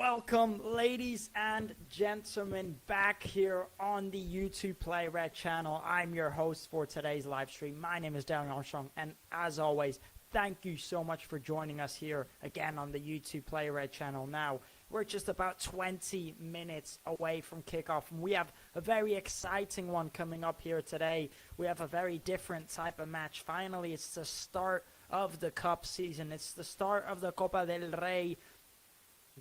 Welcome, ladies and gentlemen, back here on the YouTube Play Red channel. I'm your host for today's live stream. My name is Darren Armstrong, and as always, thank you so much for joining us here again on the YouTube Play Red channel. Now, we're just about 20 minutes away from kickoff, and we have a very exciting one coming up here today. We have a very different type of match. Finally, it's the start of the Cup season. It's the start of the Copa del Rey,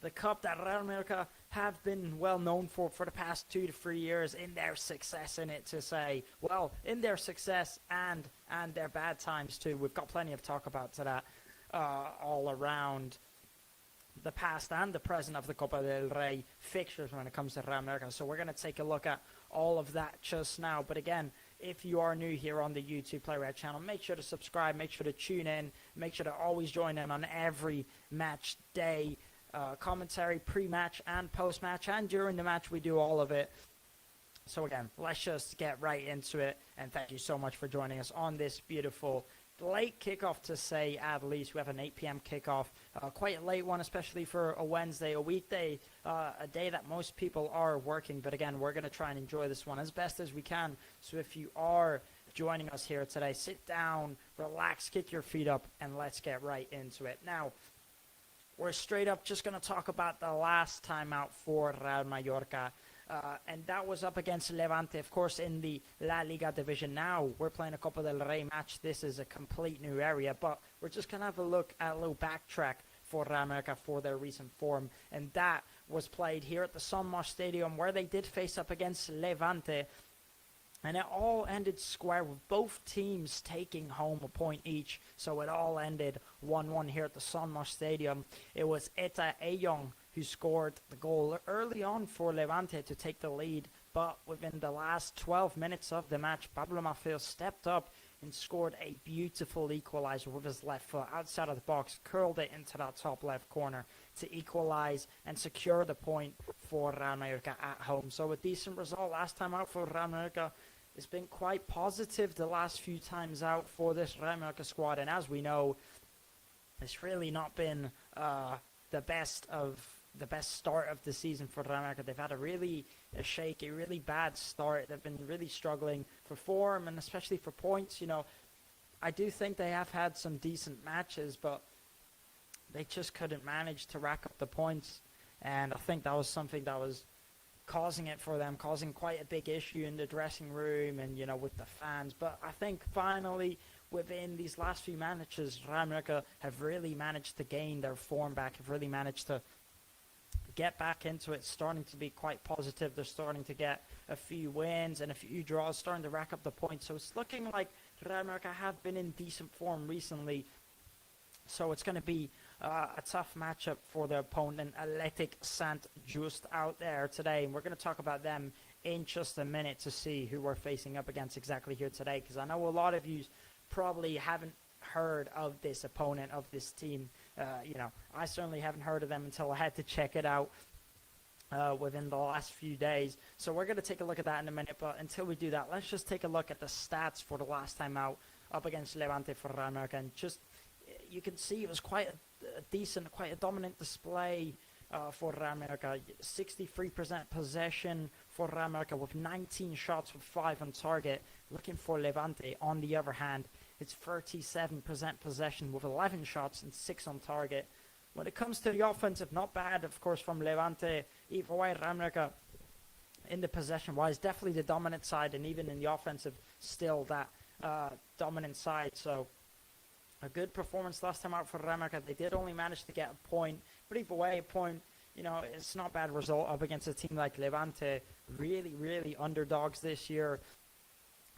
the cup that Real Mallorca have been well known for the past 2 to 3 years in their success in it, to say. Well, in their success and their bad times too. We've got plenty of talk about to that all around the past and the present of the Copa del Rey fixtures when it comes to Real Mallorca. So we're going to take a look at all of that just now. But again, if you are new here on the YouTube Play Red channel, make sure to subscribe, make sure to tune in, make sure to always join in on every match day. Commentary pre-match and post-match, and during the match we do all of it. So again, let's just get right into it, and thank you so much for joining us on this beautiful late kickoff, to say at least. We have an 8 p.m. kickoff, quite a late one, especially for a Wednesday, a weekday, a day that most people are working. But again, we're going to try and enjoy this one as best as we can. So if you are joining us here today, sit down, relax, kick your feet up, and let's get right into it. Now, we're straight up just going to talk about the last time out for Real Mallorca, and that was up against Levante, of course, in the La Liga division. Now we're playing a Copa del Rey match. This is a complete new area, but we're just going to have a look at a little backtrack for Real Mallorca for their recent form, and that was played here at the Sant Just Stadium, where they did face up against Levante. And it all ended square with both teams taking home a point each. So it all ended 1-1 here at the Sant Just Stadium. It was ATLèTIC who scored the goal early on for Levante to take the lead. But within the last 12 minutes of the match, Pablo Maffeo stepped up and scored a beautiful equalizer with his left foot outside of the box, curled it into that top left corner to equalize and secure the point for Real Mallorca at home. So a decent result last time out for Real Mallorca. It's been quite positive the last few times out for this Real Mallorca squad, and as we know, it's really not been the best start of the season for Real Mallorca. They've had a shaky, really bad start. They've been really struggling for form and especially for points. You know, I do think they have had some decent matches, but they just couldn't manage to rack up the points, and I think that was something that was causing it for them, causing quite a big issue in the dressing room and, you know, with the fans. But I think finally, within these last few matches, Real Mallorca have really managed to gain their form back, have really managed to get back into it, starting to be quite positive. They're starting to get a few wins and a few draws, starting to rack up the points. So it's looking like Real Mallorca have been in decent form recently. So it's going to be a tough matchup for their opponent, Atlètics Sant Just, out there today. And we're going to talk about them in just a minute to see who we're facing up against exactly here today, because I know a lot of you probably haven't heard of this opponent, of this team. You know, I certainly haven't heard of them until I had to check it out within the last few days. So we're going to take a look at that in a minute. But until we do that, let's just take a look at the stats for the last time out up against Levante for Real Mallorca. And just, you can see it was quite a decent, quite a dominant display for Real Mallorca. 63% possession for Real Mallorca with 19 shots with 5 on target. Looking for Levante, on the other hand, it's 37% possession with 11 shots and 6 on target. When it comes to the offensive, not bad, of course, from Levante. Either way, Real Mallorca, in the possession-wise, definitely the dominant side, and even in the offensive, still that dominant side. So a good performance last time out for Real Mallorca. They did only manage to get a point, but either way, a point, you know, it's not a bad result up against a team like Levante. Really, really underdogs this year,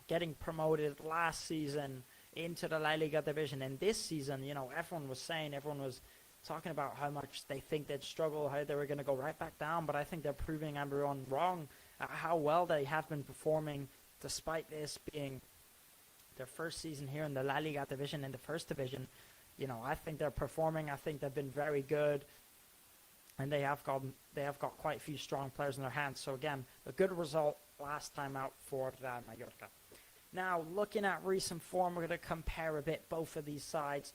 getting promoted last season into the La Liga division. And this season, you know, everyone was talking about how much they think they'd struggle, how they were going to go right back down, but I think they're proving everyone wrong at how well they have been performing, despite this being their first season here in the La Liga division, in the first division. You know, I think they're performing. I think they've been very good, and they have got quite a few strong players in their hands. So again, a good result last time out for Real Mallorca. Now, looking at recent form, we're going to compare a bit both of these sides.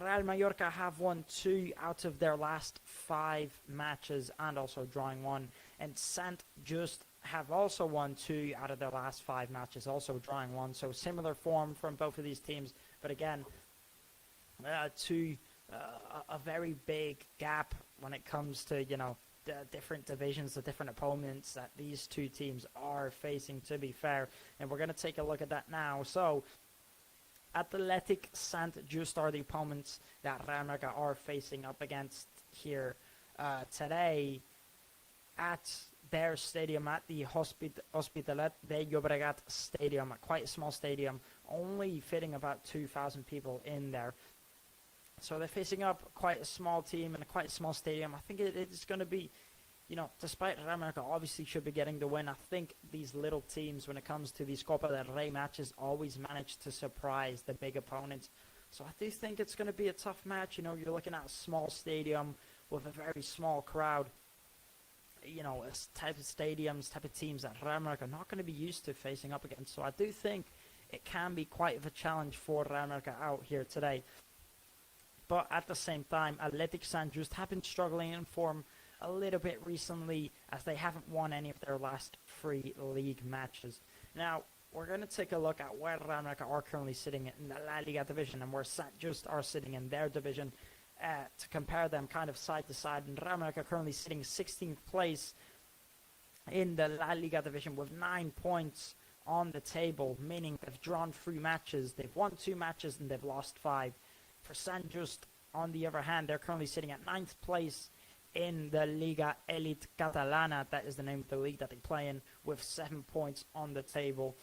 Real Mallorca have won 2 out of their last 5 matches and also drawing 1. And Sant Just have also won 2 out of their last 5 matches, also drawing 1. So similar form from both of these teams. But again, a very big gap when it comes to, the different divisions, the different opponents that these two teams are facing, to be fair. And we're going to take a look at that now. So, Atlètic Sant Just are the opponents that Real Mallorca are facing up against here today at their stadium, at the Hospitalet de Llobregat Stadium, quite a small stadium, only fitting about 2,000 people in there. So they're facing up quite a small team in a quite small stadium. I think it's going to be, despite Real Mallorca obviously should be getting the win, I think these little teams, when it comes to these Copa del Rey matches, always manage to surprise the big opponents. So I do think it's going to be a tough match. You're looking at a small stadium with a very small crowd. Type of stadiums, type of teams that Real Mallorca are not going to be used to facing up against. So I do think it can be quite of a challenge for Real Mallorca out here today. But at the same time, Atlètico Sant Just have been struggling in form a little bit recently, as they haven't won any of their last 3 league matches. Now, we're going to take a look at where Real Mallorca are currently sitting in the La Liga division and where Sant Just are sitting in their division to compare them kind of side to side. And Real Mallorca currently sitting 16th place in the La Liga division with 9 points on the table, meaning they've drawn 3 matches, they've won 2 matches, and they've lost 5. For Sant Just, on the other hand, they're currently sitting at 9th place in the Liga Elite Catalana. That is the name of the league that they play in, with 7 points on the table.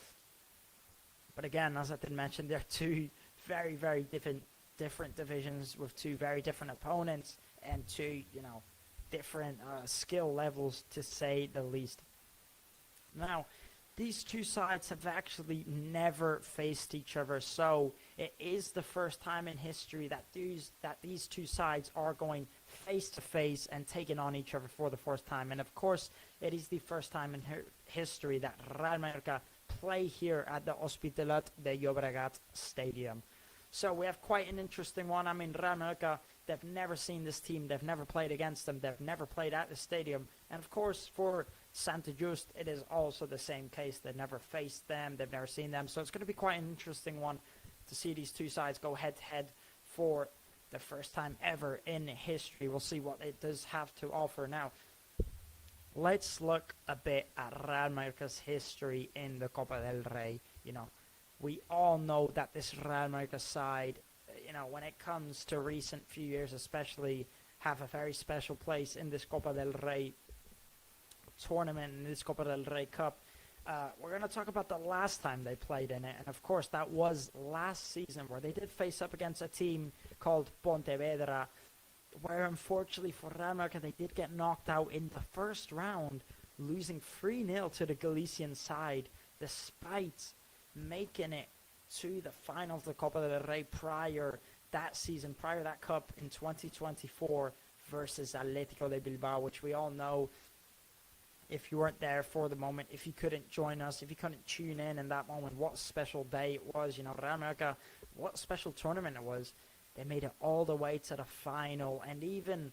But again, as I did mention, they're 2 very, very different divisions with 2 very different opponents and 2, different skill levels, to say the least. Now, these 2 sides have actually never faced each other, so it is the first time in history that these 2 sides are going face to face and taking on each other for the first time. And of course, it is the first time in history that Real Mallorca play here at the Hospitalet de Llobregat Stadium. So we have quite an interesting one. I mean, Real Mallorca, they've never seen this team, they've never played against them, they've never played at the stadium. And of course, for Sant Just, it is also the same case. They've never faced them, they've never seen them. So it's going to be quite an interesting one to see these 2 sides go head-to-head for the first time ever in history. We'll see what it does have to offer. Now, let's look a bit at Real Mallorca's history in the Copa del Rey. We all know that this Real Mallorca side, when it comes to recent few years especially, have a very special place in this Copa del Rey tournament, in this Copa del Rey Cup. We're going to talk about the last time they played in it, and of course that was last season, where they did face up against a team called Pontevedra, where unfortunately for Real Mallorca they did get knocked out in the first round, losing 3-0 to the Galician side, despite making it to the final of the Copa del Rey prior that cup in 2024 versus Atletico de Bilbao, which we all know, if you weren't there for the moment, if you couldn't join us, if you couldn't tune in that moment, what a special day it was. Real Mallorca, what a special tournament it was. They made it all the way to the final, and even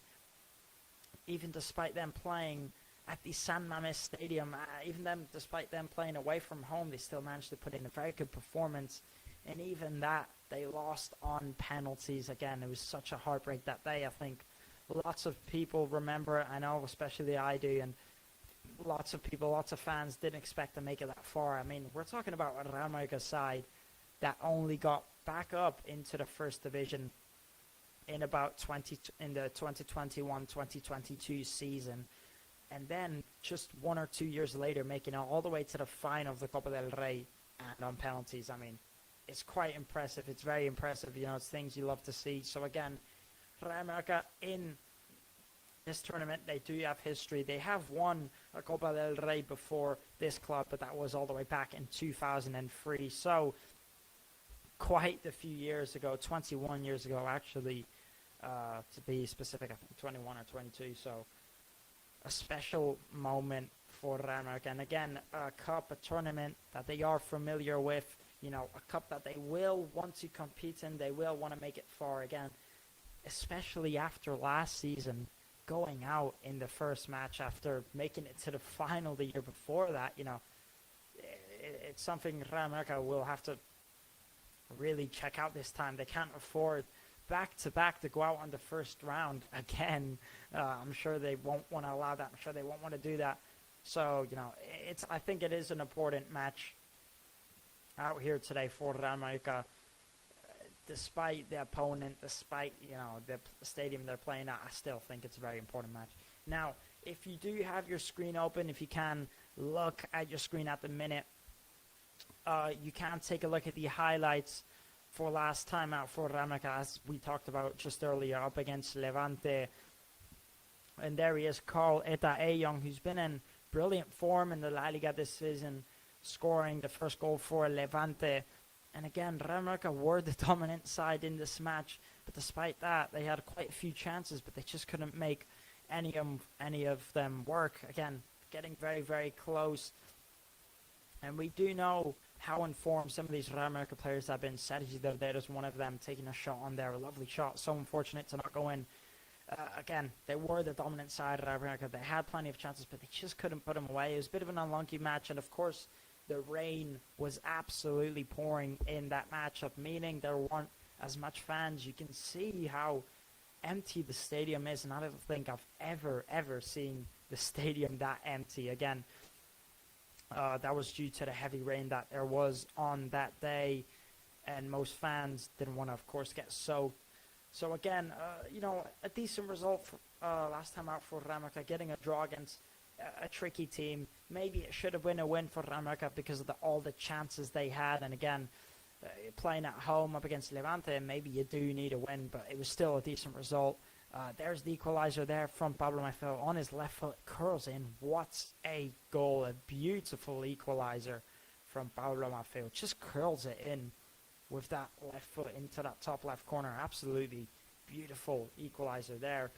despite them playing at the San Mamés Stadium, despite them playing away from home, they still managed to put in a very good performance. And even that, they lost on penalties again. It was such a heartbreak that day. I think lots of people remember, I know, especially I do, and lots of fans didn't expect to make it that far. I mean, we're talking about a Real Mallorca side that only got back up into the first division in the 2021-2022 season, and then just 1 or 2 years later making it all the way to the final of the Copa del Rey and on penalties. I mean, it's quite impressive. It's very impressive. It's things you love to see. So again, Real Mallorca in this tournament, they do have history. They have won a Copa del Rey before this club, but that was all the way back in 2003. So quite a few years ago, 21 years ago actually, to be specific, I think 21 or 22. So a special moment for Real Mallorca. And again, a cup, a tournament that they are familiar with. a cup that they will want to compete in. They will want to make it far again, especially after last season, going out in the first match after making it to the final the year before that. It's something Real Mallorca will have to really check out this time. They can't afford back-to-back to go out on the first round again. I'm sure they won't want to allow that. I'm sure they won't want to do that. So, I think it is an important match out here today for Real Mallorca. Despite the opponent, despite, the stadium they're playing at, I still think it's a very important match. Now, if you do have your screen open, if you can look at your screen at the minute, you can take a look at the highlights for last time out for Real Mallorca, as we talked about just earlier, up against Levante. And there he is, Carl Eta-Eyong, who's been in brilliant form in the La Liga this season, scoring the first goal for Levante. And again, Real Mallorca were the dominant side in this match, but despite that, they had quite a few chances, but they just couldn't make any of them work. Again, getting very, very close. And we do know how informed some of these Real Mallorca players have been. Sergi there is one of them, taking a shot on there, a lovely shot. So unfortunate to not go in. Again, they were the dominant side of Real Mallorca. They had plenty of chances, but they just couldn't put them away. It was a bit of an unlucky match, and of course, the rain was absolutely pouring in that matchup, meaning there weren't as much fans. You can see how empty the stadium is, and I don't think I've ever seen the stadium that empty. Again, that was due to the heavy rain that there was on that day, and most fans didn't want to, of course, get soaked. So again, a decent result for, last time out for Real Mallorca, getting a draw against a tricky team. Maybe it should have been a win for Real Mallorca because of all the chances they had. And again, playing at home up against Levante, maybe you do need a win, but it was still a decent result. There's the equalizer there from Pablo Maffeo on his left foot, curls in. What a goal, a beautiful equalizer from Pablo Maffeo. Just curls it in with that left foot into that top left corner. Absolutely beautiful equalizer there.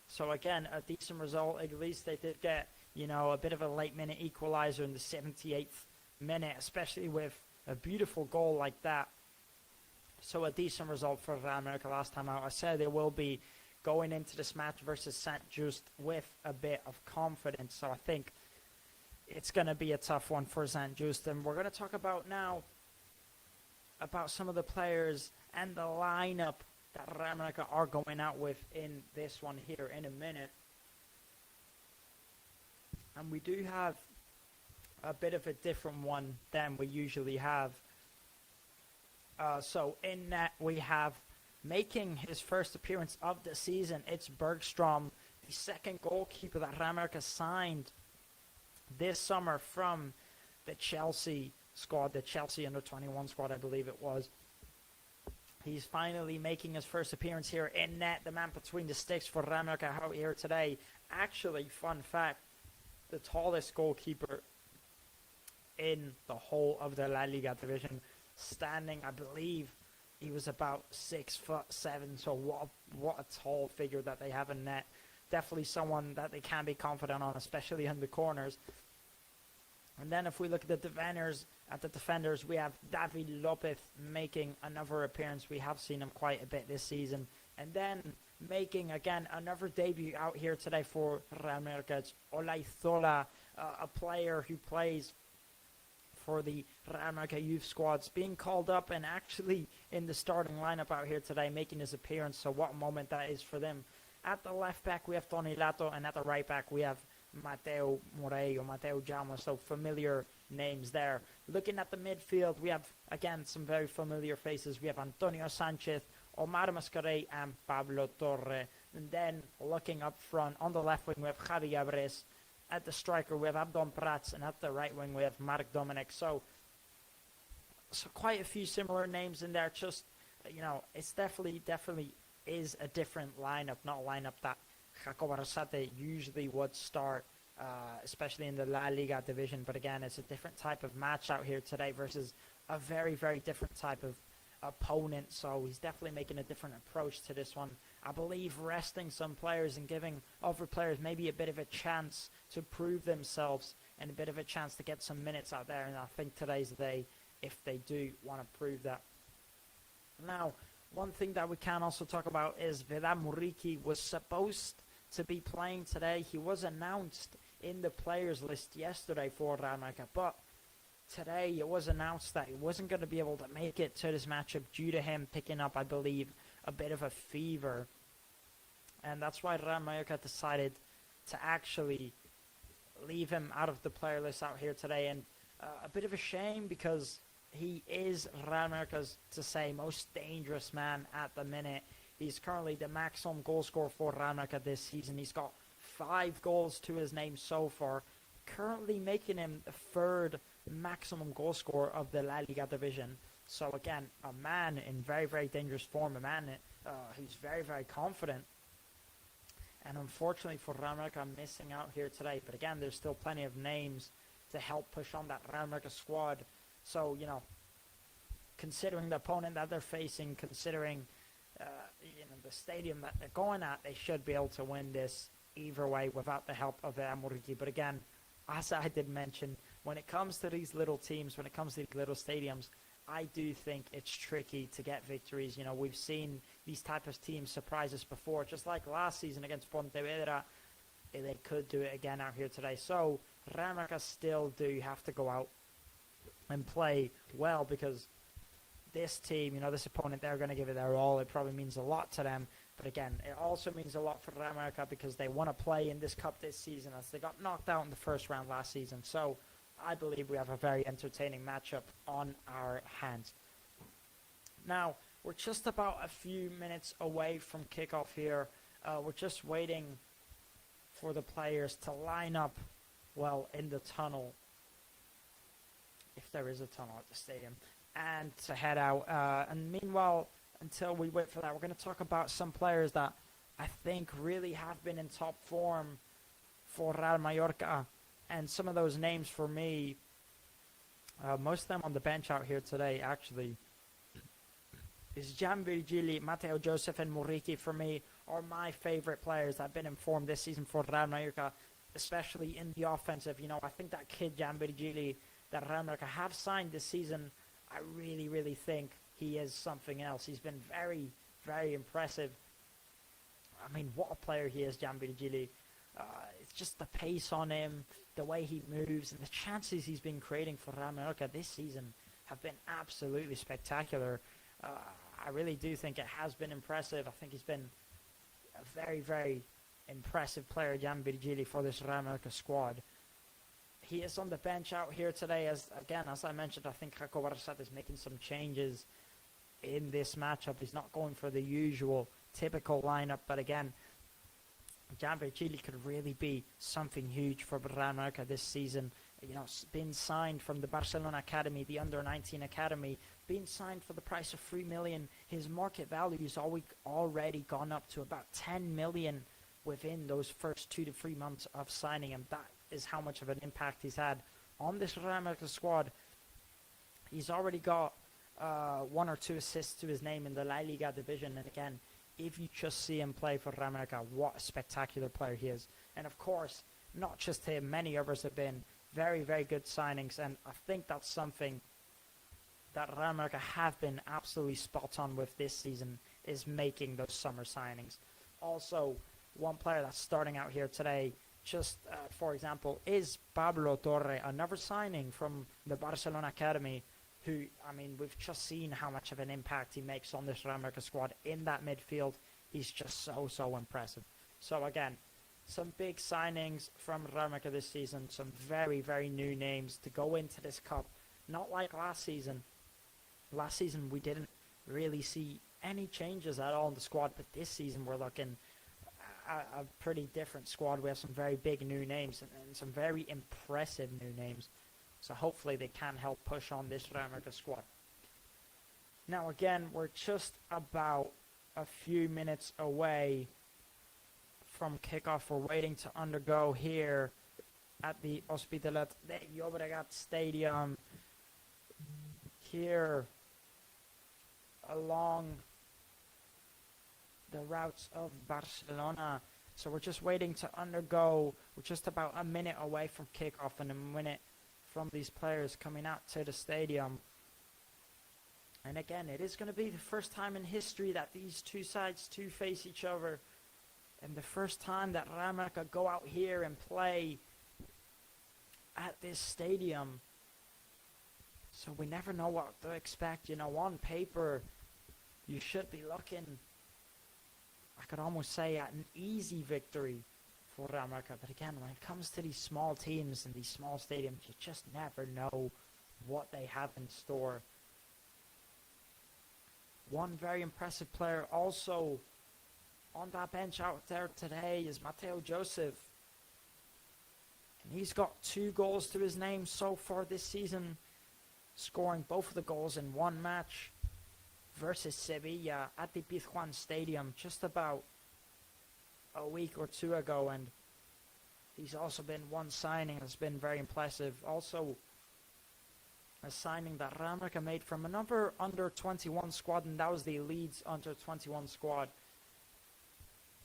So again, a decent result. At least they did get, a bit of a late minute equalizer in the 78th minute, especially with a beautiful goal like that. So a decent result for Real Mallorca last time out. I said they will be going into this match versus Sant Just with a bit of confidence. So I think it's going to be a tough one for Sant Just. And we're going to talk about now about some of the players and the lineup that Real Mallorca are going out with in this one here in a minute. And we do have a bit of a different one than we usually have. So in net we have, making his first appearance of the season, it's Bergstrom, the second goalkeeper that Real Mallorca signed this summer from the Chelsea squad, the Chelsea under-21 squad, I believe it was. He's finally making his first appearance here in net, the man between the sticks for Real Mallorca out here today. Actually, fun fact, the tallest goalkeeper in the whole of the La Liga division, standing, I believe he was about 6'7", so what a tall figure that they have in net. Definitely someone that they can be confident on, especially in the corners. And then if we look at the defenders, we have David Lopez making another appearance. We have seen him quite a bit this season. And then making, again, another debut out here today for Real Mallorca. It's Olaizola, a player who plays for the Real Mallorca youth squads, being called up and actually in the starting lineup out here today, making his appearance. So what a moment that is for them. At the left back, we have Tony Lato, and at the right back, we have Mateo Morey or Mateo Jama, so familiar names there. Looking at the midfield, we have, again, some very familiar faces. We have Antonio Sanchez, Omar Mascarell, and Pablo Torre. And then looking up front, on the left wing, we have Javi Abres. At the striker, we have Abdon Prats, and at the right wing, we have Marc Dominic. So quite a few similar names in there. Just, it's definitely is a different lineup, not a lineup that Jacob Arrasate usually would start, especially in the La Liga division. But again, it's a different type of match out here today versus a very, very different type of opponent. So he's definitely making a different approach to this one. I believe resting some players and giving other players maybe a bit of a chance to prove themselves and a bit of a chance to get some minutes out there. And I think today's the day if they do want to prove that. Now, one thing that we can also talk about is Vedat Muriqi was supposed to be playing today. He was announced in the players list yesterday for Real Mallorca, but today it was announced that he wasn't going to be able to make it to this matchup due to him picking up, I believe, a bit of a fever. And that's why Real Mallorca decided to actually leave him out of the player list out here today. And a bit of a shame, because he is Real Mallorca's, to say, most dangerous man at the minute. He's currently the maximum goal scorer for Real Mallorca this season. He's got 5 goals to his name so far, currently making him the 3rd maximum goal scorer of the La Liga division. So again, a man in very, very dangerous form, a man who's very, very confident. And unfortunately for Real Mallorca, I'm missing out here today. But again, there's still plenty of names to help push on that Real Mallorca squad. So, you know, considering the opponent that they're facing, considering the stadium that they're going at, they should be able to win this either way without the help of Muriqi. But again, as I did mention, when it comes to these little teams, when it comes to these little stadiums, I do think it's tricky to get victories. You know, we've seen these type of teams surprise us before, just like last season against Pontevedra. They could do it again out here today. So Real Mallorca still do have to go out and play well, because this team, you know, this opponent, they're going to give it their all. It probably means a lot to them. But again, it also means a lot for Real Mallorca, because they want to play in this cup this season, as they got knocked out in the first round last season. So I believe we have a very entertaining matchup on our hands. Now, we're just about a few minutes away from kickoff here. We're just waiting for the players to line up, well, in the tunnel, if there is a tunnel at the stadium, and to head out. And meanwhile, until we wait for that, we're going to talk about some players that I think really have been in top form for Real Mallorca. And some of those names for me, most of them on the bench out here today, actually, is Jan Virgili, Mateo Joseph, and Muriqi, for me, are my favorite players that have been in form this season for Real Mallorca, especially in the offensive. You know, I think that kid Jan Virgili that Real Mallorca have signed this season, I really, really think he is something else. He's been very, very impressive. I mean, what a player he is, Jan Virgili. It's just the pace on him, the way he moves, and the chances he's been creating for Real Mallorca this season have been absolutely spectacular. I really do think it has been impressive. I think he's been a very, very impressive player, Jan Virgili, for this Real Mallorca squad. He is on the bench out here today, as I mentioned. I think Jaco Barrasat is making some changes in this matchup. He's not going for the usual typical lineup, but again, Jan Virgili could really be something huge for Real Mallorca this season. You know, been signed from the Barcelona Academy, the Under-19 Academy, being signed for the price of 3 million. His market value has already gone up to about 10 million within those first 2 to 3 months of signing him. That is how much of an impact he's had on this Real Mallorca squad. He's already got 1 or 2 assists to his name in the La Liga division. And again, if you just see him play for Real Mallorca, what a spectacular player he is. And of course, not just him, many others have been very, very good signings. And I think that's something that Real Mallorca have been absolutely spot on with this season, is making those summer signings. Also, one player that's starting out here today, just for example, is Pablo Torre, another signing from the Barcelona Academy, who, I mean, we've just seen how much of an impact he makes on this Real Mallorca squad in that midfield. He's just so impressive. So again, some big signings from Real Mallorca this season, some very, very new names to go into this cup. Not like last season. Last season we didn't really see any changes at all in the squad, but this season we're looking at a pretty different squad. We have some very big new names and some very impressive new names. So hopefully they can help push on this Real Mallorca squad. Now again, we're just about a few minutes away from kickoff. We're waiting to undergo here at the Hospitalet de Llobregat Stadium, here along the routes of Barcelona. So we're just waiting to undergo. We're just about a minute away from kickoff and a minute from these players coming out to the stadium. And again, it is going to be the first time in history that these two sides face each other. And the first time that Real Mallorca go out here and play at this stadium. So we never know what to expect. You know, on paper, you should be looking, I could almost say, at an easy victory for Real Mallorca. But again, when it comes to these small teams and these small stadiums, you just never know what they have in store. One very impressive player also on that bench out there today is Mateo Joseph. And he's got 2 goals to his name so far this season, scoring both of the goals in one match versus Sevilla at the Pizjuan Stadium just about a week or 2 ago. And he's also been one signing that's been very impressive. Also, a signing that Real Mallorca made from another under-21 squad, and that was the Leeds under-21 squad.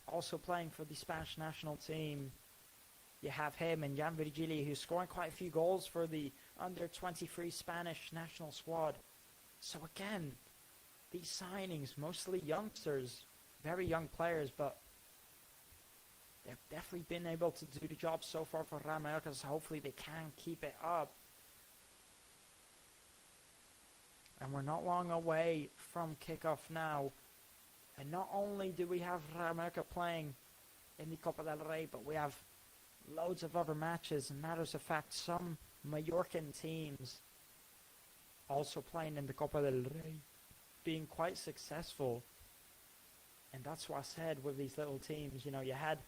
Also playing for the Spanish national team, you have him and Jan Virgili, who's scoring quite a few goals for the under-23 Spanish national squad. So again, these signings, mostly youngsters, very young players, but they've definitely been able to do the job so far for Real Mallorca, so hopefully they can keep it up. And we're not long away from kickoff now. And not only do we have Real Mallorca playing in the Copa del Rey, but we have loads of other matches. And matters of fact, some Mallorcan teams also playing in the Copa del Rey, being quite successful. And that's what I said with these little teams. You know, you had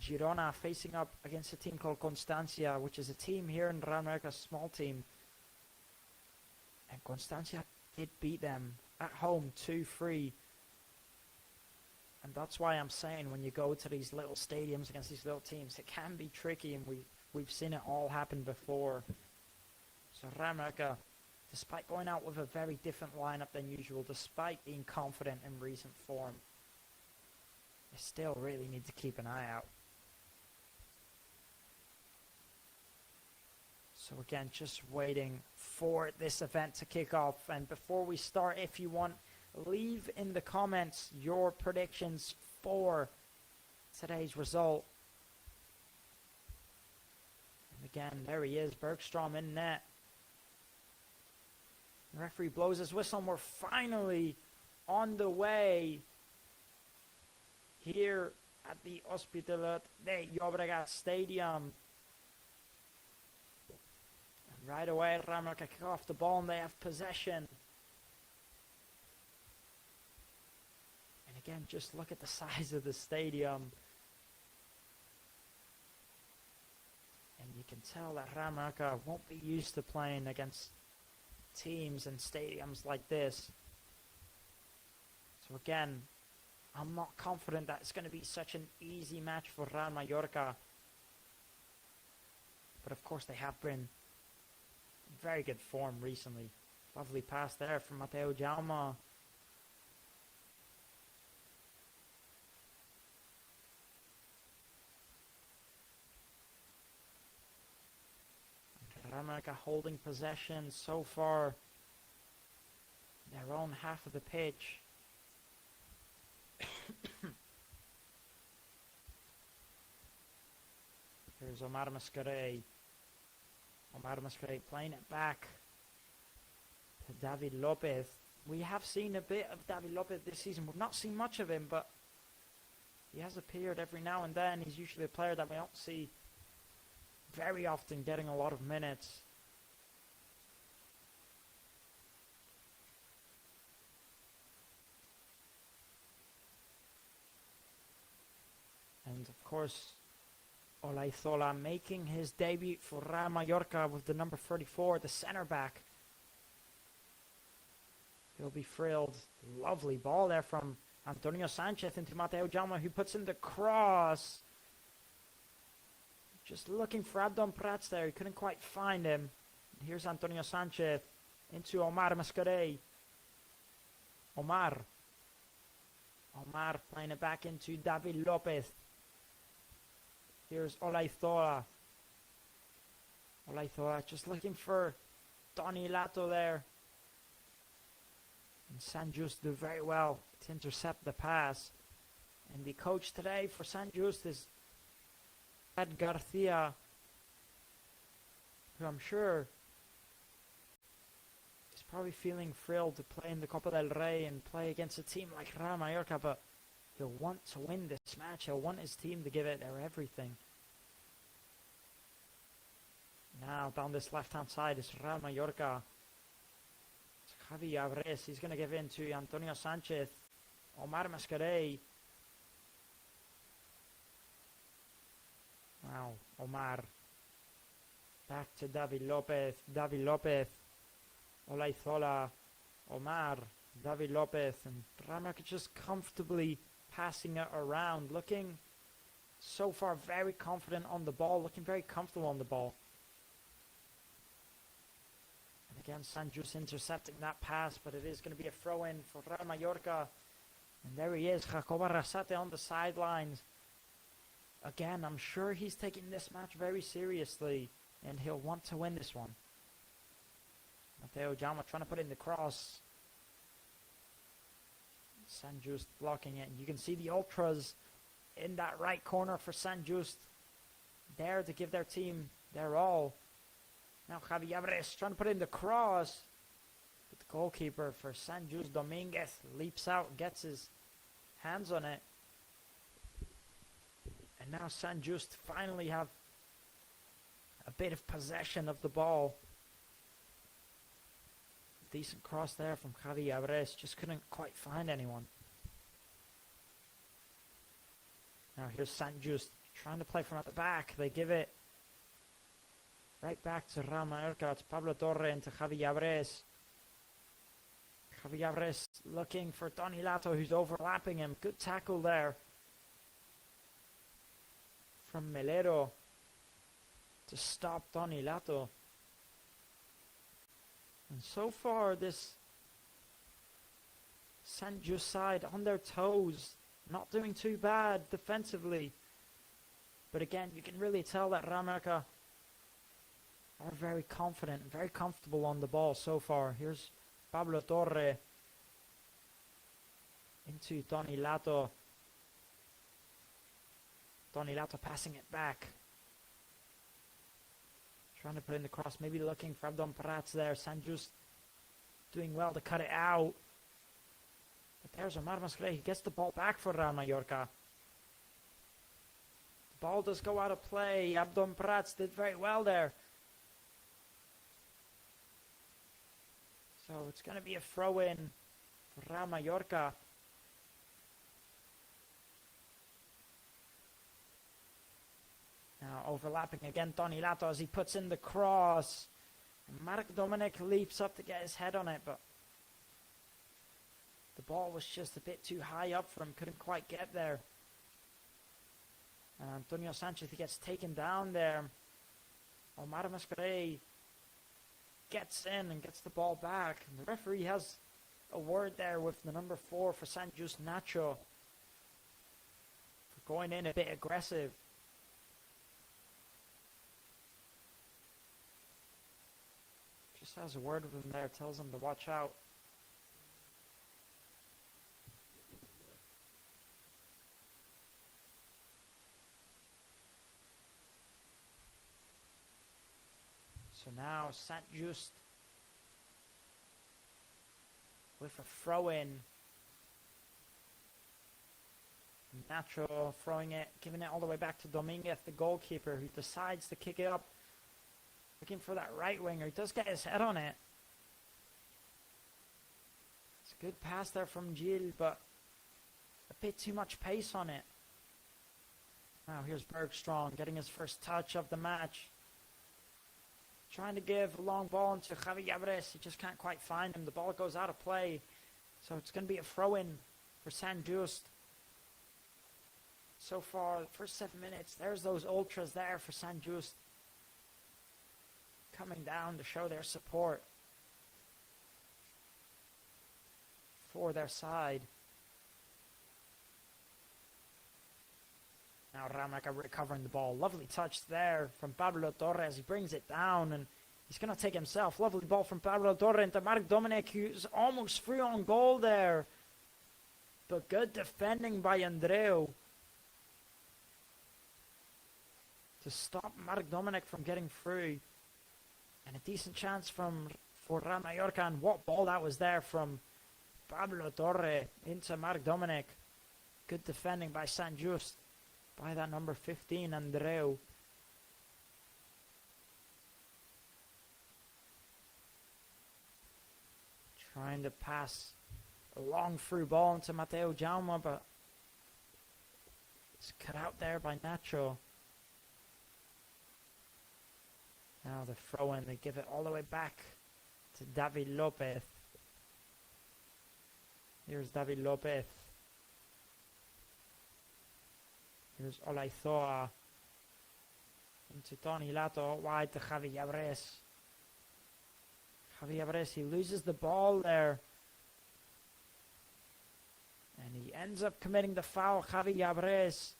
Girona facing up against a team called Constancia, which is a team here in Real Mallorca, a small team. And Constancia did beat them at home 2-3. And that's why I'm saying when you go to these little stadiums against these little teams, it can be tricky, and we've seen it all happen before. So Real Mallorca, despite going out with a very different lineup than usual, despite being confident in recent form, they still really need to keep an eye out. So again, just waiting for this event to kick off. And before we start, if you want, leave in the comments your predictions for today's result. And again, there he is, Bergstrom in net. The referee blows his whistle, and we're finally on the way here at the Hospitalet de Llobregat Stadium. Right away, Real Mallorca kick off the ball, and they have possession. And again, just look at the size of the stadium. And you can tell that Real Mallorca won't be used to playing against teams and stadiums like this. So again, I'm not confident that it's going to be such an easy match for Real Mallorca. But of course, they have been very good form recently. Lovely pass there from Mateo Jaume. Real Mallorca holding possession so far their own half of the pitch. Here's Omar Mascarell. Omar Mascarell playing it back to David Lopez. We have seen a bit of David Lopez this season. We've not seen much of him, but he has appeared every now and then. He's usually a player that we don't see very often getting a lot of minutes. And of course, Olaizola making his debut for Real Mallorca with the number 34, the center back. He'll be thrilled. Lovely ball there from Antonio Sanchez into Mateo Jaume, who puts in the cross. Just looking for Abdon Prats there. He couldn't quite find him. Here's Antonio Sanchez into Omar Mascarell. Omar playing it back into David Lopez. Here's Olaizola. Olaizola just looking for Tony Lato there. And San Just do very well to intercept the pass. And the coach today for San Just is Ed Garcia, who I'm sure is probably feeling thrilled to play in the Copa del Rey and play against a team like Real Mallorca, but he'll want to win this match. He'll want his team to give it their everything. Now down this left-hand side is Real Mallorca. It's Javi Abres. He's going to give in to Antonio Sanchez. Omar Mascarell. Wow, Omar. Back to David Lopez. David Lopez. Olaizola. Omar. David Lopez. And Real Mallorca just comfortably passing it around. Looking so far very confident on the ball. Looking very comfortable on the ball. Again, San Just intercepting that pass, but it is going to be a throw-in for Real Mallorca. And there he is, Jacob Arrasate on the sidelines. Again, I'm sure he's taking this match very seriously, and he'll want to win this one. Mateo Jaume trying to put in the cross. San Just blocking it. And you can see the ultras in that right corner for San Just, there to give their team their all. Now Javi Abres trying to put in the cross. But the goalkeeper for San Just, Dominguez, leaps out, gets his hands on it. And now San Just finally have a bit of possession of the ball. Decent cross there from Javi Abres. Just couldn't quite find anyone. Now here's San Just trying to play from at the back. They give it right back to Real Mallorca. It's Pablo Torre into Javi Abres. Javi Abres looking for Toni Lato, who's overlapping him. Good tackle there from Melero to stop Toni Lato. And so far, this San Just side on their toes, not doing too bad defensively. But again, you can really tell that Real Mallorca are very confident and very comfortable on the ball so far. Here's Pablo Torre into Toni Lato. Toni Lato passing it back. Trying to put in the cross, maybe looking for Abdon Prats there. San Just doing well to cut it out. But there's Omar Mascarell. He gets the ball back for Real Mallorca. The ball does go out of play. Abdon Prats did very well there. So it's going to be a throw-in for Real Mallorca. Now overlapping again, Toni Lato as he puts in the cross. And Marc Dominic leaps up to get his head on it, but the ball was just a bit too high up for him, couldn't quite get there. And Antonio Sanchez, he gets taken down there. Omar Mascarell gets in and gets the ball back. And the referee has a word there with the number 4 for San Just, Nacho, for going in a bit aggressive. Just has a word with him there, tells him to watch out. So now Sant Just with a throw-in. Nacho throwing it, giving it all the way back to Dominguez, the goalkeeper, who decides to kick it up. Looking for that right winger. He does get his head on it. It's a good pass there from Gil, but a bit too much pace on it. Now here's Bergström getting his first touch of the match. Trying to give a long ball into Javi Abres. He just can't quite find him. The ball goes out of play. So it's going to be a throw-in for San Just. So far, the first 7 minutes, there's those ultras there for San Just, coming down to show their support for their side. Now Real Mallorca recovering the ball. Lovely touch there from Pablo Torres. He brings it down and He's going to take himself. Lovely ball from Pablo Torre into Marc Dominic, who's almost free on goal there. But good defending by Andreu to stop Marc Dominic from getting through. And a decent chance for Real Mallorca. And what ball that was there from Pablo Torre into Marc Dominic. Good defending by Sant Just, by that number 15, Andreu. Trying to pass a long through ball into Mateo Jaume, but it's cut out there by Nacho. Now the throw in, they give it all the way back to David Lopez. Here's David Lopez. Here's Olaizoa. Into Tony Lato, wide to Javi Yabres. Javi Yabres, he loses the ball there. And he ends up committing the foul, Javi Yabres.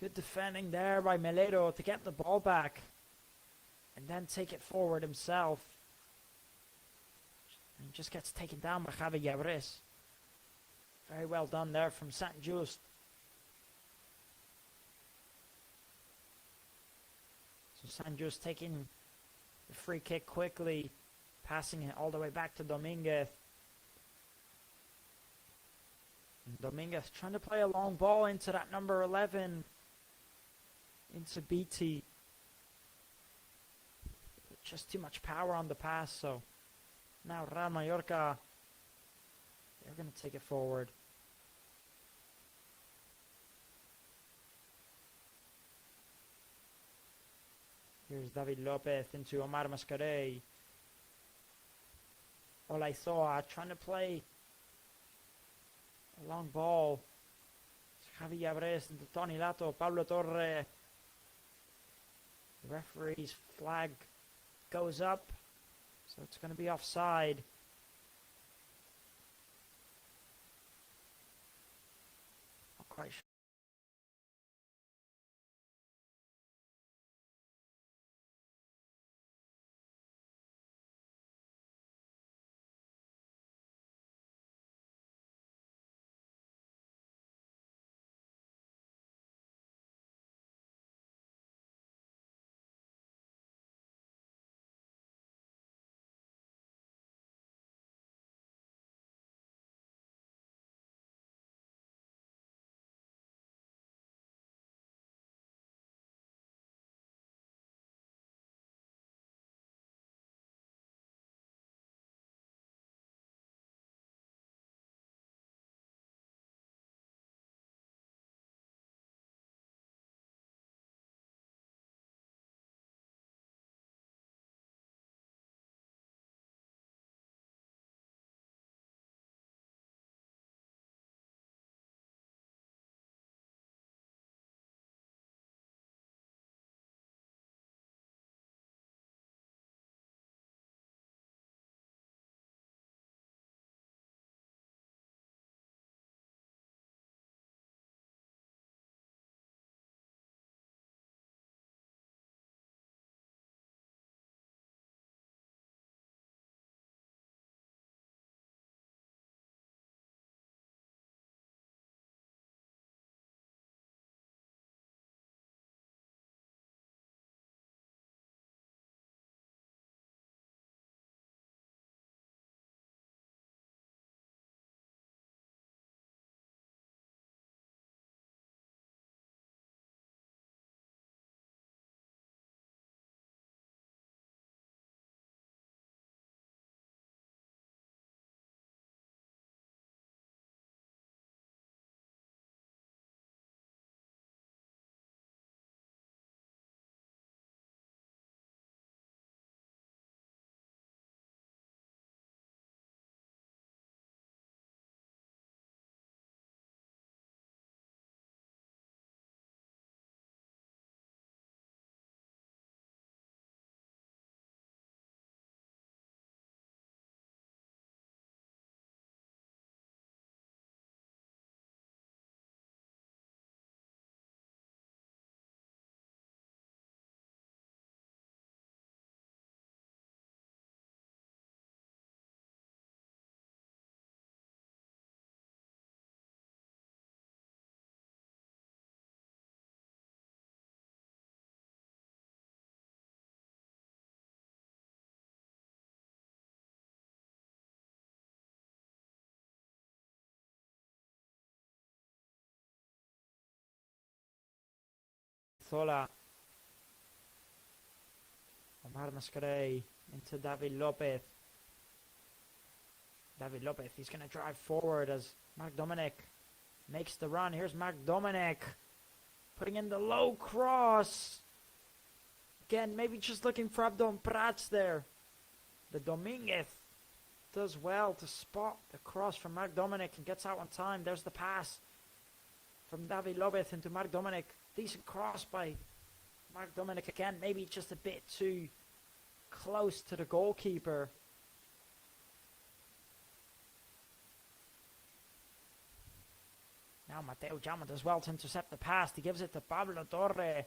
Good defending there by Melero to get the ball back. And then take it forward himself. And just gets taken down by Javi Yabres. Very well done there from Sant Just. So Sant Just taking the free kick quickly, passing it all the way back to Dominguez. And Dominguez trying to play a long ball into that number 11, into BT. But just too much power on the pass, so now Real Mallorca, they're going to take it forward. Here's David Lopez into Omar Mascarell. Olaizoa trying to play a long ball. Javi Yabres into Tony Lato, Pablo Torre. The referee's flag goes up, so it's going to be offside. Not quite sure. Olaizola. Omar Mascarey into David Lopez. David Lopez, he's going to drive forward as Marc Dominic makes the run. Here's Marc Dominic putting in the low cross. Again, maybe just looking for Abdon Prats there. The Dominguez does well to spot the cross from Marc Dominic and gets out on time. There's the pass from David Lopez into Marc Dominic. Decent cross by Marc Dominic again. Maybe just a bit too close to the goalkeeper. Now Mateo Jaume does well to intercept the pass. He gives it to Pablo Torre.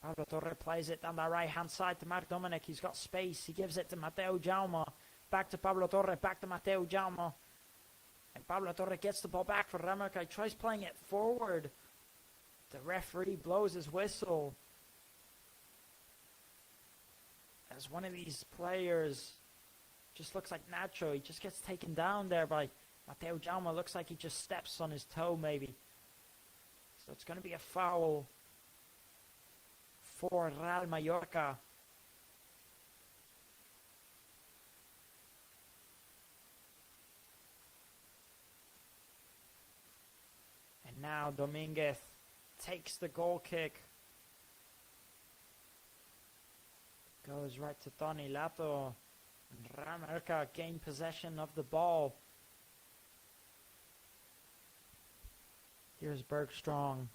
Pablo Torre plays it down the right-hand side to Marc Dominic. He's got space. He gives it to Mateo Jaume. Back to Pablo Torre. Back to Mateo Jaume. And Pablo Torre gets the ball back for Real Mallorca. He tries playing it forward. The referee blows his whistle. As one of these players just looks like Nacho. He just gets taken down there by Mateo Jaume. Looks like he just steps on his toe maybe. So it's going to be a foul for Real Mallorca. And now Dominguez takes the goal kick. Goes right to Tony Lato. And Real Mallorca gain possession of the ball. Here's Bergstrong.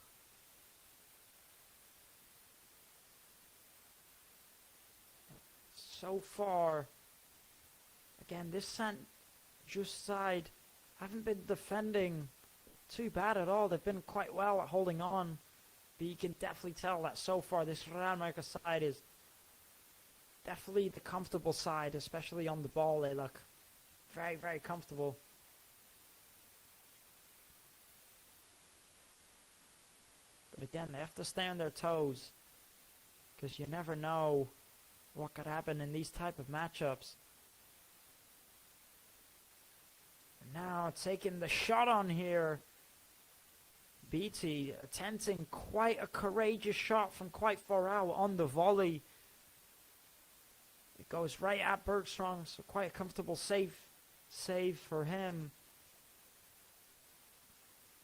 So far, again, this Sant Just side haven't been defending too bad at all. They've been quite well at holding on. But you can definitely tell that so far this Real Mallorca side is definitely the comfortable side, especially on the ball. They look very, very comfortable. But again, they have to stay on their toes, because you never know what could happen in these type of matchups. And now taking the shot on here. Beatty attempting quite a courageous shot from quite far out on the volley. It goes right at Bergstrong, so quite a comfortable save for him.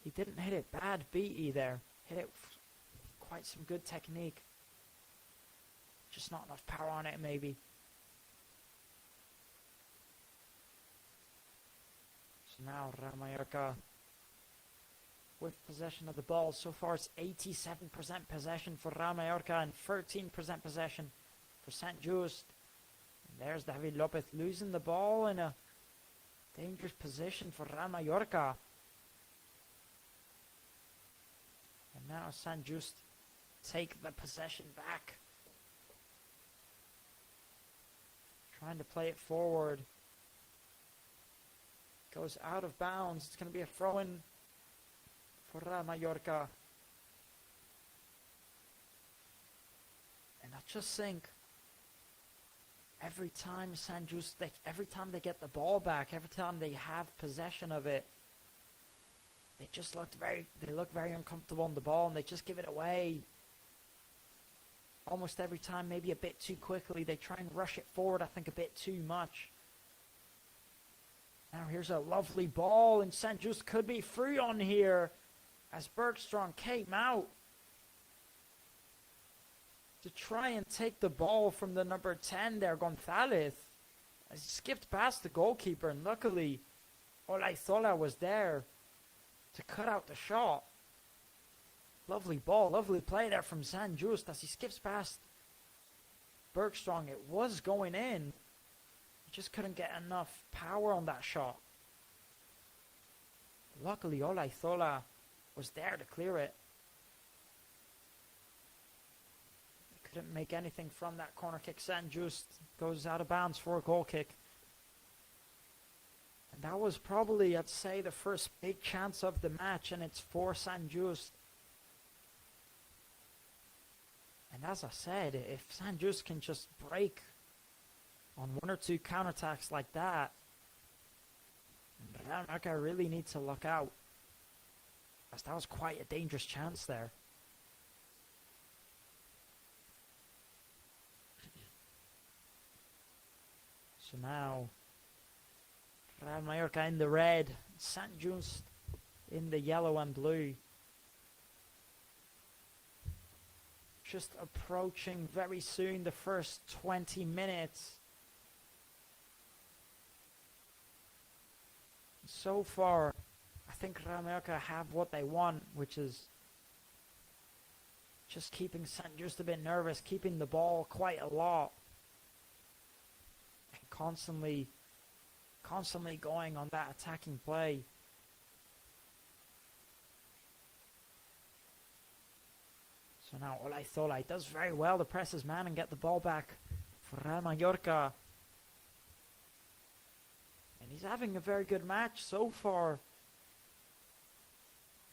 He didn't hit it bad, Beatty there. Hit it with quite some good technique. Just not enough power on it, maybe. So now Real Mallorca with possession of the ball. So far it's 87% possession for Real Mallorca and 13% possession for Sant Just. And there's David Lopez losing the ball in a dangerous position for Real Mallorca. And now Sant Just take the possession back. Trying to play it forward. Goes out of bounds. It's going to be a throw-in for Real Mallorca. And I just think every time Sant Just, every time they get the ball back, every time they have possession of it, they look very uncomfortable on the ball, and they just give it away. Almost every time, maybe a bit too quickly. They try and rush it forward, I think, a bit too much. Now here's a lovely ball, and Sant Just could be free on here as Bergstrong came out to try and take the ball from the number 10 there, Gonzalez. As he skipped past the goalkeeper, and luckily Olaizola was there to cut out the shot. Lovely ball, lovely play there from Sant Just as he skips past Bergstrong. It was going in. He just couldn't get enough power on that shot. Luckily, Olaizola was there to clear it. He couldn't make anything from that corner kick. Sant Just goes out of bounds for a goal kick. And that was probably, I'd say, the first big chance of the match, and it's for Sant Just. And as I said, if Sant Just can just break on one or two counterattacks like that, Real Mallorca really need to look out. as that was quite a dangerous chance there. So now, Real Mallorca in the red, Sant Just in the yellow and blue. Just approaching very soon the first 20 minutes. So far, I think Real Mallorca have what they want, which is just keeping Sant Just a bit nervous, keeping the ball quite a lot. Constantly going on that attacking play. So now Olaizola does very well to press his man and get the ball back for Real Mallorca. And he's having a very good match so far.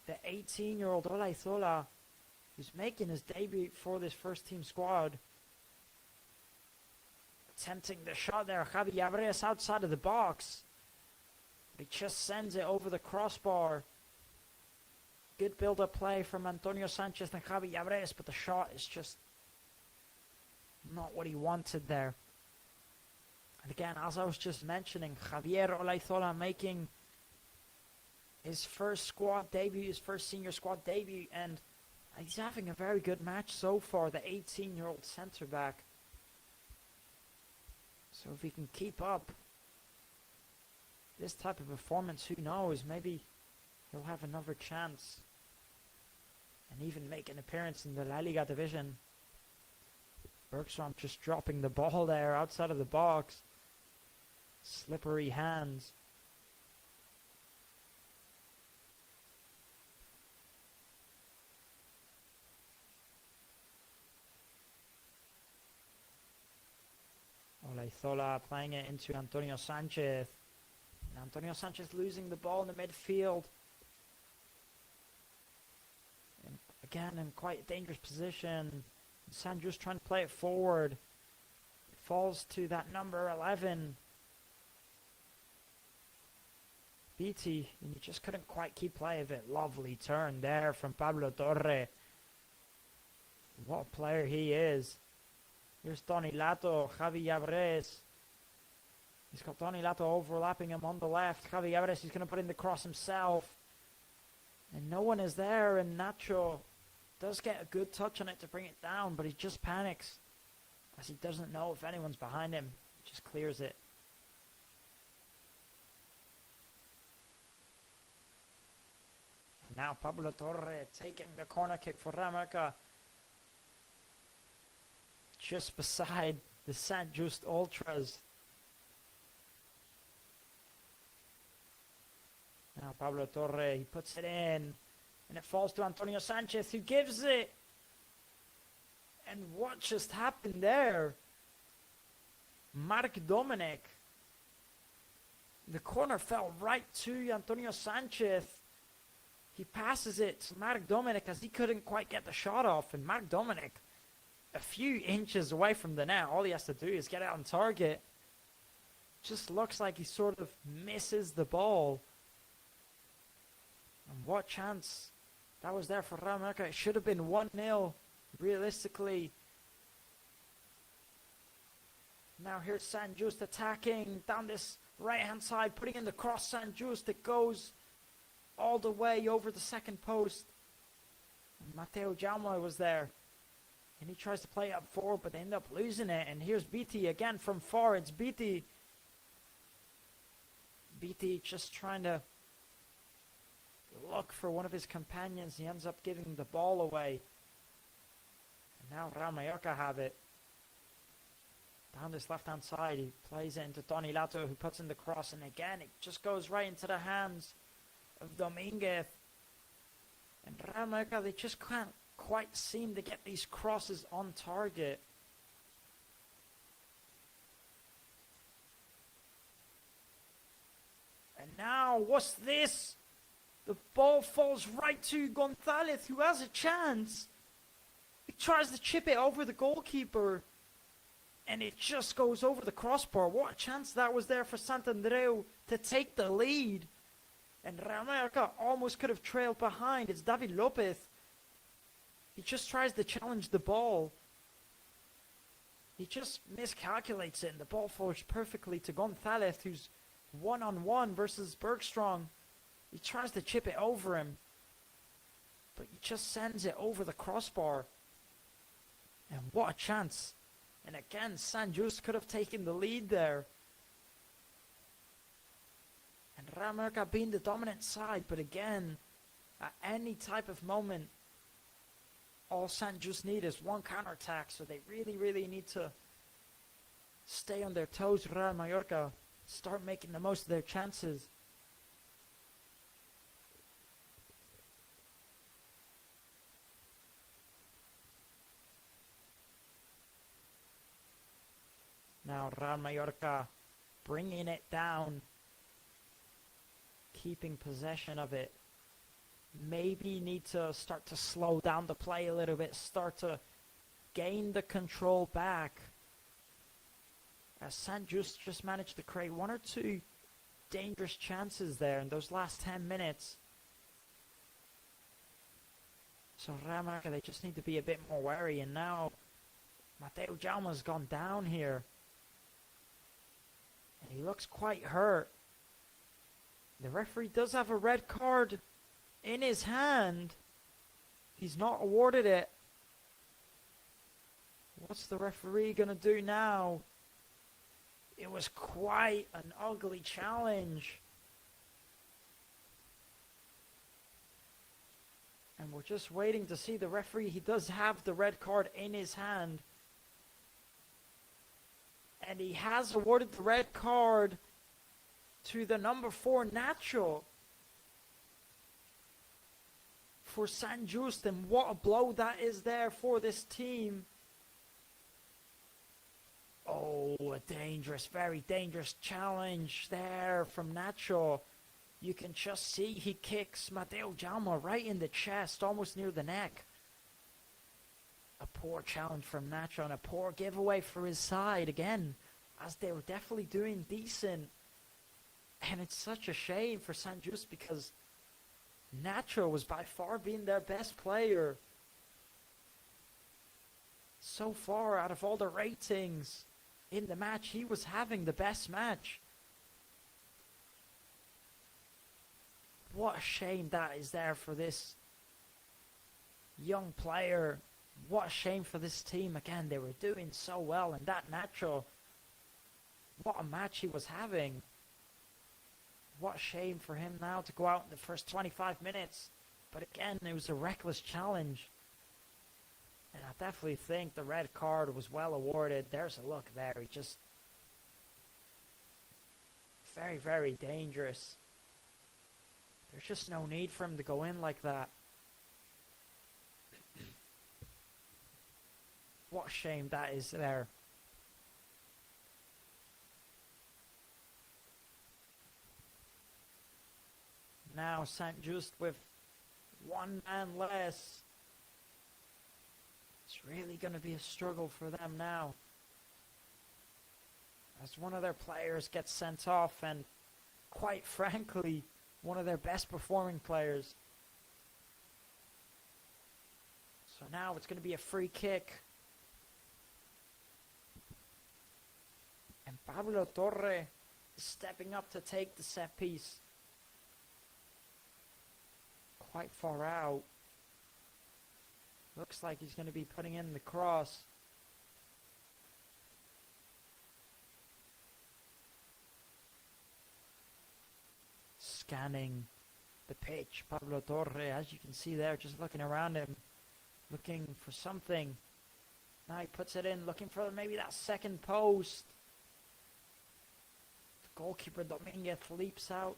The 18-year-old Olaizola, who's making his debut for this first team squad. Attempting the shot there, Javi Abres outside of the box. But he just sends it over the crossbar. Good build-up play from Antonio Sanchez and Javi Abres, but the shot is just not what he wanted there. And again, as I was just mentioning, Javier Olaizola making his first squad debut, his first senior squad debut, and he's having a very good match so far, the 18-year-old centre-back. So if he can keep up this type of performance, who knows, maybe he'll have another chance and even make an appearance in the La Liga division. Bergstrom just dropping the ball there outside of the box. Slippery hands. Olaizola playing it into Antonio Sanchez. And Antonio Sanchez losing the ball in the midfield. And again, in quite a dangerous position. Sant Just trying to play it forward. It falls to that number 11. BT, and he just couldn't quite keep play of it. Lovely turn there from Pablo Torre. What a player he is. Here's Tony Lato, Javi Abres. He's got Tony Lato overlapping him on the left. Javi Abres, he's going to put in the cross himself. And no one is there, and Nacho does get a good touch on it to bring it down, but he just panics as he doesn't know if anyone's behind him. He just clears it. Now Pablo Torre taking the corner kick for Real Mallorca. Just beside the Sant Just Ultras. Now Pablo Torre, he puts it in. And it falls to Antonio Sanchez, who gives it. And what just happened there? Mark Dominic. The corner fell right to Antonio Sanchez. He passes it to Mark Dominic as he couldn't quite get the shot off. And Mark Dominic, a few inches away from the net, all he has to do is get it on target. Just looks like he sort of misses the ball. And what chance that was there for Real Mallorca. It should have been 1-0, realistically. Now here's Sant Just attacking down this right-hand side, putting in the cross. Sant Just that goes all the way over the second post. And Mateo Jaume was there. And he tries to play up forward, but they end up losing it. And here's BT again from far. It's BT. BT just trying to look for one of his companions. He ends up giving the ball away. And now Real Mallorca have it. Down this left-hand side, he plays it into Tony Lato, who puts in the cross. And again, it just goes right into the hands of Dominguez. And Real Mallorca, they just can't quite seem to get these crosses on target. And now, what's this? The ball falls right to Gonzalez, who has a chance. He tries to chip it over the goalkeeper. And it just goes over the crossbar. What a chance that was there for Santandreu to take the lead. And Real Mallorca almost could have trailed behind. It's David Lopez. He just tries to challenge the ball. He just miscalculates it, and the ball falls perfectly to Gonzalez, who's one-on-one versus Bergström. He tries to chip it over him, but he just sends it over the crossbar. And what a chance. And again, Sant Just could have taken the lead there. And Real Mallorca being the dominant side, but again, at any type of moment, all Sant Just need is one counterattack, so they really need to stay on their toes. Real Mallorca start making the most of their chances. Now Real Mallorca bringing it down, keeping possession of it. Maybe need to start to slow down the play a little bit, start to gain the control back. As Sant just managed to create one or two dangerous chances there in those last 10 minutes. So Real Mallorca, they just need to be a bit more wary. And now Mateu Jaume's gone down here. And he looks quite hurt. The referee does have a red card in his hand. He's not awarded it. What's the referee going to do now? It was quite an ugly challenge. And we're just waiting to see the referee. He does have the red card in his hand. And he has awarded the red card to the number 4 Nacho for Sant Just. And what a blow that is there for this team. Oh, a dangerous, very dangerous challenge there from Nacho. You can just see he kicks Mateu Jaume right in the chest, almost near the neck. A poor challenge from Nacho and a poor giveaway for his side again, as they were definitely doing decent. And it's such a shame for Sant Just because Nacho was by far being their best player. So far, out of all the ratings in the match, he was having the best match. What a shame that is there for this young player. What a shame for this team. Again, they were doing so well, and that Nacho, what a match he was having. What a shame for him now to go out in the first 25 minutes. But again, it was a reckless challenge. And I definitely think the red card was well awarded. There's a look there. He just very, very dangerous. There's just no need for him to go in like that. What a shame that is there. Now Sant Just with one man less. It's really going to be a struggle for them now, as one of their players gets sent off, and quite frankly, one of their best performing players. So now it's going to be a free kick. And Pablo Torre is stepping up to take the set piece. Quite far out. Looks like he's going to be putting in the cross. Scanning the pitch, Pablo Torre, as you can see there, just looking around him, looking for something. Now he puts it in, looking for maybe that second post. The goalkeeper Dominguez leaps out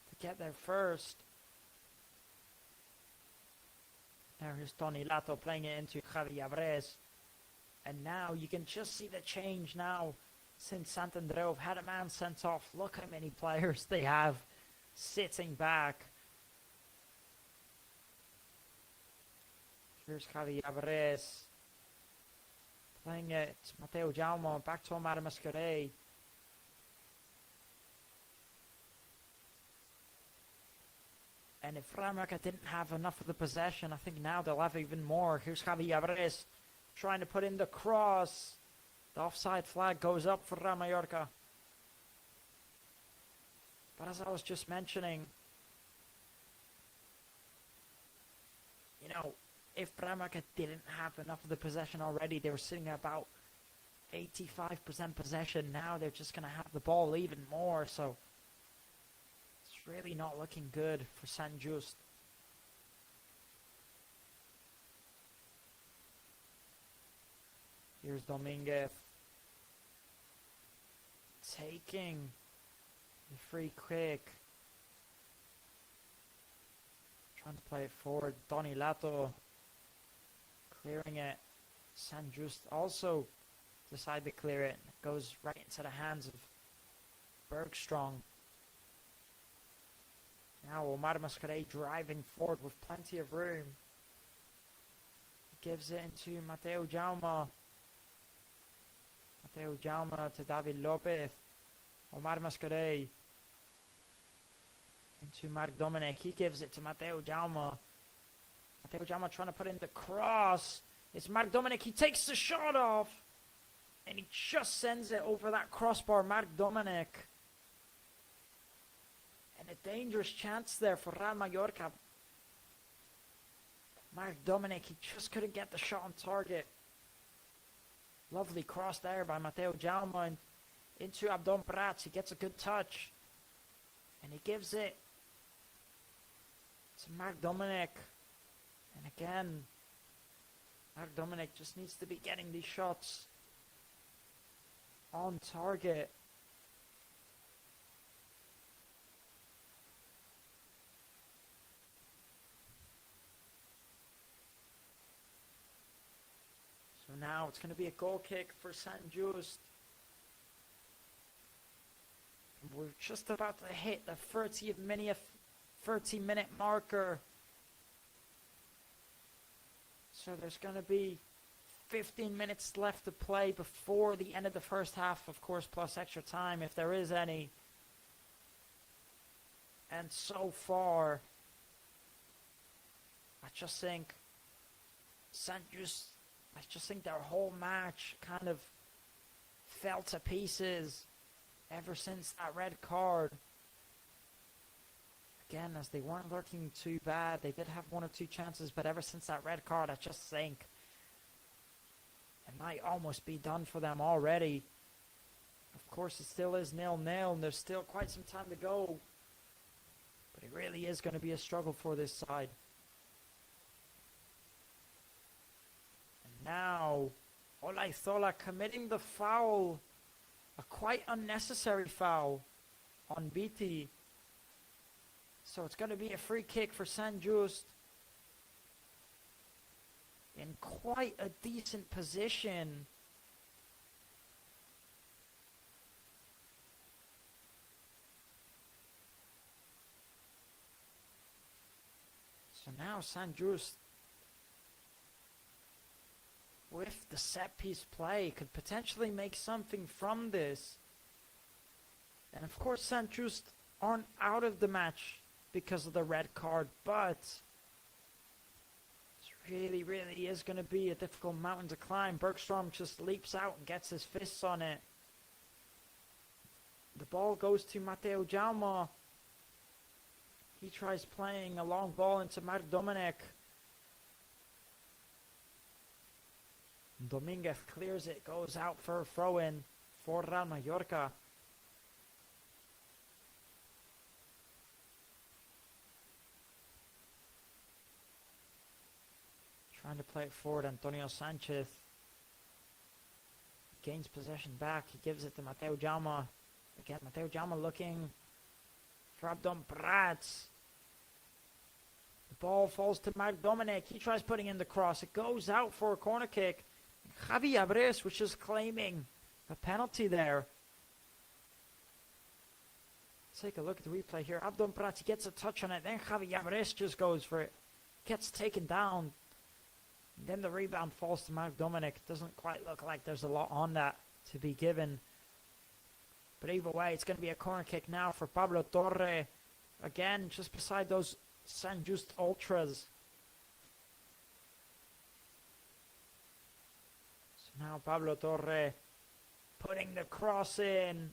to get there first. There is Tony Lato playing it into Javi Abres. And now you can just see the change now since Sant Andreu have had a man sent off. Look how many players they have sitting back. Here's Javi Abres playing it. It's Mateu Jaume back to Omar Masquerade. And if Real Mallorca didn't have enough of the possession, I think now they'll have even more. Here's Javi Abres trying to put in the cross. The offside flag goes up for Real Mallorca. But as I was just mentioning, you know, if Real Mallorca didn't have enough of the possession already, they were sitting at about 85% possession. Now they're just going to have the ball even more, so it's really not looking good for Sant Just. Here's Dominguez taking the free kick. Trying to play it forward. Donny Lato clearing it. Sant Just also decide to clear it. It goes right into the hands of Bergstrom. Now Omar Mascarell driving forward with plenty of room. He gives it into Mateo Jaume. Mateo Jaume to David Lopez. Omar Mascarell into Marc Dominic. He gives it to Mateo Jaume. Mateo Jaume trying to put in the cross. It's Marc Dominic. He takes the shot off. And he just sends it over that crossbar. Marc Dominic. And a dangerous chance there for Real Mallorca. Marc Dominic, he just couldn't get the shot on target. Lovely cross there by Mateo Jaume and into Abdon Prats. He gets a good touch. And he gives it to Marc Dominic. And again, Marc Dominic just needs to be getting these shots on target. So now it's going to be a goal kick for Sant Just. We're just about to hit the 30-minute marker. So there's going to be 15 minutes left to play before the end of the first half, of course, plus extra time if there is any. And so far, I just think their whole match kind of fell to pieces ever since that red card. Again, as they weren't looking too bad, they did have one or two chances, but ever since that red card, I just think it might almost be done for them already. Of course, it still is 0-0, and there's still quite some time to go. But it really is going to be a struggle for this side. And now, Olaizola committing the foul, a quite unnecessary foul on Beatty. So it's going to be a free kick for Sant Just. In quite a decent position. So now Sant Just, with the set piece play, could potentially make something from this. And of course Sant Just aren't out of the match because of the red card, but really is going to be a difficult mountain to climb. Bergstrom just leaps out and gets his fists on it. The ball goes to Mateo Jaume. He tries playing a long ball into Marc Dominic. Dominguez clears it, goes out for a throw-in for Real Mallorca. Trying to play it forward, Antonio Sanchez gains possession back. He gives it to Mateo Jaume. Again, Mateo Jaume looking for Abdon Prats. The ball falls to Marc Dominic. He tries putting in the cross. It goes out for a corner kick. Javi Abres was just claiming a penalty there. Let's take a look at the replay here. Abdon Prats gets a touch on it. Then Javi Abres just goes for it. Gets taken down. Then the rebound falls to Marc Dominic. Doesn't quite look like there's a lot on that to be given. But either way, it's going to be a corner kick now for Pablo Torre. Again, just beside those San Just Ultras. So now Pablo Torre putting the cross in.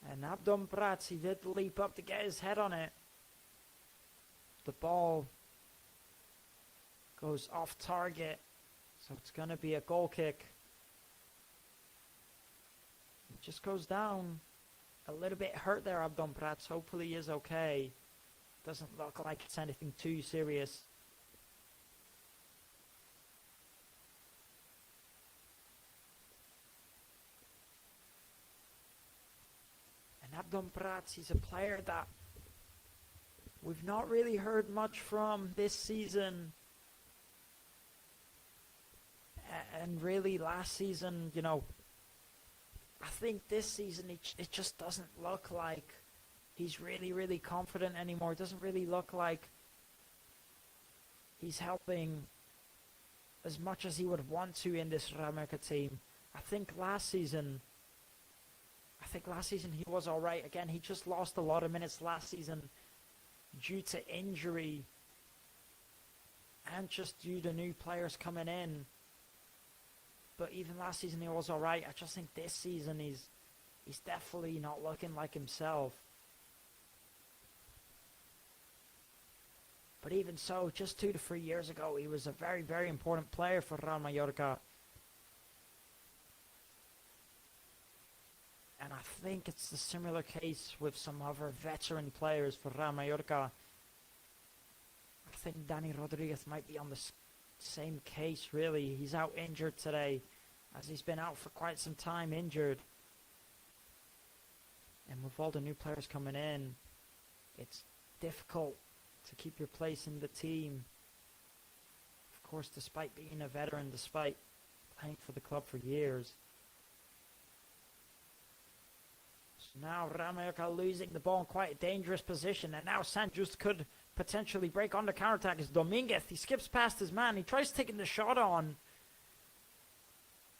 And Abdon Prats, he did leap up to get his head on it. The ball goes off target, so it's going to be a goal kick. It just goes down. A little bit hurt there, Abdon Prats. Hopefully he is okay. Doesn't look like it's anything too serious. And Abdon Prats, he's a player that we've not really heard much from this season. And really last season, you know, I think this season it just doesn't look like he's really confident anymore. It doesn't really look like he's helping as much as he would want to in this Real Mallorca team. I think last season he was alright. Again, he just lost a lot of minutes last season due to injury and just due to new players coming in. But even last season he was alright. I just think this season he's definitely not looking like himself. But even so, just 2 to 3 years ago, he was a very important player for Real Mallorca. And I think it's the similar case with some other veteran players for Real Mallorca. I think Dani Rodriguez might be on the same case, really. He's out injured today, as he's been out for quite some time injured. And with all the new players coming in, it's difficult to keep your place in the team. Of course, despite being a veteran, despite playing for the club for years. So now Real Mallorca losing the ball in quite a dangerous position, and now Sant Just could potentially break on the counter-attack. As Dominguez, he skips past his man, he tries taking the shot on,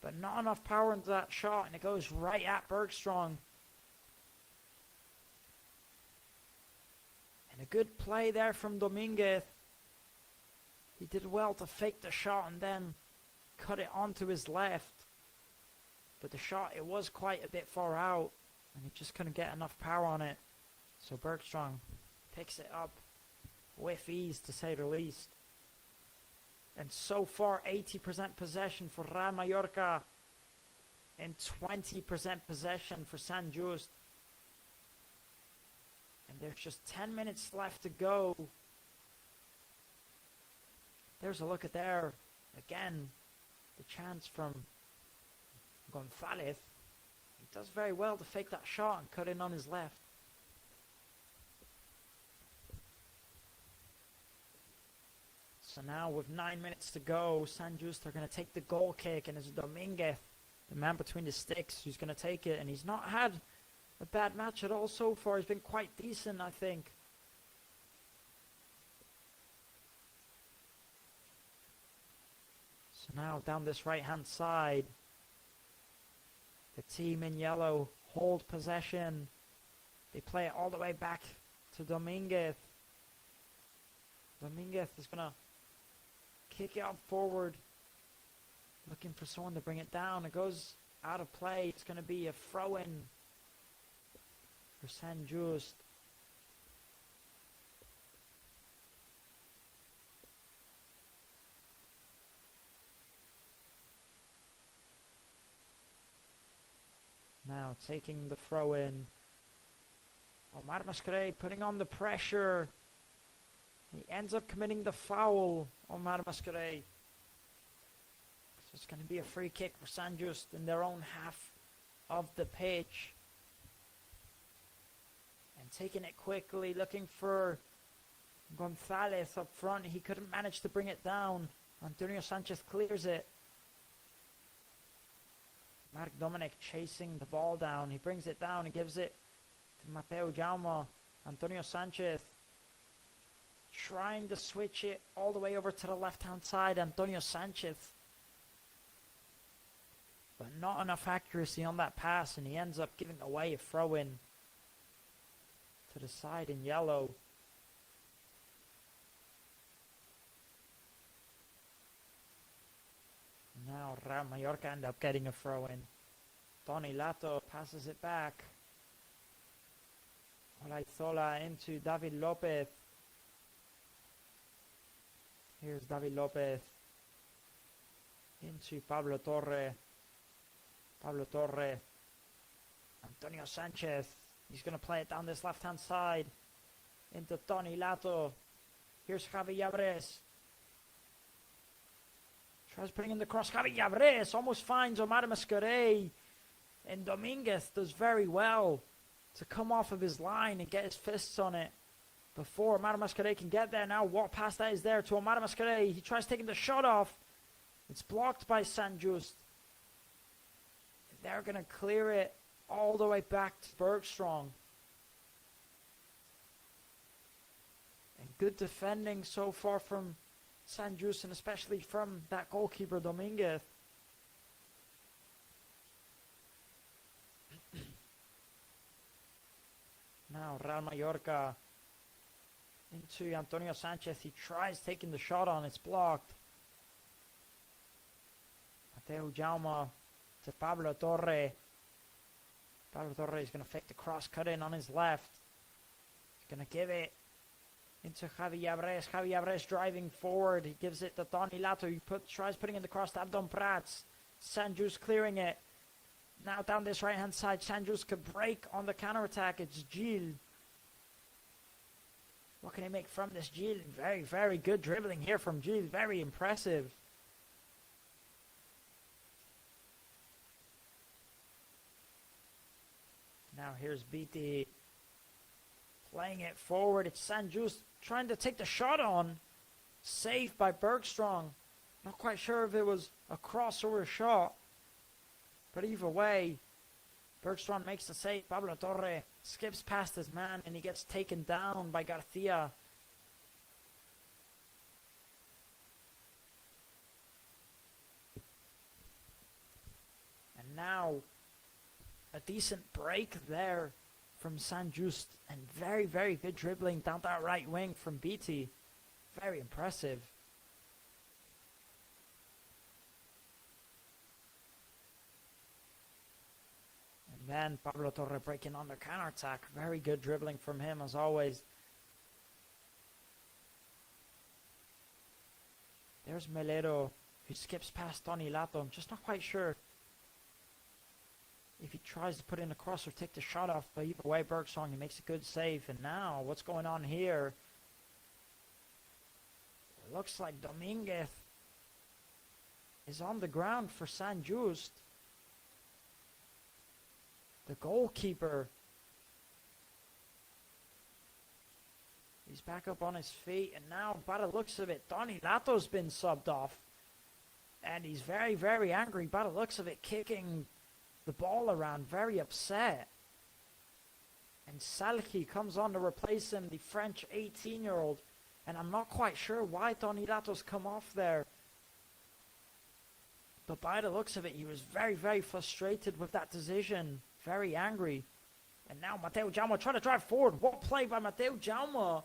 but not enough power into that shot, and it goes right at Bergstrong. And a good play there from Dominguez. He did well to fake the shot and then cut it onto his left. But the shot, it was quite a bit far out, and he just couldn't get enough power on it. So Bergstrong picks it up with ease, to say the least. And so far, 80% possession for Real Mallorca and 20% possession for Sant Just. And there's just 10 minutes left to go. There's a look at there. Again, the chance from Gonzalez. He does very well to fake that shot and cut in on his left. So now with 9 minutes to go, Sant Just are going to take the goal kick, and it's Dominguez, the man between the sticks, who's going to take it. And he's not had a bad match at all so far. He's been quite decent, I think. So now down this right-hand side, the team in yellow hold possession. They play it all the way back to Dominguez. Dominguez is going to kick it up forward, looking for someone to bring it down. It goes out of play. It's going to be a throw-in for Sant Just. Now taking the throw-in. Omar Mascarell putting on the pressure. He ends up committing the foul, Omar Mascarell. So it's going to be a free kick for Sant Just in their own half of the pitch. And taking it quickly, looking for Gonzalez up front. He couldn't manage to bring it down. Antonio Sanchez clears it. Marc Dominic chasing the ball down. He brings it down and gives it to Mateo Jaume. Antonio Sanchez trying to switch it all the way over to the left-hand side. Antonio Sanchez. But not enough accuracy on that pass, and he ends up giving away a throw-in to the side in yellow. Now Real Mallorca end up getting a throw in. Tony Lato passes it back. Olaizola into David Lopez. Here's David Lopez into Pablo Torre. Pablo Torre. Antonio Sanchez. He's going to play it down this left-hand side. Into Tony Lato. Here's Javi Yabres. Tries putting in the cross. Javi Yabres almost finds Omar Mascaret. And Dominguez does very well to come off of his line and get his fists on it before Omar Mascaret can get there. Now what pass that is there to Omar Mascaret. He tries taking the shot off. It's blocked by Sant Just. They're going to clear it all the way back to Bergstrong. And good defending so far from Sant Just, and especially from that goalkeeper Dominguez. Now Real Mallorca into Antonio Sanchez. He tries taking the shot on. It's blocked. Mateu Jaume to Pablo Torre. Pablo Torre is going to fake the cross, cut in on his left. He's going to give it into Javi Yabres. Javi Yabres driving forward. He gives it to Tony Lato. He tries putting in the cross to Abdon Prats. Sant Just clearing it. Now down this right-hand side, Sant Just could break on the counter-attack. It's Gil. What can he make from this? Gil, very, very good dribbling here from Gil. Very impressive. Now here's BT playing it forward. It's Sant Just trying to take the shot on. Saved by Bergstrong. Not quite sure if it was a cross or a shot. But either way, Bergstrong makes the save. Pablo Torre skips past his man and he gets taken down by Garcia. And now a decent break there from Sant Just, and very, very good dribbling down that right wing from BT. Very impressive. And then Pablo Torre breaking on the counter-attack. Very good dribbling from him as always. There's Melero, who skips past Tony Lato. I'm just not quite sure if he tries to put in a cross or take the shot off, but either way, Bergstrong, he makes a good save. And now, what's going on here? It looks like Dominguez is on the ground for Sant Just. The goalkeeper. He's back up on his feet, and now, by the looks of it, Tony Lato's been subbed off. And he's very, very angry, by the looks of it, kicking the ball around, very upset. And Salhi comes on to replace him, the French 18-year-old. And I'm not quite sure why Tony Lato's come off there. But by the looks of it, he was very, very frustrated with that decision. Very angry. And now Mateu Jaume trying to drive forward. What play by Mateu Jaume?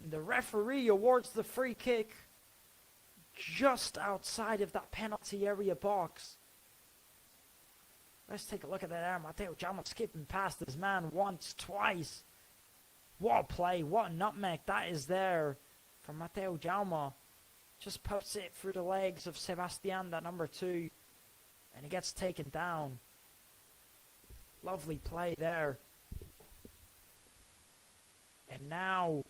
And the referee awards the free kick just outside of that penalty area box. Let's take a look at that there. Mateu Jaume skipping past his man once, twice. What a play. What a nutmeg that is there from Mateu Jaume. Just puts it through the legs of Sebastian, that number 2. And he gets taken down. Lovely play there. And now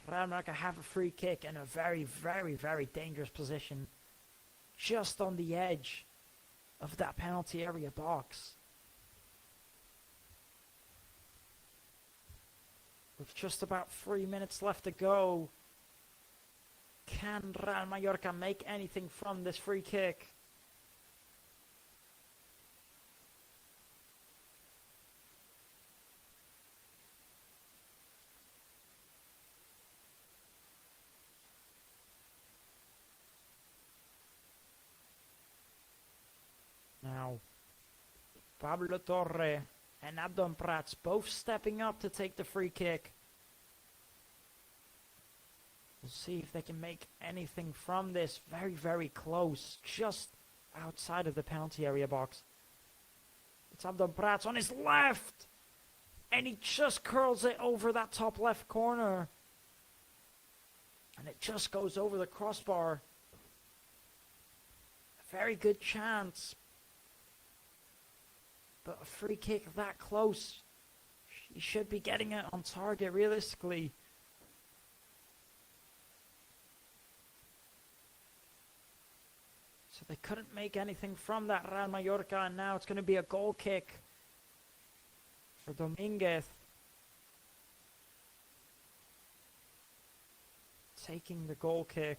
Real Mallorca have a free kick in a very, very, very dangerous position. Just on the edge of that penalty area box. With just about 3 minutes left to go, can Real Mallorca make anything from this free kick? Now, Pablo Torre and Abdon Prats both stepping up to take the free kick. We'll see if they can make anything from this. Very, very close. Just outside of the penalty area box. It's Abdelbrat's on his left. And he just curls it over that top left corner. And it just goes over the crossbar. A very good chance. But a free kick that close. He should be getting it on target realistically. So they couldn't make anything from that, Real Mallorca, and now it's going to be a goal kick for Dominguez. Taking the goal kick.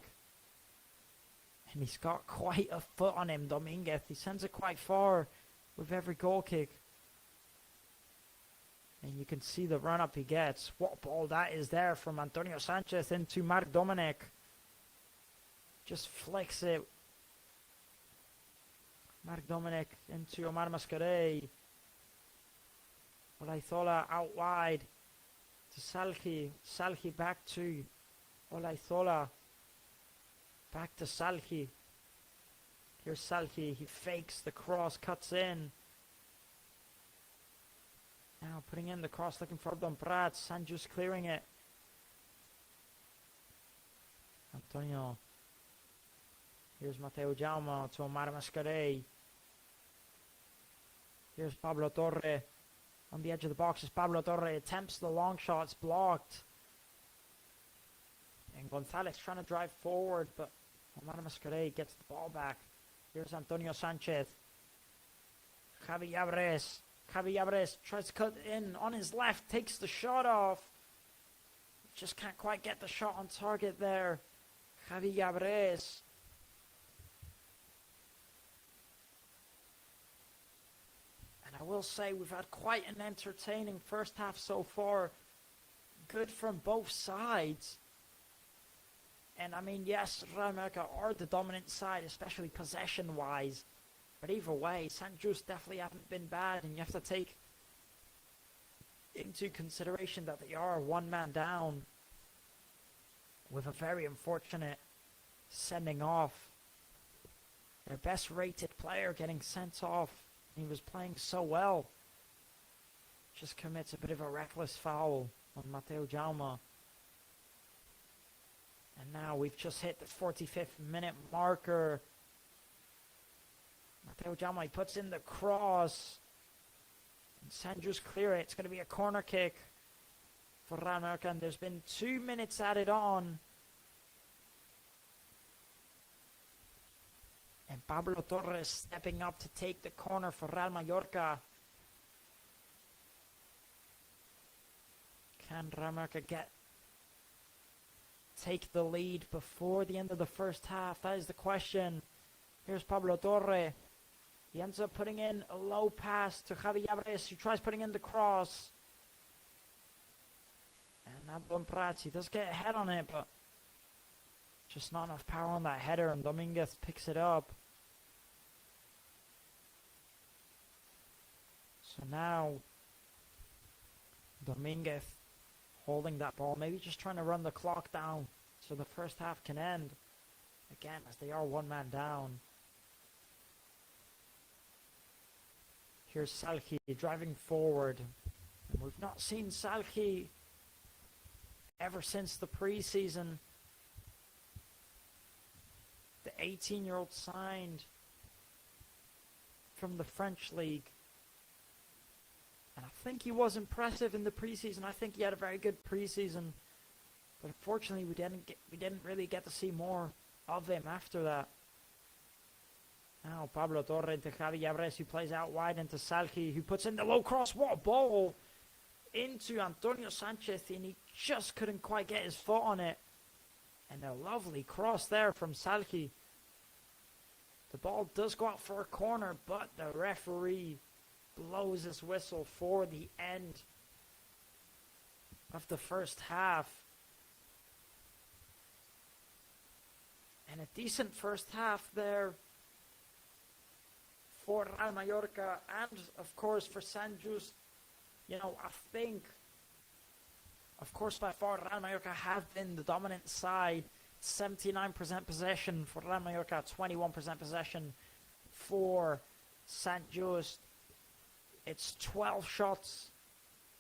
And he's got quite a foot on him, Dominguez. He sends it quite far with every goal kick. And you can see the run-up he gets. What a ball that is there from Antonio Sanchez into Marc Dominic. Just flicks it. Marc Dominic into Omar Mascarell. Olaizola out wide to Salhi. Salhi back to Olaizola. Back to Salhi. Here's Salhi. He fakes the cross, cuts in. Now putting in the cross, looking for Abdelbrat. Sant Just clearing it. Antonio. Here's Mateo Jaume to Omar Mascarell. Here's Pablo Torre. On the edge of the box as Pablo Torre attempts the long shot. It's blocked. And Gonzalez trying to drive forward, but Omar Mascarell gets the ball back. Here's Antonio Sanchez. Javi Yabres. Javi Yabres tries to cut in on his left. Takes the shot off. Just can't quite get the shot on target there. Javi Yabres. I will say we've had quite an entertaining first half so far. Good from both sides. And I mean, yes, Real Mallorca are the dominant side, especially possession-wise. But either way, Sant Just definitely haven't been bad. And you have to take into consideration that they are one man down. With a very unfortunate sending off. Their best rated player getting sent off. He was playing so well. Just commits a bit of a reckless foul on Mateo Jaume. And now we've just hit the 45th minute marker. Mateo Jaume puts in the cross. And Sant Just clear it. It's going to be a corner kick for Real Mallorca. And there's been 2 minutes added on. And Pablo Torres stepping up to take the corner for Real Mallorca. Can Real Mallorca take the lead before the end of the first half? That is the question. Here's Pablo Torre. He ends up putting in a low pass to Javi Yabres, who tries putting in the cross. And Abdelbrat, he does get a head on it, but just not enough power on that header, and Dominguez picks it up. So now, Dominguez holding that ball, maybe just trying to run the clock down so the first half can end. Again, as they are one man down. Here's Salhi driving forward. And we've not seen Salhi ever since the preseason. The 18-year-old signed from the French league. And I think he was impressive in the preseason. I think he had a very good preseason. But unfortunately, we didn't really get to see more of him after that. Now Pablo Torre into Javi Yabres, who plays out wide into Salhi, who puts in the low cross. What a ball into Antonio Sanchez, and he just couldn't quite get his foot on it. And a lovely cross there from Salhi. The ball does go out for a corner, but the referee blows his whistle for the end of the first half. And a decent first half there for Real Mallorca and, of course, for Sant Just. You know, I think Of course, by far, Real Mallorca have been the dominant side. 79% possession for Real Mallorca, 21% possession for Sant Just. It's 12 shots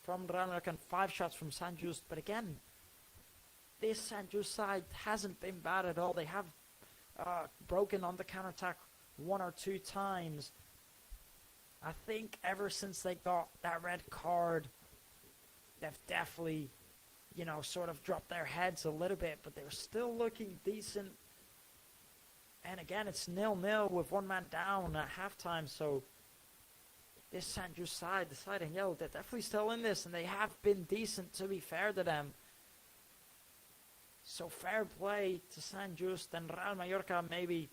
from Real Mallorca and 5 shots from Sant Just. But again, this Sant Just side hasn't been bad at all. They have broken on the counter-attack 1 or 2 times. I think ever since they got that red card, they've definitely, you know, sort of dropped their heads a little bit, but they're still looking decent. And again, it's 0-0 with 1 man down at halftime, so this Sant Just side deciding, yo, they're definitely still in this, and they have been decent, to be fair to them. So fair play to Sant Just, and Real Mallorca maybe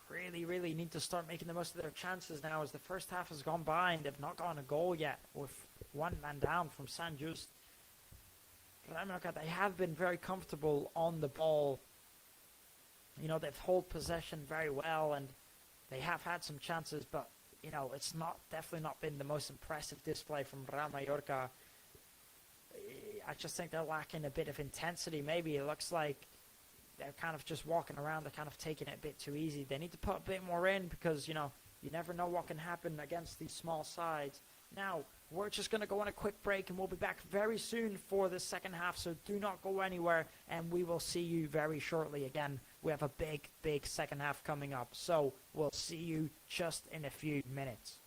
really need to start making the most of their chances now, as the first half has gone by and they've not gotten a goal yet with 1 man down from Sant Just. Real Mallorca, they have been very comfortable on the ball. You know, they've held possession very well and they have had some chances, but, you know, it's definitely not been the most impressive display from Real Mallorca. I just think they're lacking a bit of intensity. Maybe it looks like they're kind of just walking around. They're kind of taking it a bit too easy. They need to put a bit more in because, you know, you never know what can happen against these small sides. Now, we're just going to go on a quick break and we'll be back very soon for the second half. So do not go anywhere and we will see you very shortly. Again, we have a big second half coming up. So we'll see you just in a few minutes.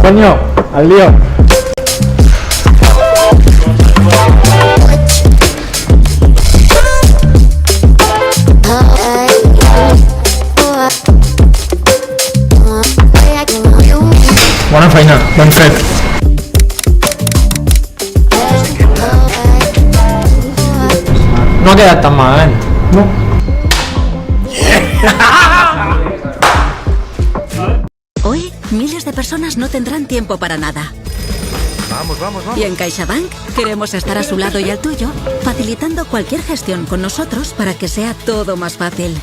Coño, al lío. ben fet. No ha quedat tan malament. No. Hoy, miles de personas no tendrán tiempo para nada. Vamos, vamos, vamos. Y en CaixaBank queremos estar a su lado y al tuyo, facilitando cualquier gestión con nosotros para que sea todo más fácil.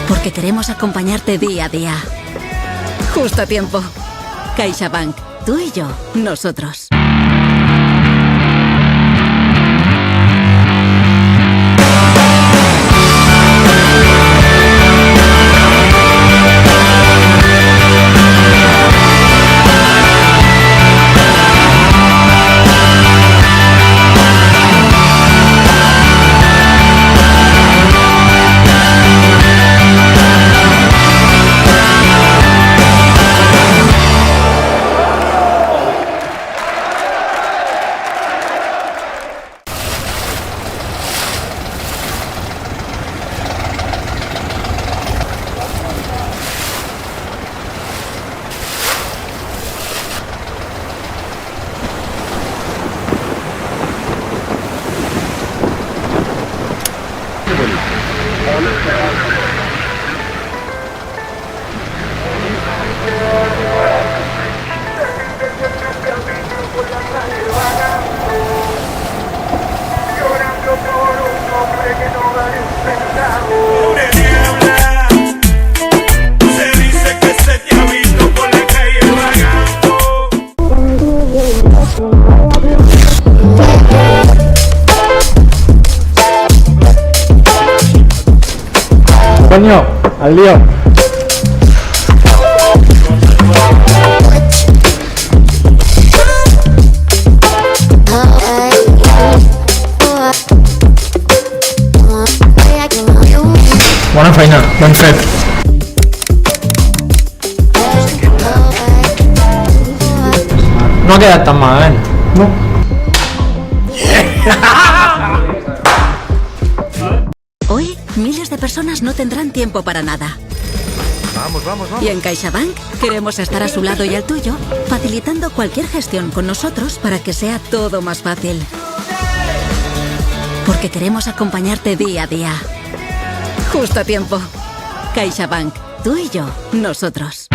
Porque queremos acompañarte día a día. Justo a tiempo. CaixaBank, tú y yo, nosotros. Coño, al lío. Bona feina, ben fet. No ha quedat tan malament. No. Hoy, miles de personas no tendrán tiempo para nada. Vamos, vamos, vamos. Y en CaixaBank queremos estar a su lado y al tuyo, facilitando cualquier gestión con nosotros para que sea todo más fácil. Porque queremos acompañarte día a día. Justo a tiempo. CaixaBank, tú y yo, nosotros.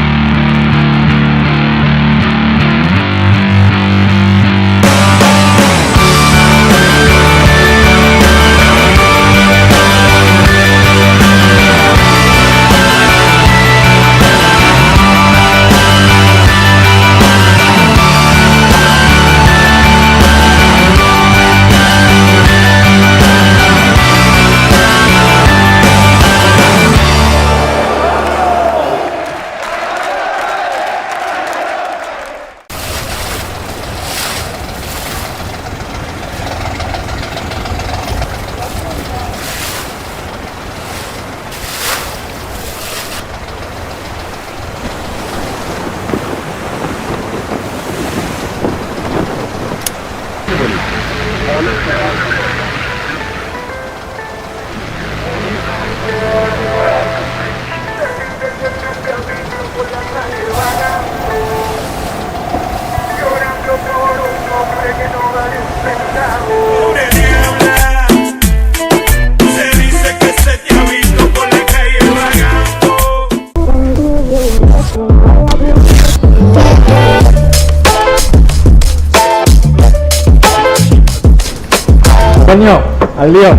Coño, al lío.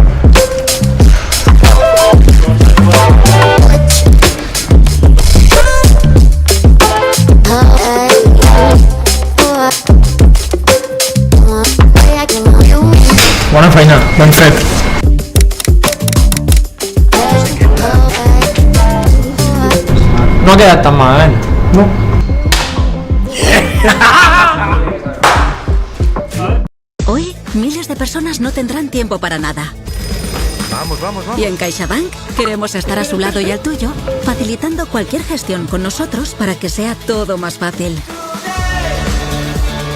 Bona feina, ben fet. No ha quedat tan malament. No. Hoy, miles de personas no tendrán tiempo para nada. Vamos, vamos, vamos. Y en CaixaBank queremos estar a su lado y al tuyo, facilitando cualquier gestión con nosotros para que sea todo más fácil.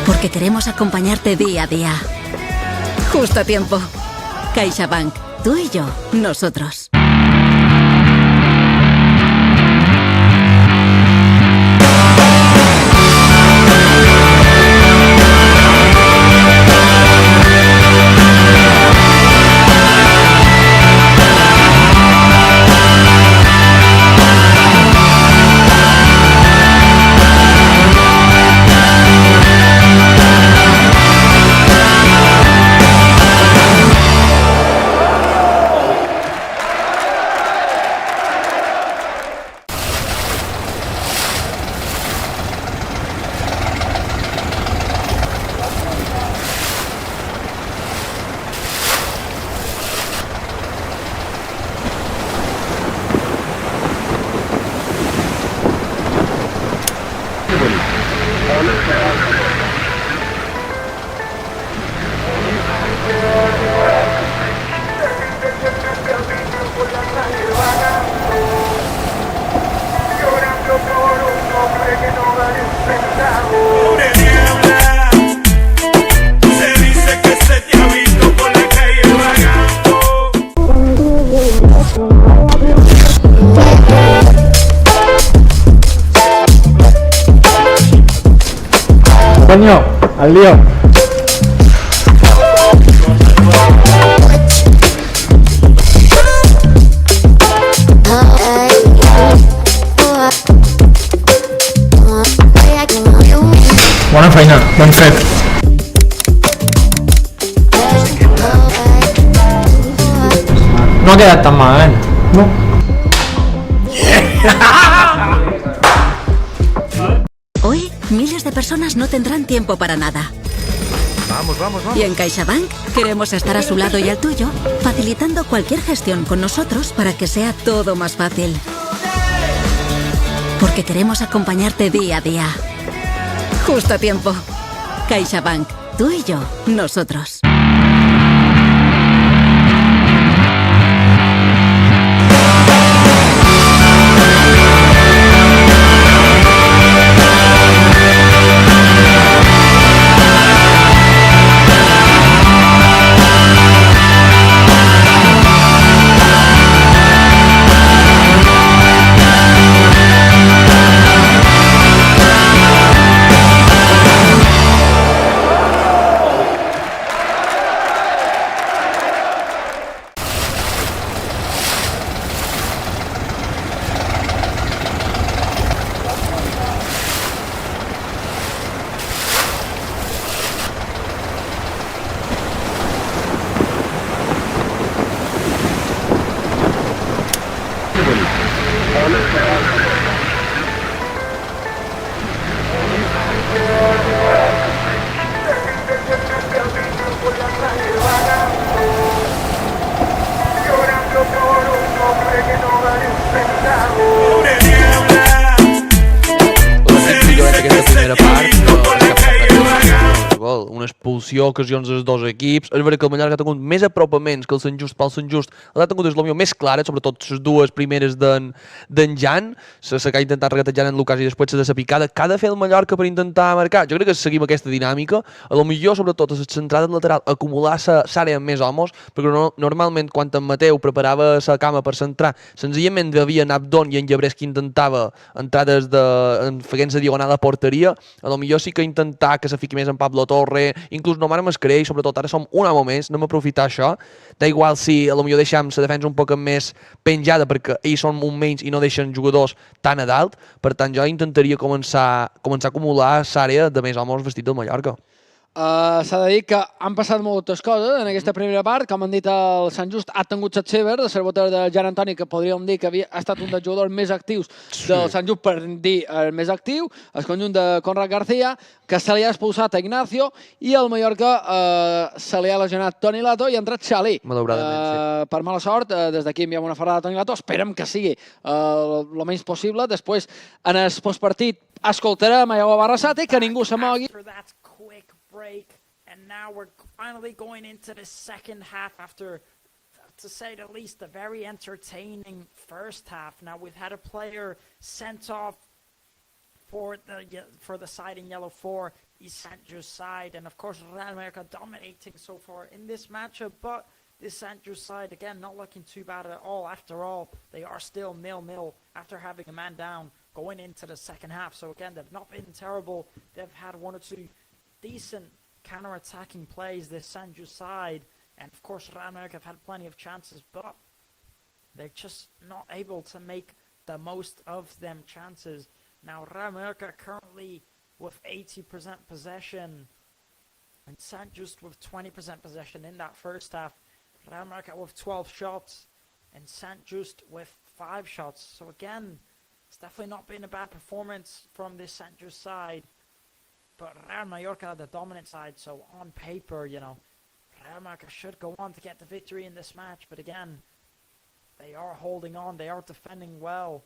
Porque queremos acompañarte día a día. Justo a tiempo. CaixaBank, tú y yo, nosotros. Al lío. Bona feina, ben fet. No ha quedat tan malament. No. Hoy, miles de personas no tendrán tiempo para nada. Vamos, vamos, vamos. Y en CaixaBank queremos estar a su lado y al tuyo, facilitando cualquier gestión con nosotros para que sea todo más fácil. Porque queremos acompañarte día a día. Justo a tiempo. CaixaBank, tú y yo, nosotros. Una expulsió, ocasions dels dos equips. És veritat que el Mallorca ha tingut més apropaments que el Sant Just pel Sant Just. Ha tingut l'opció més clara, sobretot les dues primeres d'en Jan, la que ha intentat regatejar en Lucas i després la de la picada. Què ha de fer el Mallorca per intentar marcar? Jo crec que seguim aquesta dinàmica. A lo millor, sobretot, a les centrades laterals, acumular l'àrea amb més homes, perquè normalment quan en Mateu preparava la cama per centrar, senzillament havia en Abdon i en Llebrés que intentava entrar fent la diagonal a porteria. A lo millor sí que intentar que se fiqui més en Pablo Torre, inclús no m'ara m'escreix, i sobretot ara som un home més, anem a aprofitar això. Da igual si a lo millor deixem la defensa un poc més penjada perquè ells són un menys i no deixen jugadors tan a dalt. Per tant, jo intentaria començar a acumular l'àrea de més homes vestits del Mallorca. S'ha de dir que han passat moltes coses en aquesta primera part. Com han dit, el Sant Just ha tingut set sever de servoter de Jan Antoni, que podríem dir que ha estat un dels jugadors més actius del Sant Just, per dir el més actiu, el conjunt de Conrad García, que se li ha expulsat a Ignacio, i el Mallorca se li ha lesionat Toni Lato i ha entrat Xalí. Malauradament, sí. Per mala sort, des d'aquí enviem una ferrada a Toni Lato, esperem que sigui el menys possible. Després, en el postpartit, escoltarem a Iago Barrasate, que ningú se mogui. Break, and now we're finally going into the second half after, to say the least, a very entertaining first half. Now we've had a player sent off for the side in yellow for the Sant Just side, and of course Real Mallorca dominating so far in this matchup, but this Sant Just side again not looking too bad at all. After all, they are still 0-0 after having a man down going into the second half. So again, they've not been terrible. They've had one or two decent counter-attacking plays, this Sant Just side, and of course Real Mallorca have had plenty of chances, but they're just not able to make the most of them chances. Now Real Mallorca currently with 80% possession, and Sant Just with 20% possession in that first half. Real Mallorca with 12 shots, and Sant Just with 5 shots. So again, it's definitely not been a bad performance from this Sant Just side. But Real Mallorca are the dominant side, so on paper, you know, Real Mallorca should go on to get the victory in this match. But again, they are holding on, they are defending well.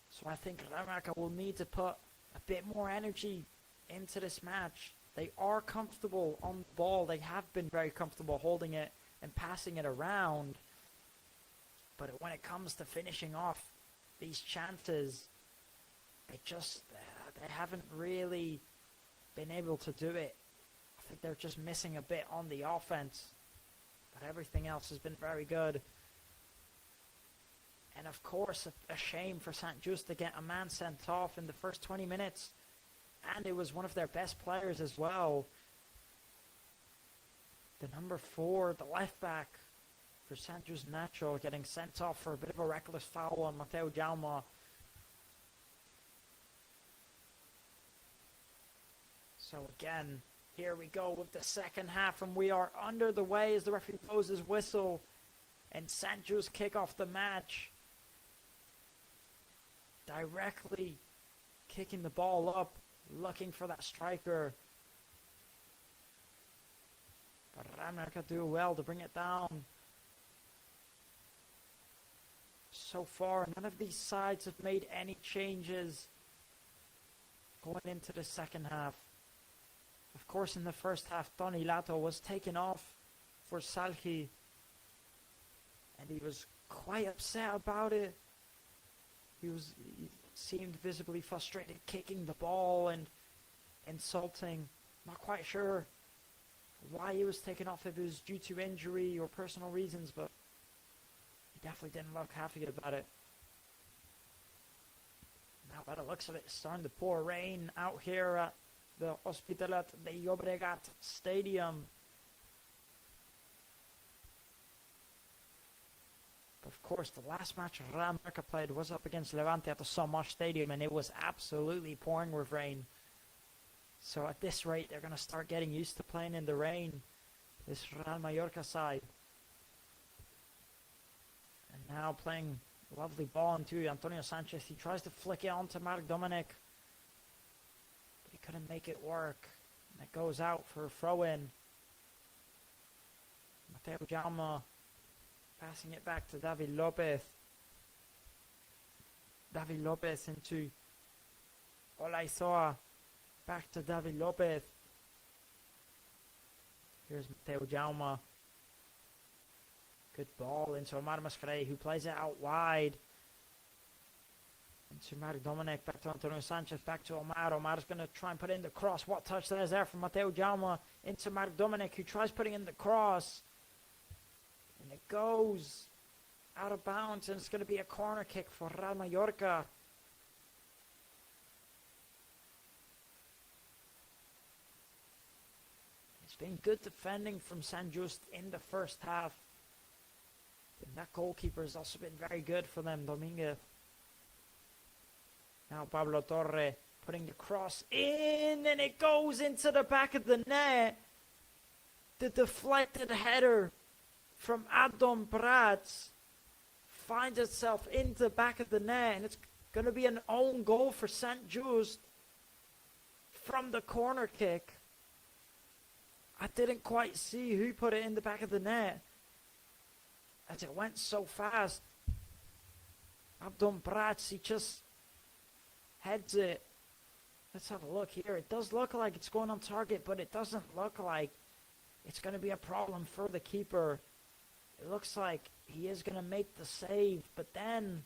So I think Real Mallorca will need to put a bit more energy into this match. They are comfortable on the ball. They have been very comfortable holding it and passing it around. But when it comes to finishing off these chances, they haven't really been able to do it. I think they're just missing a bit on the offense, but everything else has been very good. And of course, a shame for Sant Just to get a man sent off in the first 20 minutes, and it was one of their best players as well. The number 4, the left back for Sant Just Nacho, getting sent off for a bit of a reckless foul on Mateu Jaume. So again, here we go with the second half, and we are under the way as the referee blows his whistle, and Sant Just kick off the match. Directly kicking the ball up, looking for that striker. But Mallorca do well to bring it down. So far, none of these sides have made any changes going into the second half. Of course, in the first half, Tony Lato was taken off for Salhi, and he was quite upset about it. He seemed visibly frustrated, kicking the ball and insulting. Not quite sure why he was taken off, if it was due to injury or personal reasons, but he definitely didn't look happy about it. Now, by the looks of it, it's starting to pour rain out here at the Hospitalet de Llobregat Stadium. Of course, the last match Real Mallorca played was up against Levante at the Sant Just Stadium, and it was absolutely pouring with rain. So at this rate, they're going to start getting used to playing in the rain, this Real Mallorca side. And now playing a lovely ball into Antonio Sanchez. He tries to flick it onto Marc Dominic, but he couldn't make it work. And it goes out for a throw-in. Mateu Jaume passing it back to David Lopez. David Lopez into Olaizoa. Back to David Lopez. Here's Mateu Jaume. Good ball into Omar Mascarell, who plays it out wide. Into Marc Dominic. Back to Antonio Sanchez. Back to Omar. Omar's going to try and put in the cross. What touch there is there from Mateu Jaume into Marc Dominic, who tries putting in the cross. And it goes out of bounds, and it's going to be a corner kick for Real Mallorca. It's been good defending from Sant Just in the first half. And that goalkeeper has also been very good for them, Dominguez. Now Pablo Torre putting the cross in, and it goes into the back of the net. The deflected header from Adom Prats finds itself into the back of the net, and it's going to be an own goal for Sant Just from the corner kick. I didn't quite see who put it in the back of the net, as it went so fast. Adom Prats, he just heads it. Let's have a look here. It does look like it's going on target, but it doesn't look like it's going to be a problem for the keeper. It looks like he is going to make the save, but then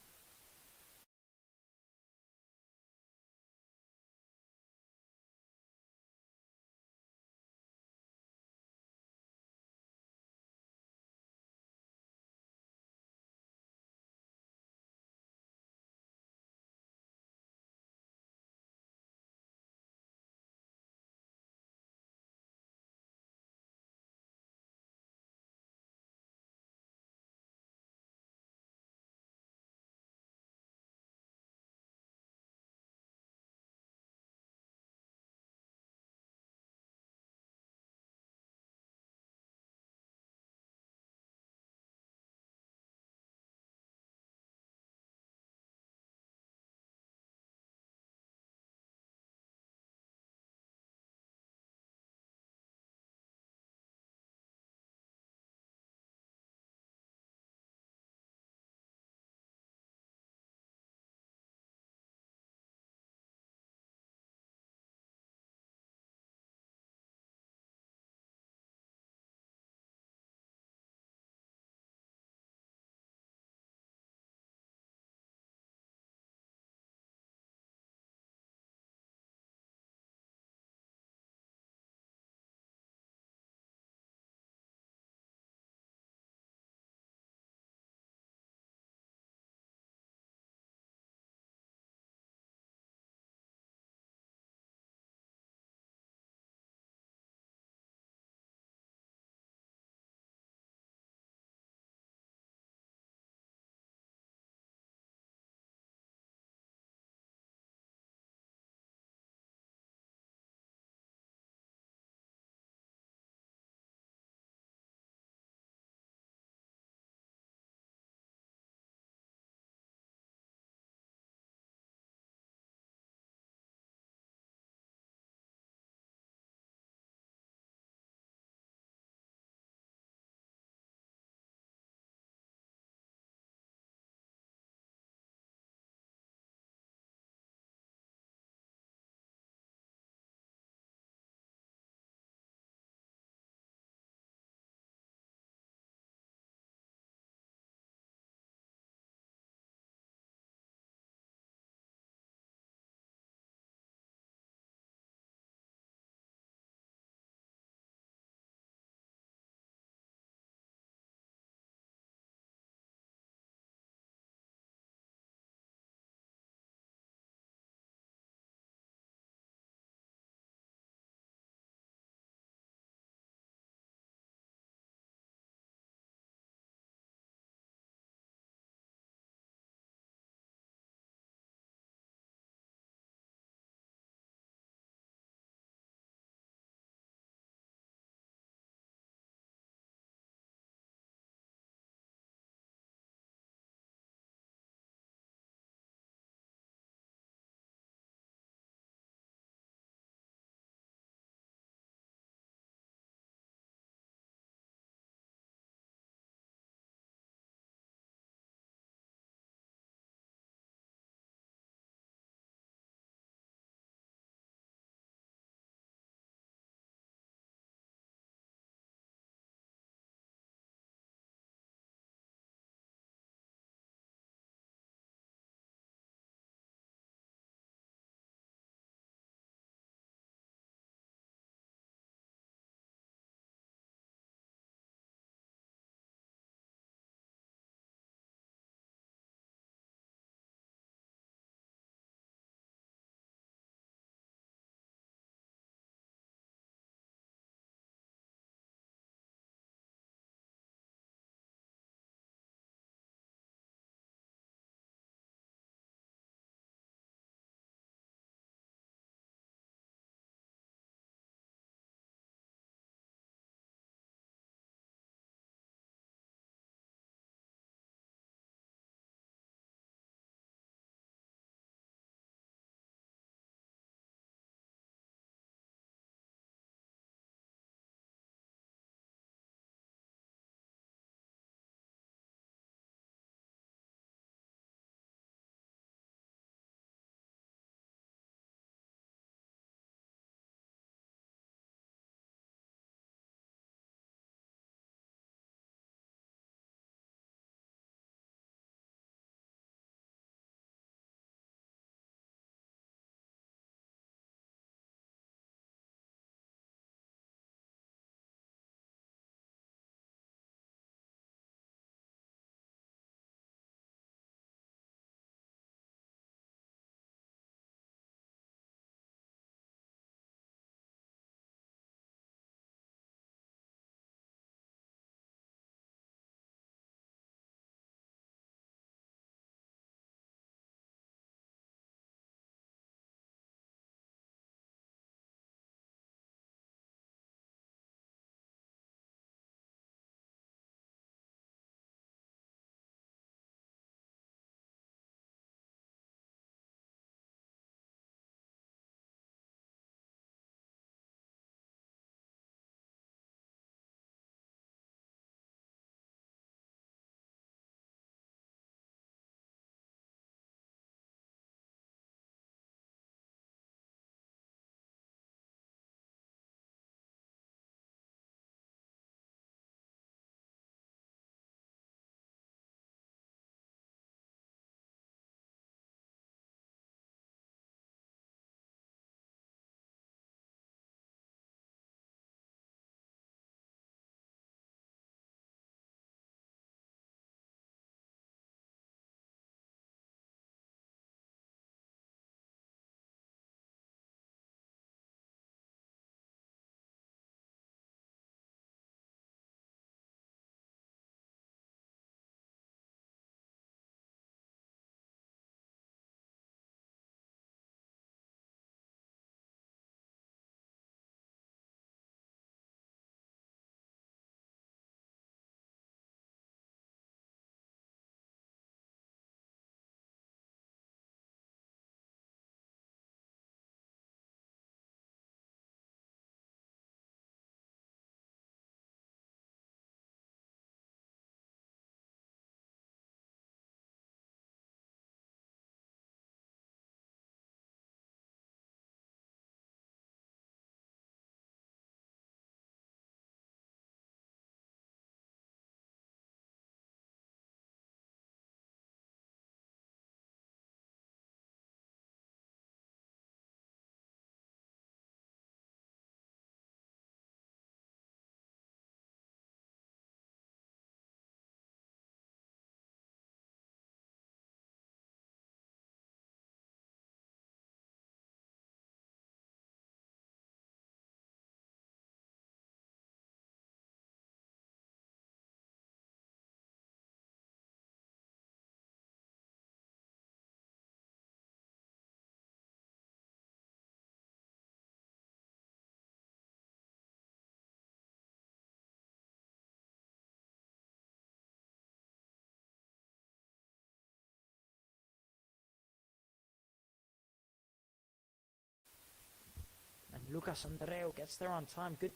Lucas Andreu gets there on time. Good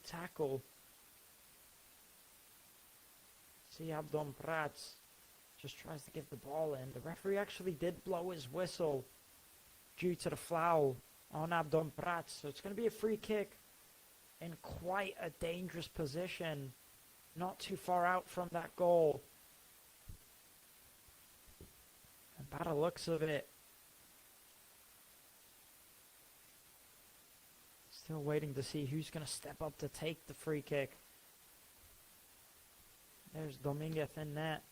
tackle. See Abdon Prats just tries to give the ball in. The referee actually did blow his whistle due to the foul on Abdon Prats. So it's going to be a free kick in quite a dangerous position. Not too far out from that goal. And by the looks of it, still waiting to see who's going to step up to take the free kick. There's Dominguez in net.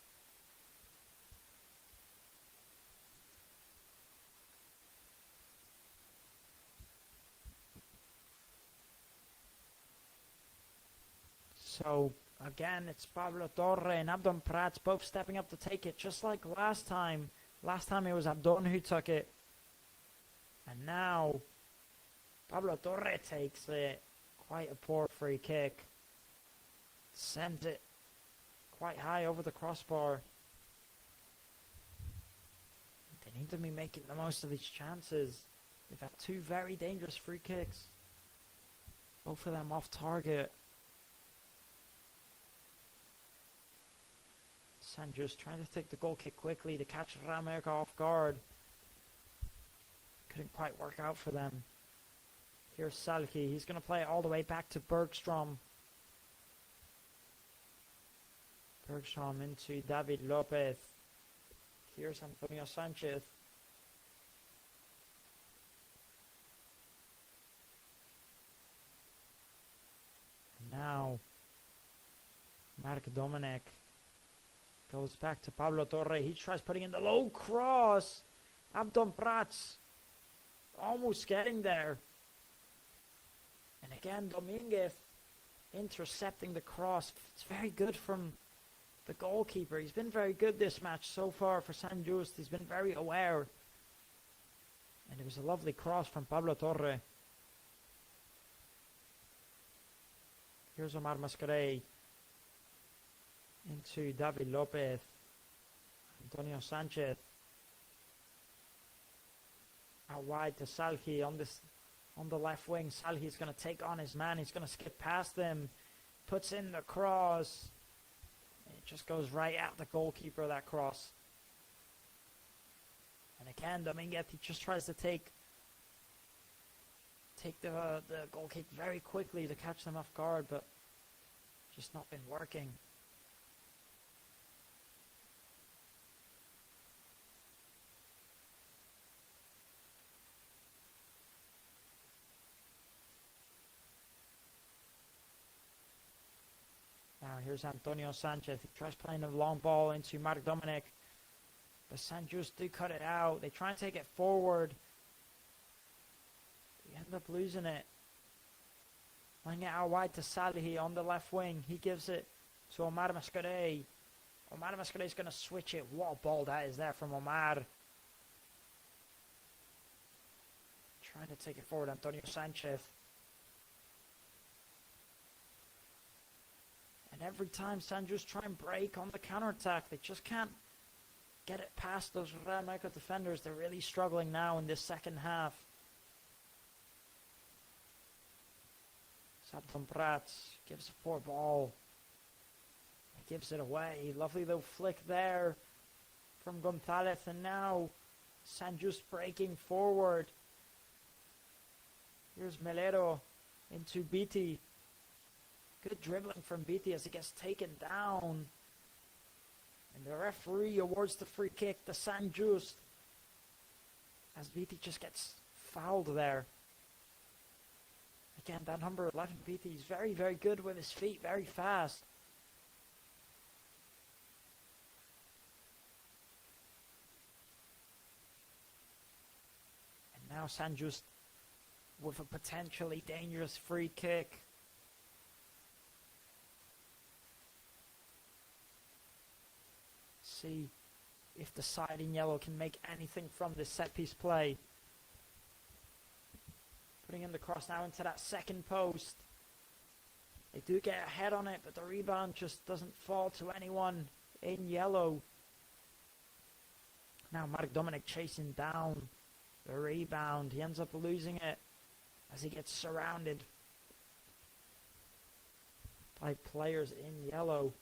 So, again, it's Pablo Torre and Abdon Prats both stepping up to take it, just like last time. Last time it was Abdon who took it. And now, Pablo Torre takes it. Quite a poor free kick. Sends it quite high over the crossbar. They need to be making the most of these chances. They've had two very dangerous free kicks. Both of them off target. Sant Just trying to take the goal kick quickly to catch Ramirez off guard. Couldn't quite work out for them. Here's Salki. He's going to play it all the way back to Bergstrom. Bergstrom into David Lopez. Here's Antonio Sanchez. And now, Mark Dominic goes back to Pablo Torre. He tries putting in the low cross. Abdon Prats almost getting there. And again, Dominguez intercepting the cross. It's very good from the goalkeeper. He's been very good this match so far for Sant Just. He's been very aware. And it was a lovely cross from Pablo Torre. Here's Omar Mascarell into David Lopez. Antonio Sanchez. Out wide to Salhi on the left wing. Salhi's going to take on his man. He's going to skip past him. Puts in the cross. It just goes right at the goalkeeper, that cross. And again, Dominguez, he just tries to take the goal kick very quickly to catch them off guard, but just not been working. Now here's Antonio Sanchez. He tries playing the long ball into Marc Dominic. But Sant Just do cut it out. They try and take it forward. They end up losing it. Playing it out wide to Salhi on the left wing. He gives it to Omar Mascarell. Omar Mascarell is going to switch it. What a ball that is there from Omar. Trying to take it forward, Antonio Sanchez. And every time Sant Just try and break on the counter-attack, they just can't get it past those Real Madrid defenders. They're really struggling now in this second half. Abdon Prats gives a poor ball. He gives it away. Lovely little flick there from Gonzalez. And now Sant Just breaking forward. Here's Melero into Beatty. Good dribbling from Beatty as he gets taken down. And the referee awards the free kick to Sant Just as Beatty just gets fouled there. Again, that number 11 Beatty is very, very good with his feet, very fast. And now Sant Just with a potentially dangerous free kick. See if the side in yellow can make anything from this set piece play. Putting in the cross now into that second post. They do get a head on it, but the rebound just doesn't fall to anyone in yellow. Now Marc Dominic chasing down the rebound. He ends up losing it. as he gets surrounded by players in yellow.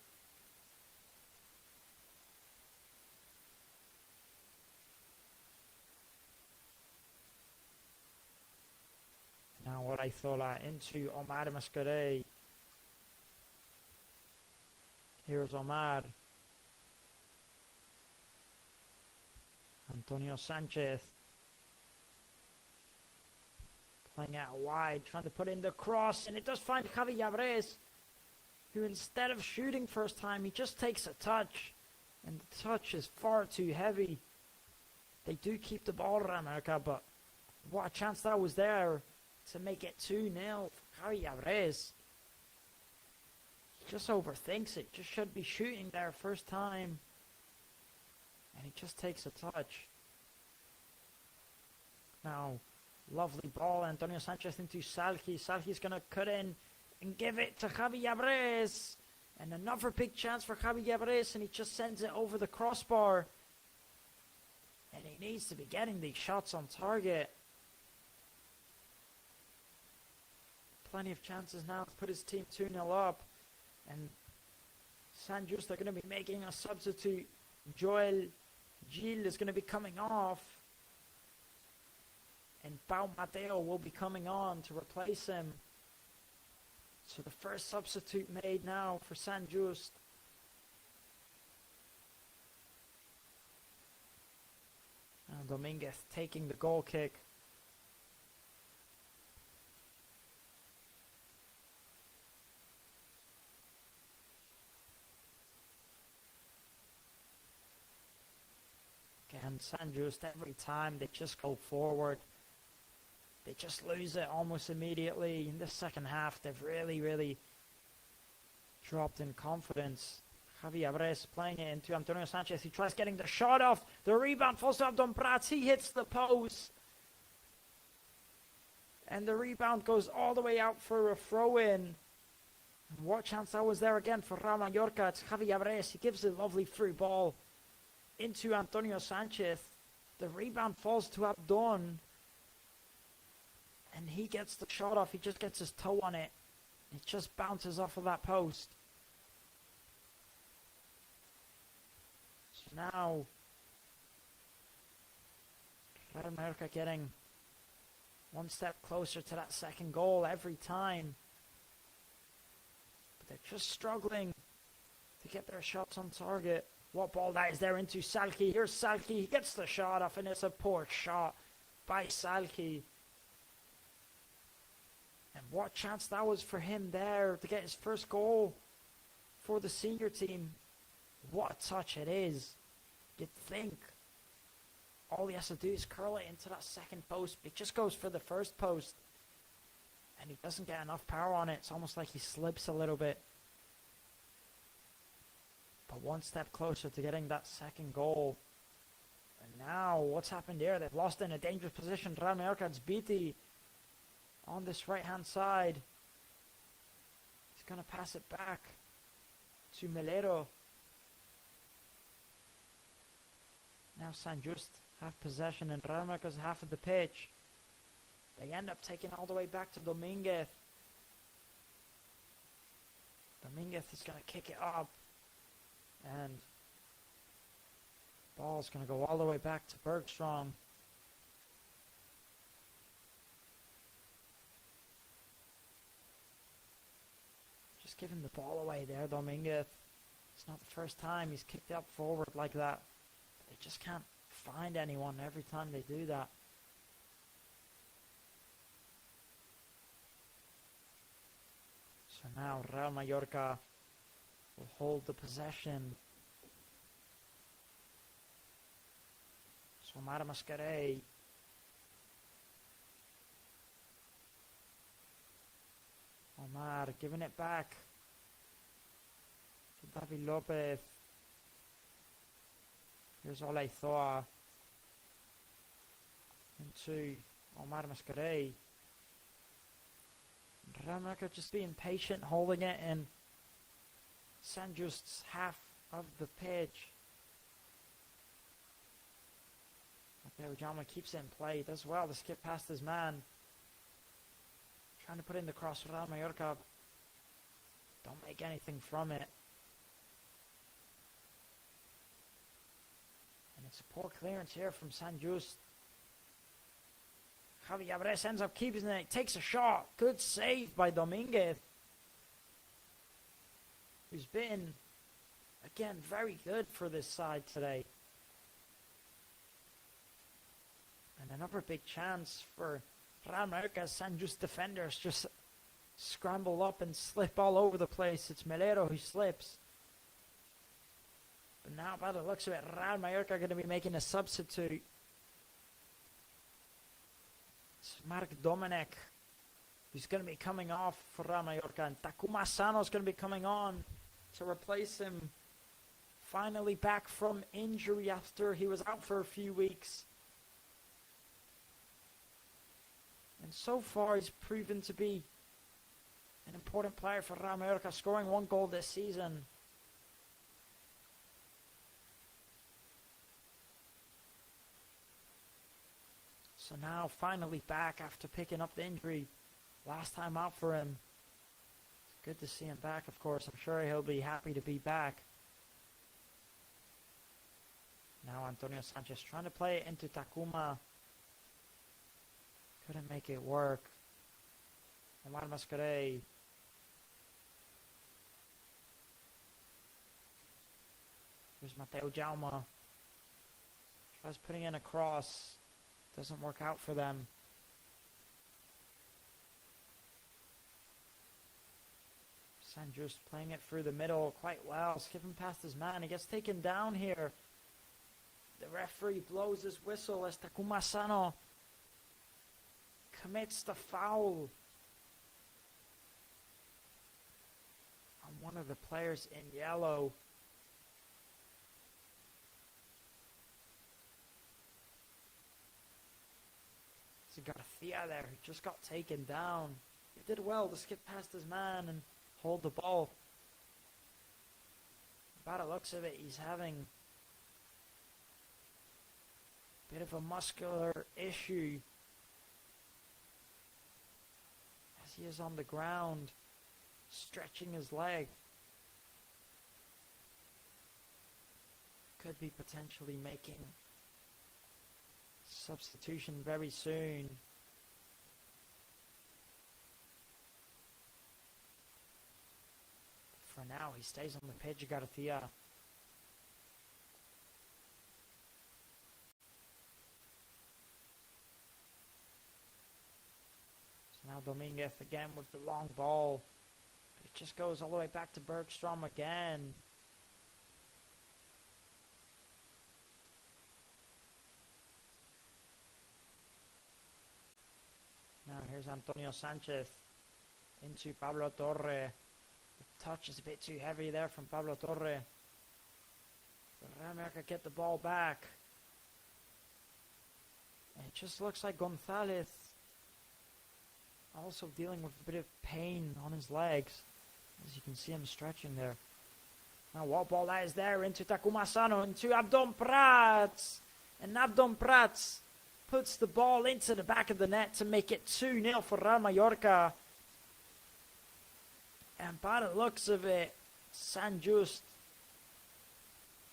Now what I thought into Omar Mascaré. Here's Omar. Antonio Sanchez. Playing out wide, trying to put in the cross, and it does find Javi Yabres, who instead of shooting first time, he just takes a touch, and the touch is far too heavy. They do keep the ball around America, but what a chance that was there to make it 2-0 for Javi Yabres. He just overthinks it, just should be shooting there first time, and he just takes a touch. Now, lovely ball, Antonio Sanchez into Salhi. Salhi's going to cut in and give it to Javi Yabres. And another big chance for Javi Yabres, and he just sends it over the crossbar. And he needs to be getting these shots on target. Plenty of chances now to put his team 2-0 up. And San Just are going to be making a substitute. Joel Gil is going to be coming off. And Pau Mateo will be coming on to replace him. So the first substitute made now for San Just. And Dominguez taking the goal kick. Again, San Just, every time they just go forward, they just lose it almost immediately. In the second half, they've really dropped in confidence. Javi Abres playing it into Antonio Sanchez. He tries getting the shot off. The rebound falls to Abdon Prats. He hits the post. And the rebound goes all the way out for a throw-in. What chance that was there again for Real Mallorca. It's Javi Abres. He gives a lovely free ball into Antonio Sanchez. The rebound falls to Abdon. And he gets the shot off. He just gets his toe on it. It just bounces off of that post. So now, Real Mallorca getting one step closer to that second goal every time. But they're just struggling to get their shots on target. What ball that is there into Salki. Here's Salki. He gets the shot off, and it's a poor shot by Salki. And what chance that was for him there to get his first goal for the senior team. What a touch it is. You'd think all he has to do is curl it into that second post. It just goes for the first post. And he doesn't get enough power on it. It's almost like he slips a little bit. But one step closer to getting that second goal. And now, what's happened here? They've lost in a dangerous position. Real Mallorca, it's Beatty on this right-hand side. He's going to pass it back to Melero. Now San Just have possession and Real Mallorca's half of the pitch. They end up taking all the way back to Dominguez. Dominguez is going to kick it up. And ball's going to go all the way back to Bergstrom. Just giving the ball away there, Dominguez. It's not the first time he's kicked up forward like that. They just can't find anyone every time they do that. So now Real Mallorca will hold the possession. So Omar Mascaré. Omar giving it back to David Lopez. Here's Olaizoa into Omar Mascaré. Real Mallorca just being patient, holding it in San Just's half of the pitch. Okay, Ujama keeps it in play. Does well to skip past his man. Trying to put in the cross for Real Mallorca. Don't make anything from it. And it's a poor clearance here from Sant Just. Javi Abres ends up keeping it. Takes a shot. Good save by Dominguez. Who's been, again, very good for this side today. And another big chance for Real Mallorca's Sant Just defenders just scramble up and slip all over the place. It's Melero who slips. But now, by the looks of it, Real Mallorca are going to be making a substitute. It's Marc Dominic, who's going to be coming off for Real Mallorca. And Takuma Asano is going to be coming on to replace him. Finally back from injury after he was out for a few weeks. And so far, he's proven to be an important player for Real Mallorca, scoring 1 goal this season. So now, finally back after picking up the injury. Last time out for him. It's good to see him back, of course. I'm sure he'll be happy to be back. Now Antonio Sanchez trying to play it into Takuma. Couldn't make it work. Omar Mascarell. Here's Mateo Jaume. Tries putting in a cross. Doesn't work out for them. Sant Just playing it through the middle quite well. Skipping past his man. He gets taken down here. The referee blows his whistle as Takuma Asano commits the foul on one of the players in yellow. So Garcia there, who just got taken down. He did well to skip past his man and hold the ball. By the looks of it, he's having a bit of a muscular issue as he is on the ground, stretching his leg. Could be potentially making substitution very soon. For now, he stays on the pitch, Garcia. So now Dominguez again with the long ball. But it just goes all the way back to Bergstrom again. Now here's Antonio Sanchez into Pablo Torre. The touch is a bit too heavy there from Pablo Torre. But Real Mallorca get the ball back. And it just looks like Gonzalez also dealing with a bit of pain on his legs. As you can see him stretching there. Now what ball that is there into Takuma Asano, into Abdon Prats. And Abdon Prats puts the ball into the back of the net to make it 2-0 for Real Mallorca. And by the looks of it, Sant Just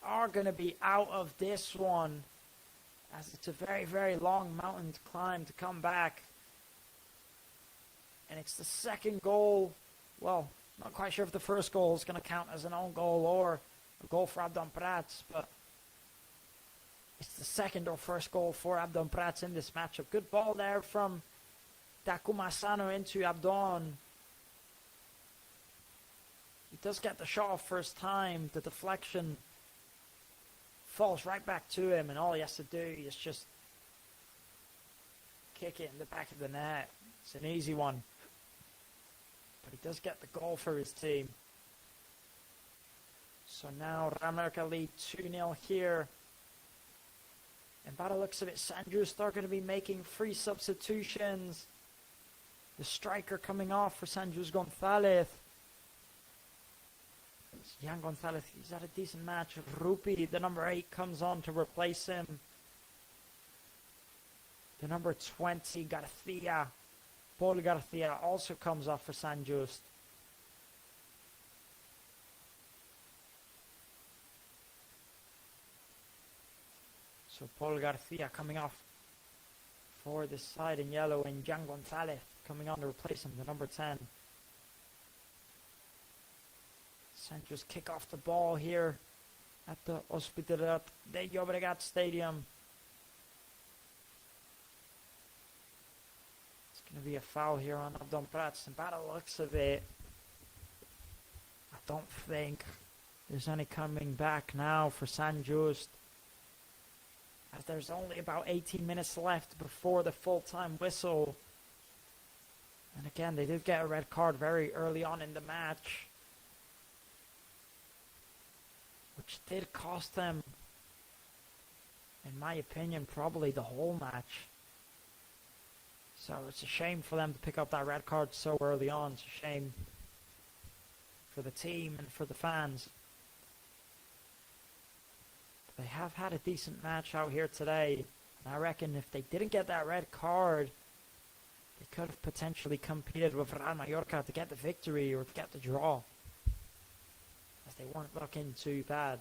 are going to be out of this one, as it's a very, very long mountain to climb to come back. And it's the second goal. Well, not quite sure if the first goal is going to count as an own goal or a goal for Abdon Prats, but it's the second or first goal for Abdon Prats in this matchup. Good ball there from Takuma Asano into Abdon. He does get the shot off first time. The deflection falls right back to him, and all he has to do is just kick it in the back of the net. It's an easy one. But he does get the goal for his team. So now Real Mallorca lead 2-0 here. And by the looks of it, Sant Just are going to be making 3 substitutions. The striker coming off for Sant Just, Gonzalez. Jan Gonzalez, he's had a decent match. Rupi, the number 8, comes on to replace him. The number 20, Garcia, Paul Garcia also comes off for San Just. So Paul Garcia coming off for this side in yellow, and Jan Gonzalez coming on to replace him, the number 10. San Just kick off the ball here at the Hospitalidad de Llobregat Stadium. It's going to be a foul here on Abdon Prats, and by the looks of it, I don't think there's any coming back now for San Just, as there's only about 18 minutes left before the full-time whistle. And again, they did get a red card very early on in the match, which did cost them, in my opinion, probably the whole match. So it's a shame for them to pick up that red card so early on. It's a shame for the team and for the fans. But they have had a decent match out here today. And I reckon if they didn't get that red card, they could have potentially competed with Real Mallorca to get the victory or to get the draw, as they weren't looking too bad.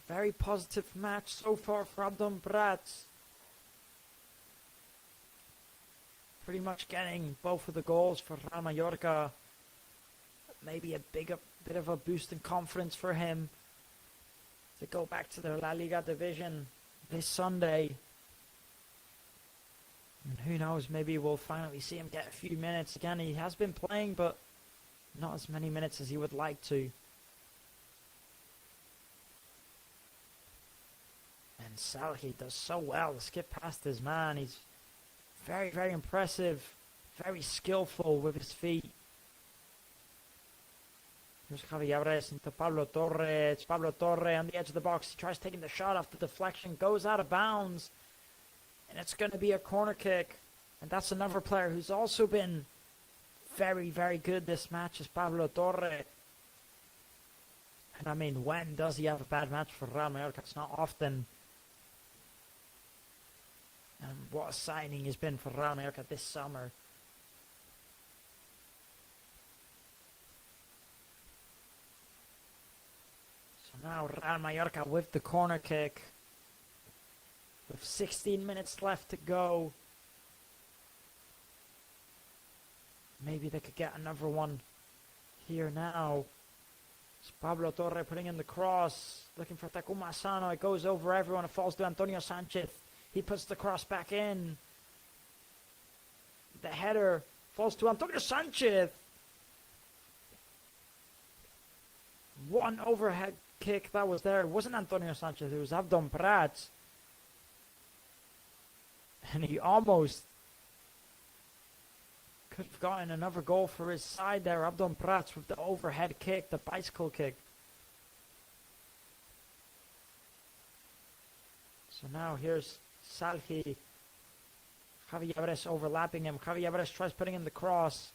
Very positive match so far for Abdon Prats. Pretty much getting both of the goals for Real Mallorca. Maybe a bit of a boost in confidence for him to go back to the La Liga division this Sunday. And who knows, maybe we'll finally see him get a few minutes again. He has been playing, but not as many minutes as he would like to. And Salhi does so well to skip past his man. He's very, very impressive, very skillful with his feet. Here's Javi Abres into Pablo Torre. It's Pablo Torre on the edge of the box. He tries taking the shot off the deflection, goes out of bounds, and it's going to be a corner kick. And that's another player who's also been very, very good this match, is Pablo Torre. And I mean, when does he have a bad match for Real Mallorca? It's not often. And what a signing he's been for Real Mallorca this summer. So now Real Mallorca with the corner kick, with 16 minutes left to go. Maybe they could get another one here now. It's Pablo Torre putting in the cross, looking for Takuma Asano. It goes over everyone. It falls to Antonio Sanchez. He puts the cross back in. The header falls to Antonio Sanchez. One overhead kick that was there. It wasn't Antonio Sanchez. It was Abdon Prats. And he almost could have gotten another goal for his side there. Abdon Prats with the overhead kick, the bicycle kick. So now here's Salhi. Javi Abres overlapping him. Javi Abres tries putting in the cross.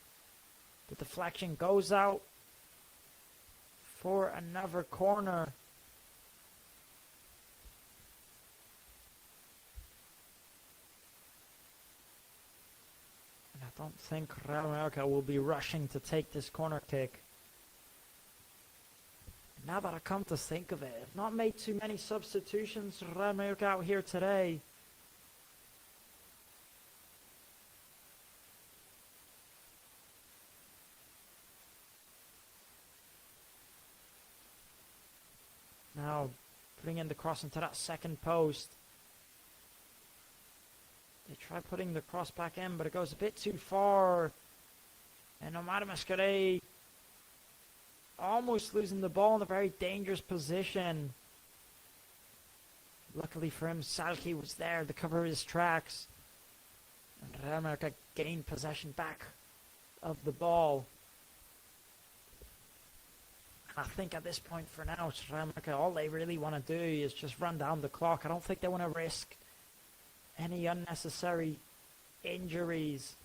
The deflection goes out for another corner. And I don't think Real Mallorca will be rushing to take this corner kick. Now that I come to think of it, I've not made too many substitutions for Real Mallorca out here today. Now, putting in the cross into that second post. They try putting the cross back in, but it goes a bit too far. And Omar Mascaret almost losing the ball in a very dangerous position. Luckily for him, Salhi was there to cover his tracks. And Real Mallorca gained possession back of the ball. I think at this point for now, Real Mallorca, all they really want to do is just run down the clock. I don't think they want to risk any unnecessary injuries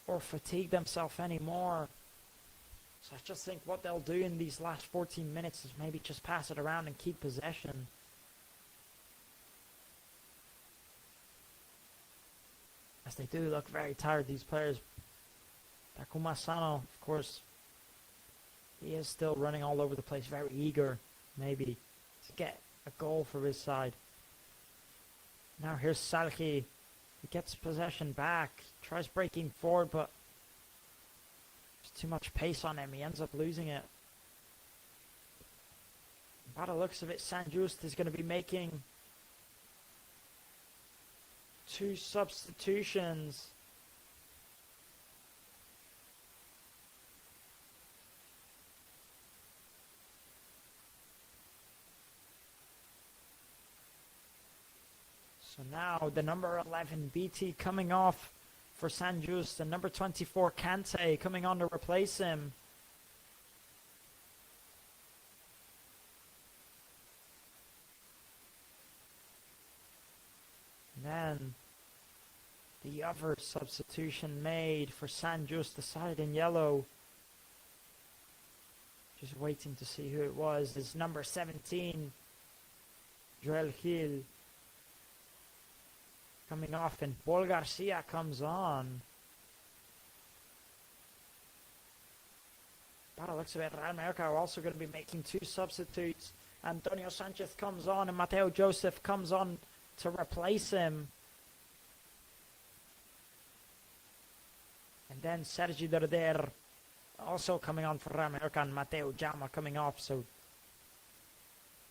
or fatigue themselves anymore. So I just think what they'll do in these last 14 minutes is maybe just pass it around and keep possession. As they do look very tired, these players. Takuma Sano, of course, he is still running all over the place, very eager, maybe, to get a goal for his side. Now here's Salhi. He gets possession back, tries breaking forward, but there's too much pace on him. He ends up losing it. By the looks of it, Sant Just is going to be making 2 substitutions. So now the number 11 BT coming off for Sant Just, and number 24 Kante coming on to replace him. And then the other substitution made for Sant Just, the side in yellow. Just waiting to see who it was. Is number 17, Joel Gil, coming off, and Paul Garcia comes on. By the looks of it, Real Mallorca are also going to be making 2 substitutes. Antonio Sanchez comes on, and Mateo Joseph comes on to replace him. And then Sergi Derder also coming on for Real Mallorca, and Mateo Jama coming off. So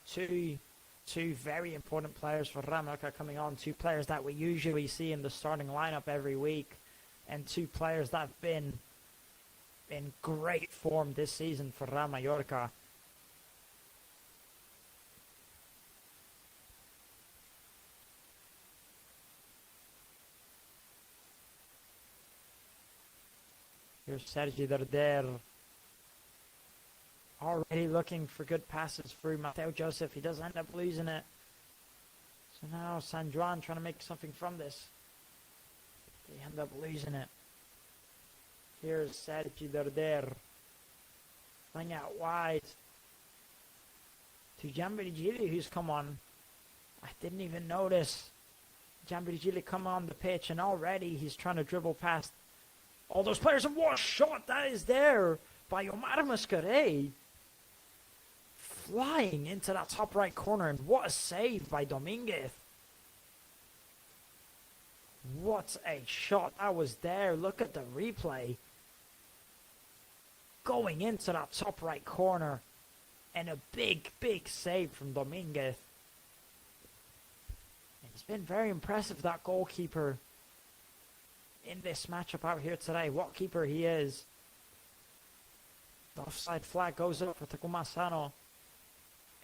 two very important players for Real Mallorca coming on. 2 players that we usually see in the starting lineup every week, and 2 players that have been in great form this season for Real Mallorca. Here's Sergi Derder, already looking for good passes through Mateo Joseph. He does end up losing it. So now San Juan trying to make something from this. They end up losing it. Here's Sergi Derder, playing out wide to Gianvirgili, who's come on. I didn't even notice Gianvirgili come on the pitch, and already he's trying to dribble past all those players. And what a shot that is there by Omar Mascaret, flying into that top right corner, and what a save by Dominguez. What a shot that was there. Look at the replay. Going into that top right corner, and a big save from Dominguez. It's been very impressive, that goalkeeper, in this matchup out here today. What keeper he is. The offside flag goes up for Takuma Sano.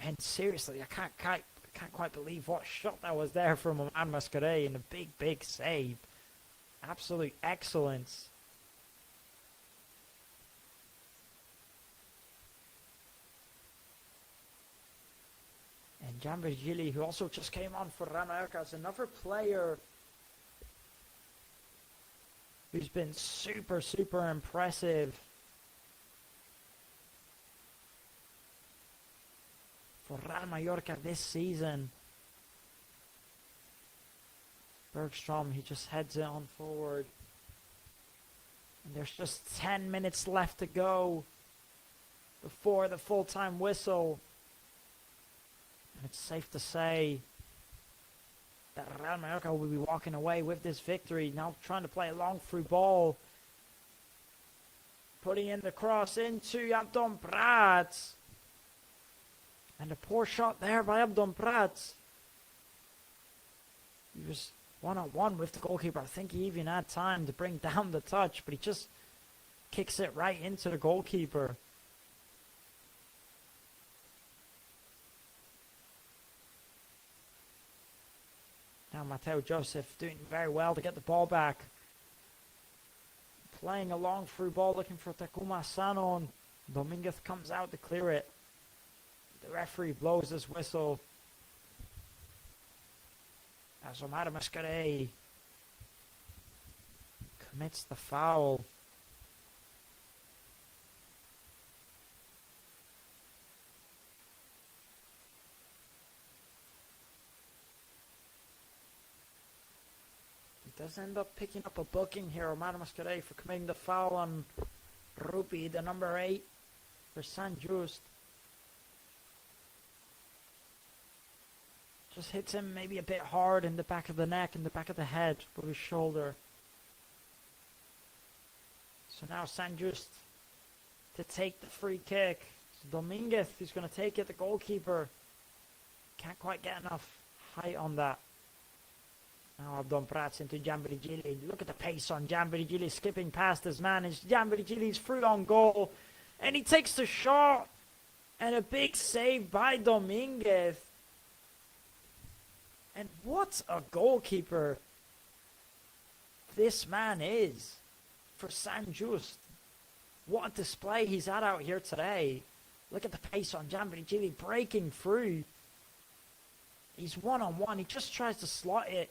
And seriously, I can't quite believe what shot that was there from Omar Mascaret, and a big save. Absolute excellence. And Gianvirgili, who also just came on for Real Mallorca, is another player who's been super impressive for Real Mallorca this season. Bergstrom, he just heads it on forward. And there's just 10 minutes left to go before the full-time whistle. And it's safe to say that Real Mallorca will be walking away with this victory. Now trying to play a long through ball. Putting in the cross into Abdon Prats. And a poor shot there by Abdon Prats. He was one-on-one with the goalkeeper. I think he even had time to bring down the touch, but he just kicks it right into the goalkeeper. Now Mateo Joseph doing very well to get the ball back. Playing a long through ball, looking for Takuma Sano. Dominguez comes out to clear it. The referee blows his whistle as Omar Mascaret commits the foul. does end up picking up a booking here, Omar Mascarell, for committing the foul on Rupi, the number 8 for Sant Just. Just hits him maybe a bit hard in the back of the neck, in the back of the head, with his shoulder. So now Sant Just to take the free kick. It's Dominguez who's going to take it, the goalkeeper. Can't quite get enough height on that. Now Abdon Prats into Gianvirgili. Look at the pace on Gianvirgili, skipping past his man. It's Gianvirgili's through on goal. And he takes the shot. And a big save by Dominguez. And what a goalkeeper this man is for Sant Just. What a display he's had out here today. Look at the pace on Gianvirgili breaking through. He's one-on-one. He just tries to slot it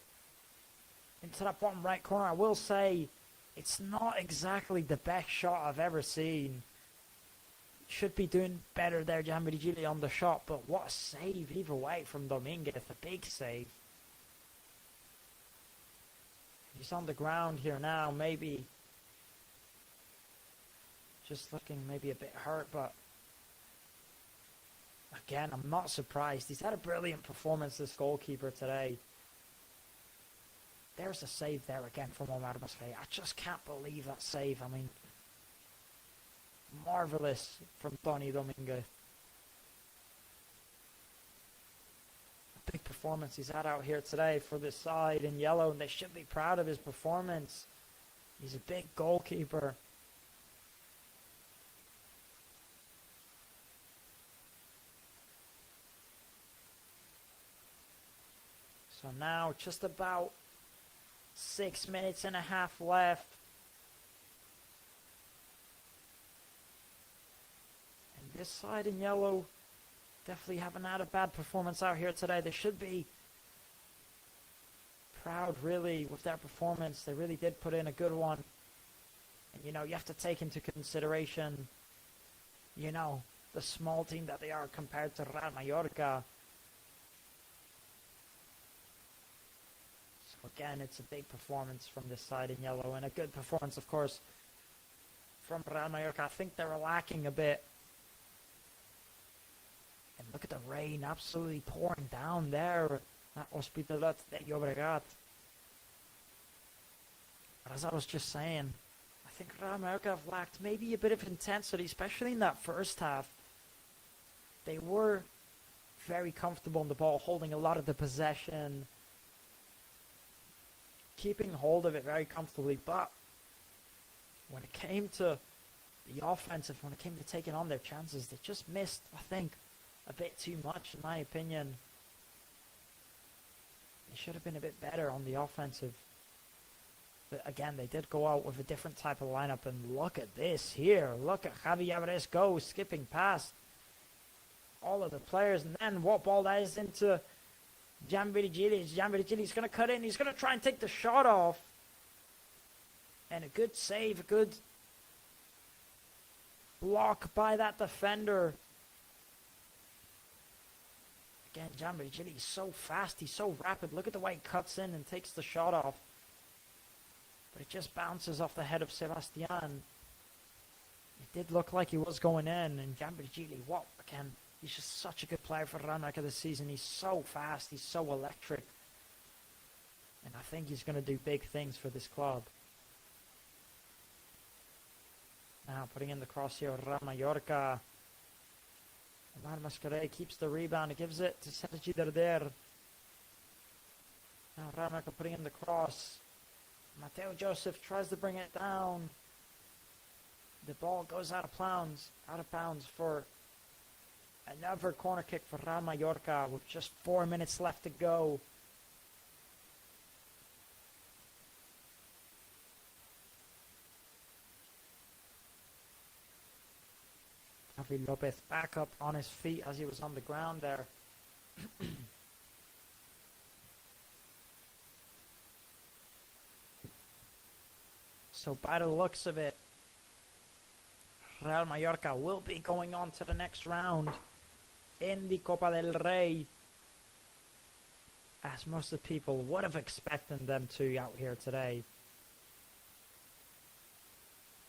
into that bottom right corner. I will say it's not exactly the best shot I've ever seen. Should be doing better there, Gianvirgili, on the shot. But what a save either way from Dominguez. A big save. He's on the ground here now, maybe just looking maybe a bit hurt, but again, I'm not surprised. He's had a brilliant performance, this goalkeeper, today. There's a save there again from Omar Mascarell. I just can't believe that save. I mean, marvelous from Tony Dominguez. A big performance he's had out here today for this side in yellow, and they should be proud of his performance. He's a big goalkeeper. So now just about 6 minutes and a half left. And this side in yellow definitely haven't had a bad performance out here today. They should be proud, really, with their performance. They really did put in a good one. And, you know, you have to take into consideration, you know, the small team that they are compared to Real Mallorca. So, again, it's a big performance from this side in yellow. And a good performance, of course, from Real Mallorca. I think they were lacking a bit. And look at the rain absolutely pouring down there at Hospitalet de Llobregat. But as I was just saying, I think Real Mallorca have lacked maybe a bit of intensity, especially in that first half. They were very comfortable in the ball, holding a lot of the possession, keeping hold of it very comfortably. But when it came to the offensive, when it came to taking on their chances, they just missed, I think, a bit too much, in my opinion. They should have been a bit better on the offensive. But again, they did go out with a different type of lineup. And look at this here. Look at Javi Alvarez go, skipping past all of the players. And then what ball that is into Gianvirgili. Gianvirgili's going to cut in. He's going to try and take the shot off. And a good save, a good block by that defender. Again, Gianvirgili is so fast, he's so rapid. Look at the way he cuts in and takes the shot off. But it just bounces off the head of Sebastian. It did look like he was going in. And Gianvirgili, what? Again, he's just such a good player for Real Mallorca this season. He's so fast, he's so electric. And I think he's going to do big things for this club. Now putting in the cross here, Real Mallorca. Omar Mascarell keeps the rebound. He gives it to Sergi Derder. Now Real Mallorca putting in the cross. Mateo Joseph tries to bring it down. The ball goes out of bounds for another corner kick for Real Mallorca with just 4 minutes left to go. Javi Lopez back up on his feet as he was on the ground there. So by the looks of it, Real Mallorca will be going on to the next round in the Copa del Rey. as most of the people would have expected them to out here today.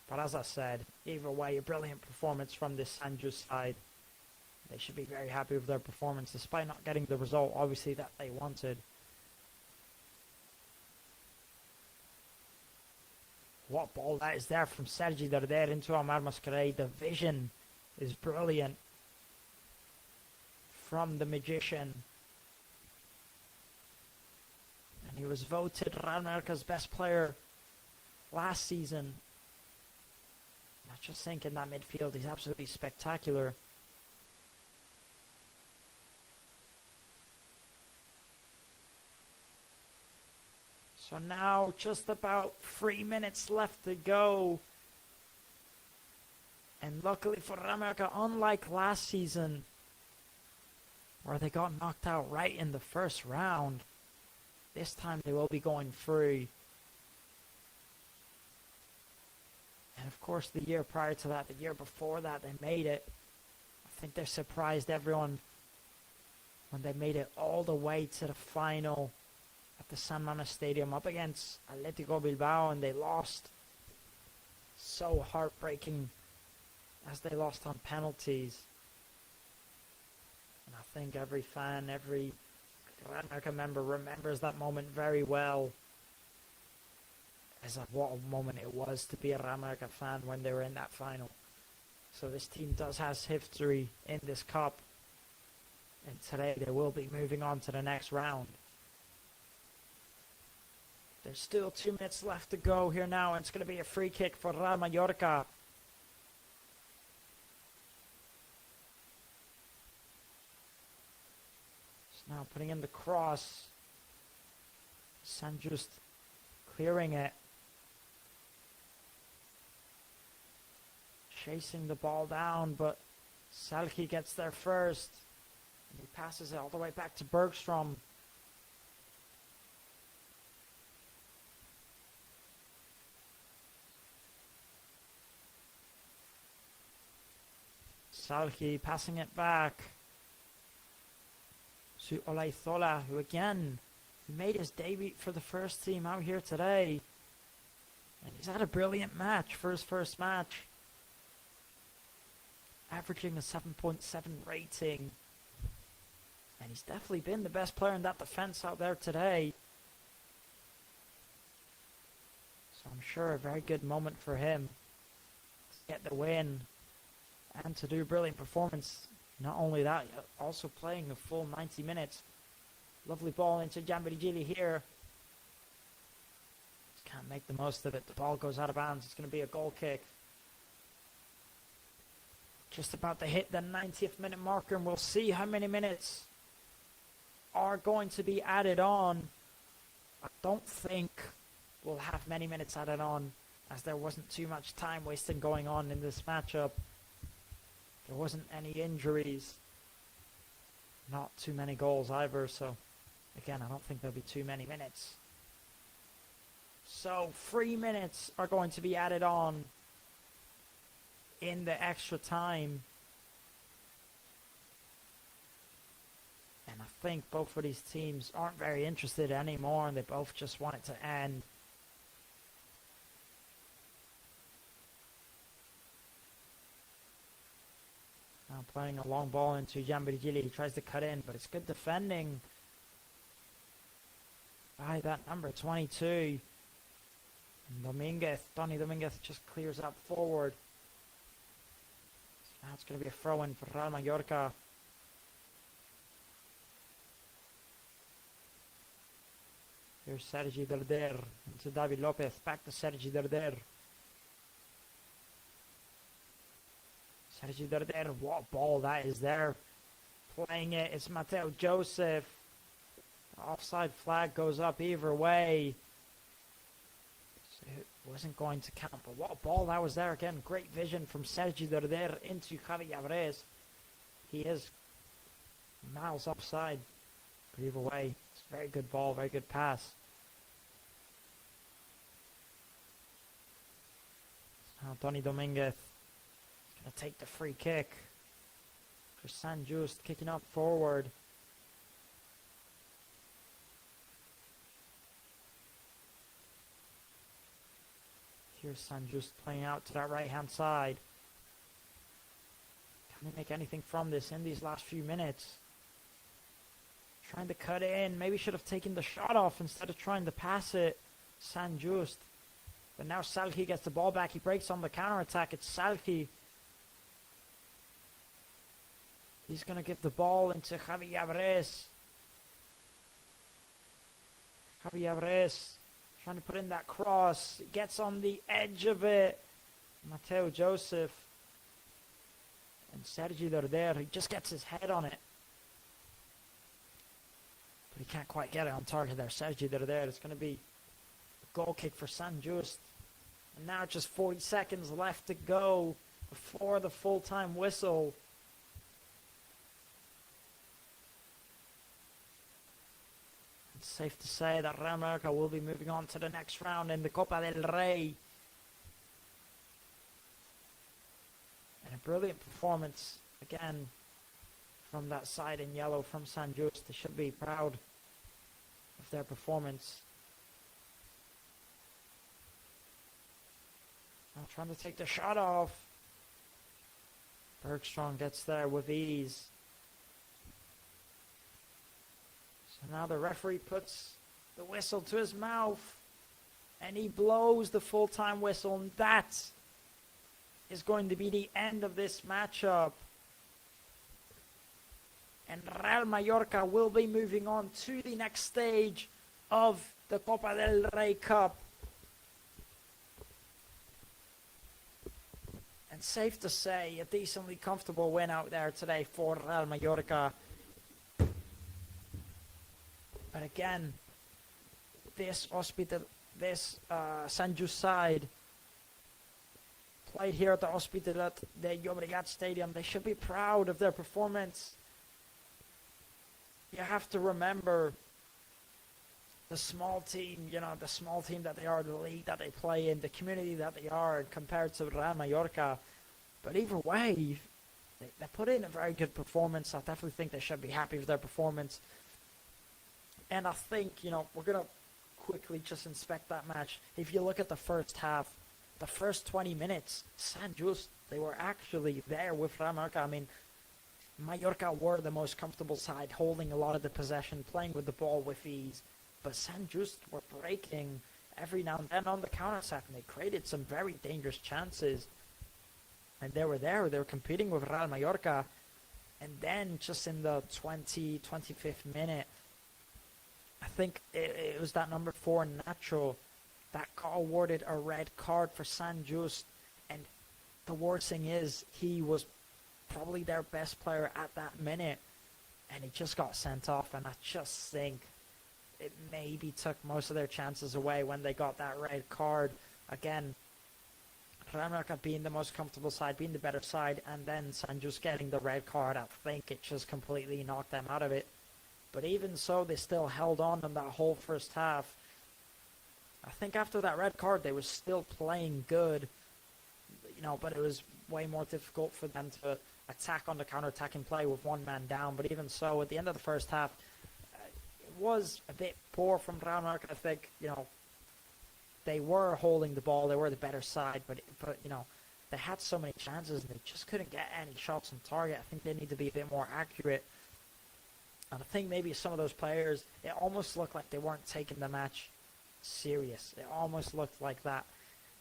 But as I said, either way, a brilliant performance from this Sant Just side. They should be very happy with their performance, despite not getting the result, obviously, that they wanted. What ball that is there from Sergi Darder into Omar Mascarell. The vision is brilliant from the magician. And he was voted Real Mallorca's best player last season. I just think in that midfield, he's absolutely spectacular. So now just about 3 minutes left to go. And luckily for Real Mallorca, unlike last season, where they got knocked out right in the first round, this time they will be going through. And of course, the year prior to that, the year before that, they made it. I think they surprised everyone when they made it all the way to the final at the San Mamés Stadium up against Atletico Bilbao, and they lost. So heartbreaking as they lost on penalties. And I think every fan, every Real Mallorca member remembers that moment very well. As what a moment it was to be a Real Mallorca fan when they were in that final. So this team does have history in this cup. And today they will be moving on to the next round. There's still 2 minutes left to go here now, and it's going to be a free kick for Real Mallorca. So now putting in the cross. Sant Just clearing it. Chasing the ball down, but Salki gets there first. And he passes it all the way back to Bergstrom. Salki passing it back to Olaizola, who again made his debut for the first team out here today. And he's had a brilliant match for his first match. Averaging a 7.7 rating. And he's definitely been the best player in that defense out there today. So I'm sure a very good moment for him to get the win and to do a brilliant performance. Not only that, also playing a full 90 minutes. Lovely ball into Jambidigili here. Just can't make the most of it. The ball goes out of bounds. It's going to be a goal kick. Just about to hit the 90th minute marker, and we'll see how many minutes are going to be added on. I don't think we'll have many minutes added on, as there wasn't too much time wasting going on in this matchup. There wasn't any injuries. Not too many goals either, so again, I don't think there'll be too many minutes. So 3 minutes are going to be added on in the extra time. And I think both of these teams aren't very interested anymore, and they both just want it to end. Now playing a long ball into Jambidigili. He tries to cut in, but it's good defending by that number 22. Tony Dominguez just clears up forward. So now it's going to be a throw-in for Real Mallorca. Here's Sergi Darder into David Lopez. Back to Sergi Darder. Sergi Darder, what ball that is there. Playing it, it's Mateo Joseph. The offside flag goes up either way. So it wasn't going to count, but what a ball that was there again. Great vision from Sergi Darder into Javi Alvarez. He is miles offside, but either way, it's a very good ball, very good pass. Now Tony Dominguez is going to take the free kick for Sant Just, kicking up forward. Here's San Just playing out to that right-hand side. Can they make anything from this in these last few minutes? Trying to cut in. Maybe should have taken the shot off instead of trying to pass it. San Just. But now Salhi gets the ball back. He breaks on the counter-attack. It's Salhi. He's going to give the ball into Javi Alvarez. Javi Alvarez trying to put in that cross. Gets on the edge of it. Mateo Joseph. And Sergi Lourdes, he just gets his head on it. But he can't quite get it on target there. Sergi Lourdes, it's going to be a goal kick for San Just. And now just 40 seconds left to go before the full-time whistle. It's safe to say that Real Mallorca will be moving on to the next round in the Copa del Rey. And a brilliant performance, again, from that side in yellow from San Just. They should be proud of their performance. Now trying to take the shot off. Bergstrom gets there with ease. So now the referee puts the whistle to his mouth. And he blows the full-time whistle. And that is going to be the end of this matchup. And Real Mallorca will be moving on to the next stage of the Copa del Rey Cup. And safe to say, a decently comfortable win out there today for Real Mallorca. But again, this San Just side played here at the Hospitalet de Llobregat Stadium. They should be proud of their performance. You have to remember the small team, the small team that they are, the league that they play in, the community that they are compared to Real Mallorca. But either way, they put in a very good performance. I definitely think they should be happy with their performance. And I think, we're going to quickly just inspect that match. If you look at the first half, the first 20 minutes, San Just, they were actually there with Real Mallorca. I mean, Mallorca were the most comfortable side, holding a lot of the possession, playing with the ball with ease. But San Just were breaking every now and then on the counter-attack, and they created some very dangerous chances. And they were there. They were competing with Real Mallorca. And then just in the 25th minute, I think it was that number 4, Nacho, that got awarded a red card for San Just. And the worst thing is, he was probably their best player at that minute. And he just got sent off. And I just think it maybe took most of their chances away when they got that red card. Again, Real Mallorca being the most comfortable side, being the better side, and then San Just getting the red card, I think it just completely knocked them out of it. But even so, they still held on in that whole first half. I think after that red card, they were still playing good, but it was way more difficult for them to attack on the counter-attacking play with one man down. But even so, at the end of the first half, it was a bit poor from Real Mallorca. I think, they were holding the ball, they were the better side, but they had so many chances and they just couldn't get any shots on target. I think they need to be a bit more accurate. And I think maybe some of those players, it almost looked like they weren't taking the match serious. It almost looked like that.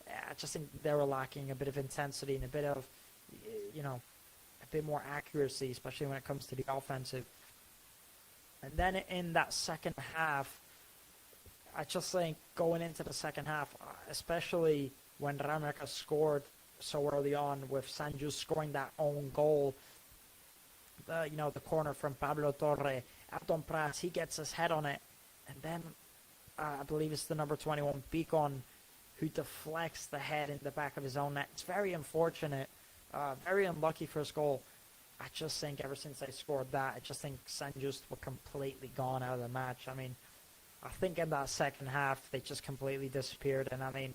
I just think they were lacking a bit of intensity and a bit of, a bit more accuracy, especially when it comes to the offensive. And then in that second half, I just think going into the second half, especially when Real Mallorca scored so early on with San Just scoring that own goal, the corner from Pablo Torre, Abdon Pras, he gets his head on it. And then I believe it's the number 21, Beacon, who deflects the head in the back of his own net. It's very unfortunate, very unlucky first goal. I just think ever since they scored that, I just think San Just were completely gone out of the match. I mean, I think in that second half, they just completely disappeared. And I mean,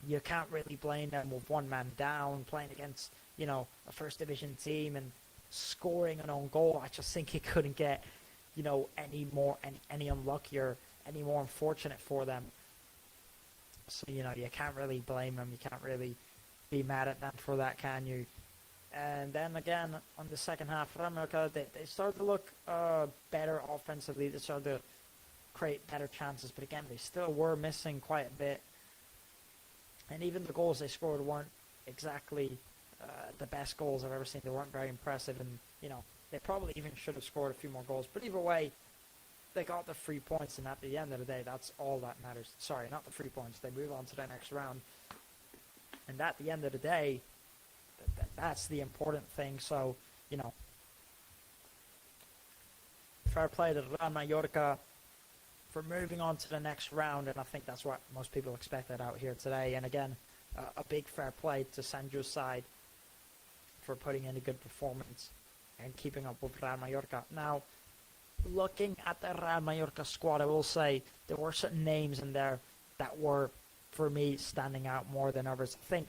you can't really blame them with one man down, playing against, a first division team and scoring an own goal. I just think it couldn't get, any unluckier, any more unfortunate for them. So, you can't really blame them. You can't really be mad at them for that, can you? And then again, on the second half, Real Mallorca, they started to look better offensively. They started to create better chances. But again, they still were missing quite a bit. And even the goals they scored weren't exactly the best goals I've ever seen. They weren't very impressive. And, they probably even should have scored a few more goals. But either way, they got the 3 points. And at the end of the day, that's all that matters. Sorry, not the 3 points. They move on to the next round. And at the end of the day, that's the important thing. So, fair play to Real Mallorca for moving on to the next round, and I think that's what most people expected out here today. And again, a big fair play to Sant Just side for putting in a good performance and keeping up with Real Mallorca. Now, looking at the Real Mallorca squad, I will say there were certain names in there that were, for me, standing out more than others. I think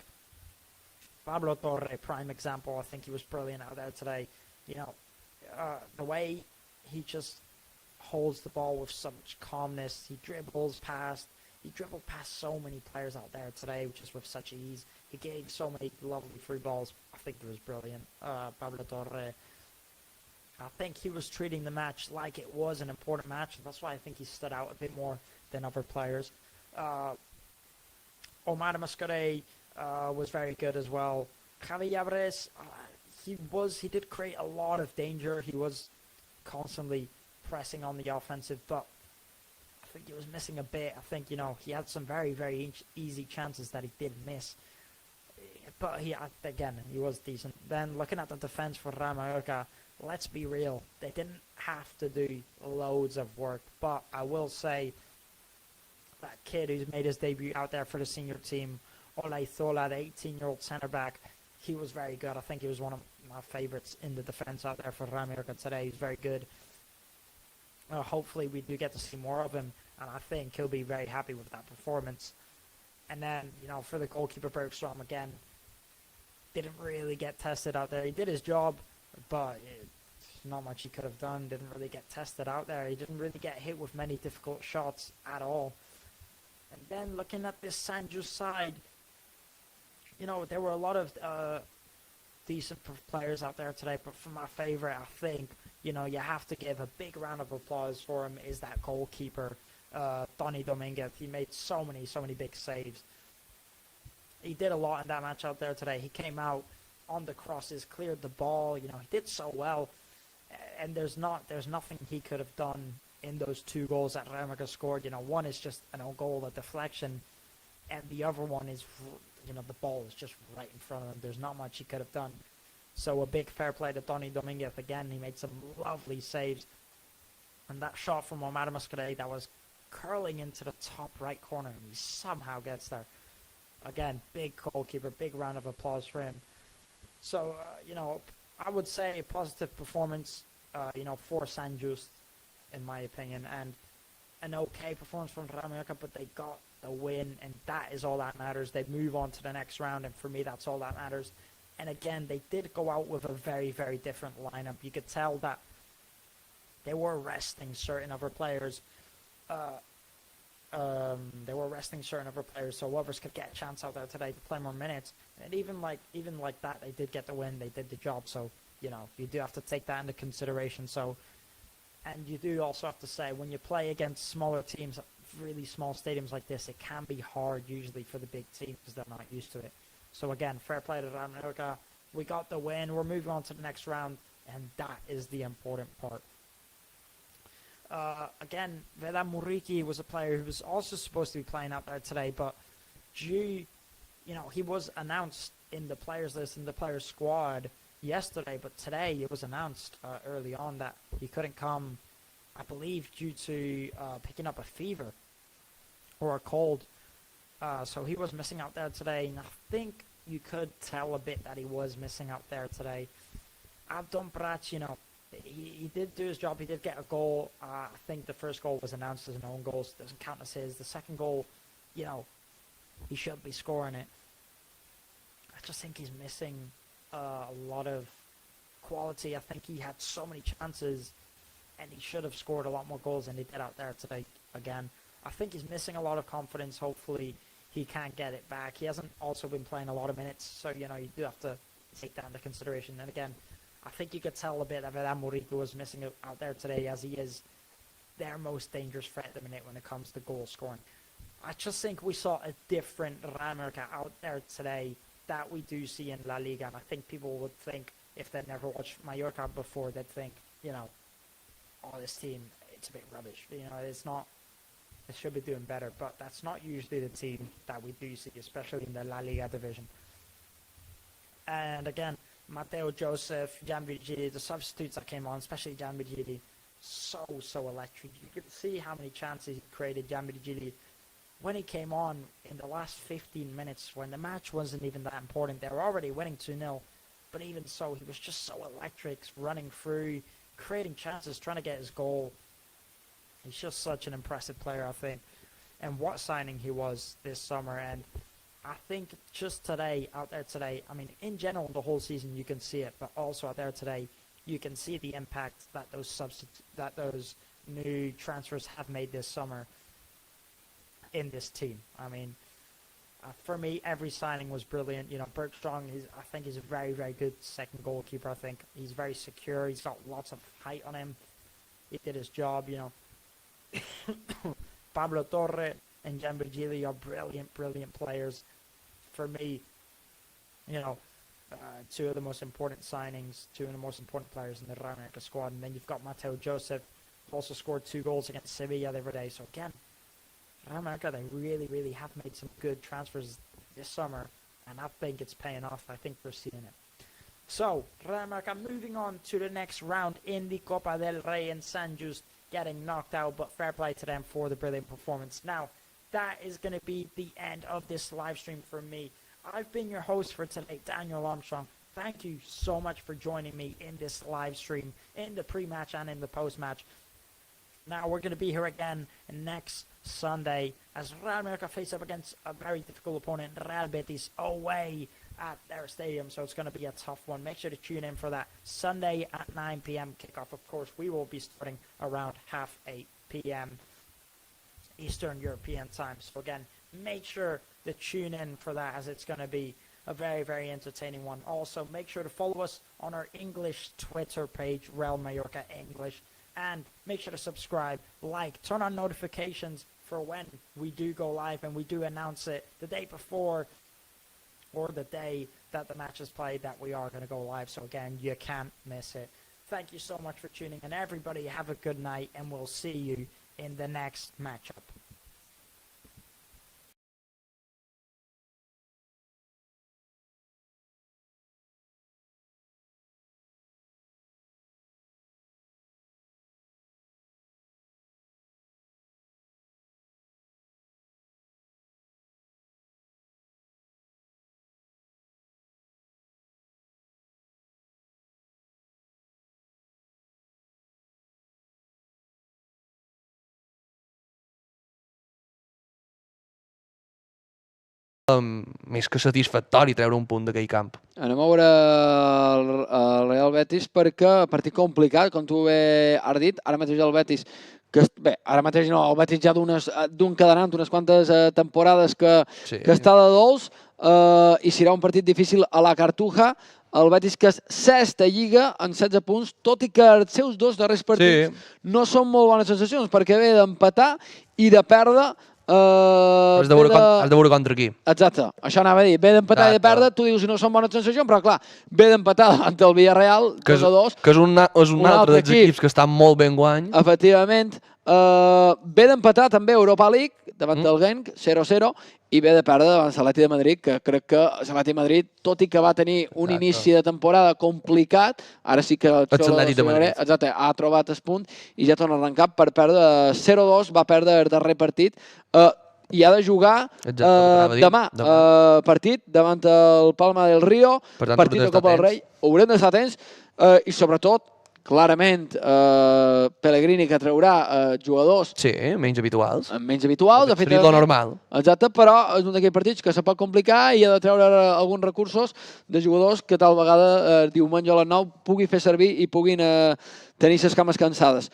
Pablo Torre, prime example. I think he was brilliant out there today. The way he just holds the ball with so much calmness. He dribbled past so many players out there today, just with such ease. He gave so many lovely free balls. I think it was brilliant. Pablo Torre. I think he was treating the match like it was an important match. That's why I think he stood out a bit more than other players. Omar Mascaré was very good as well. Javi Alvarez, he did create a lot of danger. He was constantly pressing on the offensive, but I think he was missing a bit. I think, he had some very, very easy chances that he did miss. But he was decent. Then looking at the defense for Real Mallorca, let's be real. They didn't have to do loads of work, but I will say that kid who's made his debut out there for the senior team, Olaizola, the 18-year-old centre-back, he was very good. I think he was one of my favourites in the defence out there for Real Mallorca today. He's very good. Hopefully we do get to see more of him, and I think he'll be very happy with that performance. And then, for the goalkeeper, Bergstrom, again, didn't really get tested out there. He did his job, but not much he could have done. Didn't really get tested out there. He didn't really get hit with many difficult shots at all. And then looking at this Sant Just side, there were a lot of decent players out there today, but for my favorite, I think, you have to give a big round of applause for him, is that goalkeeper, Toni Dominguez. He made so many big saves. He did a lot in that match out there today. He came out on the crosses, cleared the ball, he did so well. And there's nothing he could have done in those 2 goals that Real Mallorca scored. One is just an own goal, a deflection, and the other one is, the ball is just right in front of him. There's not much he could have done. So a big fair play to Toni Dominguez again. He made some lovely saves. And that shot from Omar Mascaré that was curling into the top right corner, and he somehow gets there. Again, big goalkeeper, big round of applause for him. So, I would say a positive performance, for Sant Just, in my opinion, and an okay performance from Real Mallorca, but they got the win, and that is all that matters. They move on to the next round, and for me, that's all that matters. And again, they did go out with a very, very different lineup. You could tell that they were resting certain other players. So others could get a chance out there today to play more minutes. And even like that, they did get the win. They did the job. So, you do have to take that into consideration. So, and you do also have to say, when you play against smaller teams, really small stadiums like this, it can be hard usually for the big teams because they're not used to it. So again, fair play to Real Mallorca. We got the win. We're moving on to the next round, and that is the important part. Again, Vedat Muriqi was a player who was also supposed to be playing out there today, but he was announced in the players list, in the players squad yesterday, but today it was announced early on that he couldn't come, I believe, due to picking up a fever or a cold. So he was missing out there today, and I think you could tell a bit that he was missing out there today. Abdon Brac, he did do his job. He did get a goal. I think the first goal was announced as an own goal, so it doesn't count as his. The second goal, he should be scoring it. I just think he's missing a lot of quality. I think he had so many chances, and he should have scored a lot more goals than he did out there today again. I think he's missing a lot of confidence. Hopefully he can't get it back. He hasn't also been playing a lot of minutes, so, you do have to take that into consideration. And again, I think you could tell a bit of that Murico was missing out there today, as he is their most dangerous threat at the minute when it comes to goal scoring. I just think we saw a different Real Mallorca out there today that we do see in La Liga. And I think people would think, if they'd never watched Mallorca before, they'd think, oh, this team, it's a bit rubbish. It's not, they should be doing better. But that's not usually the team that we do see, especially in the La Liga division. And again, Matteo Joseph, Jan Virgili, the substitutes that came on, especially Jan Virgili, so electric. You could see how many chances he created, Jan Virgili, when he came on in the last 15 minutes, when the match wasn't even that important. They were already winning 2-0, but even so, he was just so electric, running through, creating chances, trying to get his goal. He's just such an impressive player, I think. And what signing he was this summer. And I think just today, out there today, I mean, in general, the whole season, you can see it, but also out there today, you can see the impact that those new transfers have made this summer in this team. I mean, for me, every signing was brilliant. Bergström, I think he's a very, very good second goalkeeper. I think he's very secure. He's got lots of height on him. He did his job, Pablo Torre and Jan Virgili are brilliant, brilliant players. For me, two of the most important signings, two of the most important players in the Real Mallorca squad. And then you've got Matteo Joseph, who also scored 2 goals against Sevilla the other day. So again, Real Mallorca, they really, really have made some good transfers this summer, and I think it's paying off. I think we're seeing it. So, Real Mallorca moving on to the next round in the Copa del Rey, and Sant Just getting knocked out, but fair play to them for the brilliant performance. Now, that is going to be the end of this live stream for me. I've been your host for today, Daniel Armstrong. Thank you so much for joining me in this live stream, in the pre-match and in the post-match. Now, we're going to be here again next Sunday as Real Mallorca face up against a very difficult opponent, Real Betis, away at their stadium. So it's going to be a tough one. Make sure to tune in for that Sunday at 9 p.m. kickoff. Of course, we will be starting around 7:30 p.m. Eastern European time. So again, make sure to tune in for that, as it's going to be a very, very entertaining one. Also, make sure to follow us on our English Twitter page, Real Mallorca English. And make sure to subscribe, like, turn on notifications for when we do go live, and we do announce it the day before or the day that the match is played that we are going to go live. So again, you can't miss it. Thank you so much for tuning in. Everybody have a good night, and we'll see you in the next matchup. Més que satisfactori treure un punt d'aquell camp. Anem a veure el Real Betis, perquè partit complicat, com tu bé has dit. Ara mateix el Betis, ara mateix no, el Betis ja d'un cadenant, unes quantes temporades que està de dolç, i serà un partit difícil a la Cartuja. El Betis, que és sexta lliga en 16 punts, tot i que els seus 2 darrers partits no són molt bones sensacions, perquè ve d'empatar i de perdre. Has de veure contra qui. Exacte, això anava a dir. Ve d'empatar i de perdre, tu dius si no són bones sensacions, però clar, ve d'empatar davant del Villarreal, 2-2. Que és un altre dels equips que estan molt ben guany. Efectivament. Ve d'empatar també Europa League, davant del Genk, 0-0, i ve de perdre davant l'Atlètic de Madrid, que crec que l'Atlètic de Madrid, tot i que va tenir un inici de temporada complicat, ara sí que ha trobat el punt i ja torna a arrencar per perdre 0-2, va perdre el darrer partit, i ha de jugar demà partit davant el Palma del Rio, partit de Copa del Rei. Haurem d'estar atents i sobretot clarament Pellegrini, que traurà jugadors menys habituals. Seria lo normal. Exacte, però és un d'aquells partits que se pot complicar i ha de treure alguns recursos de jugadors que tal vegada diumenge a les 9 pugui fer servir i puguin tenir les cames cansades.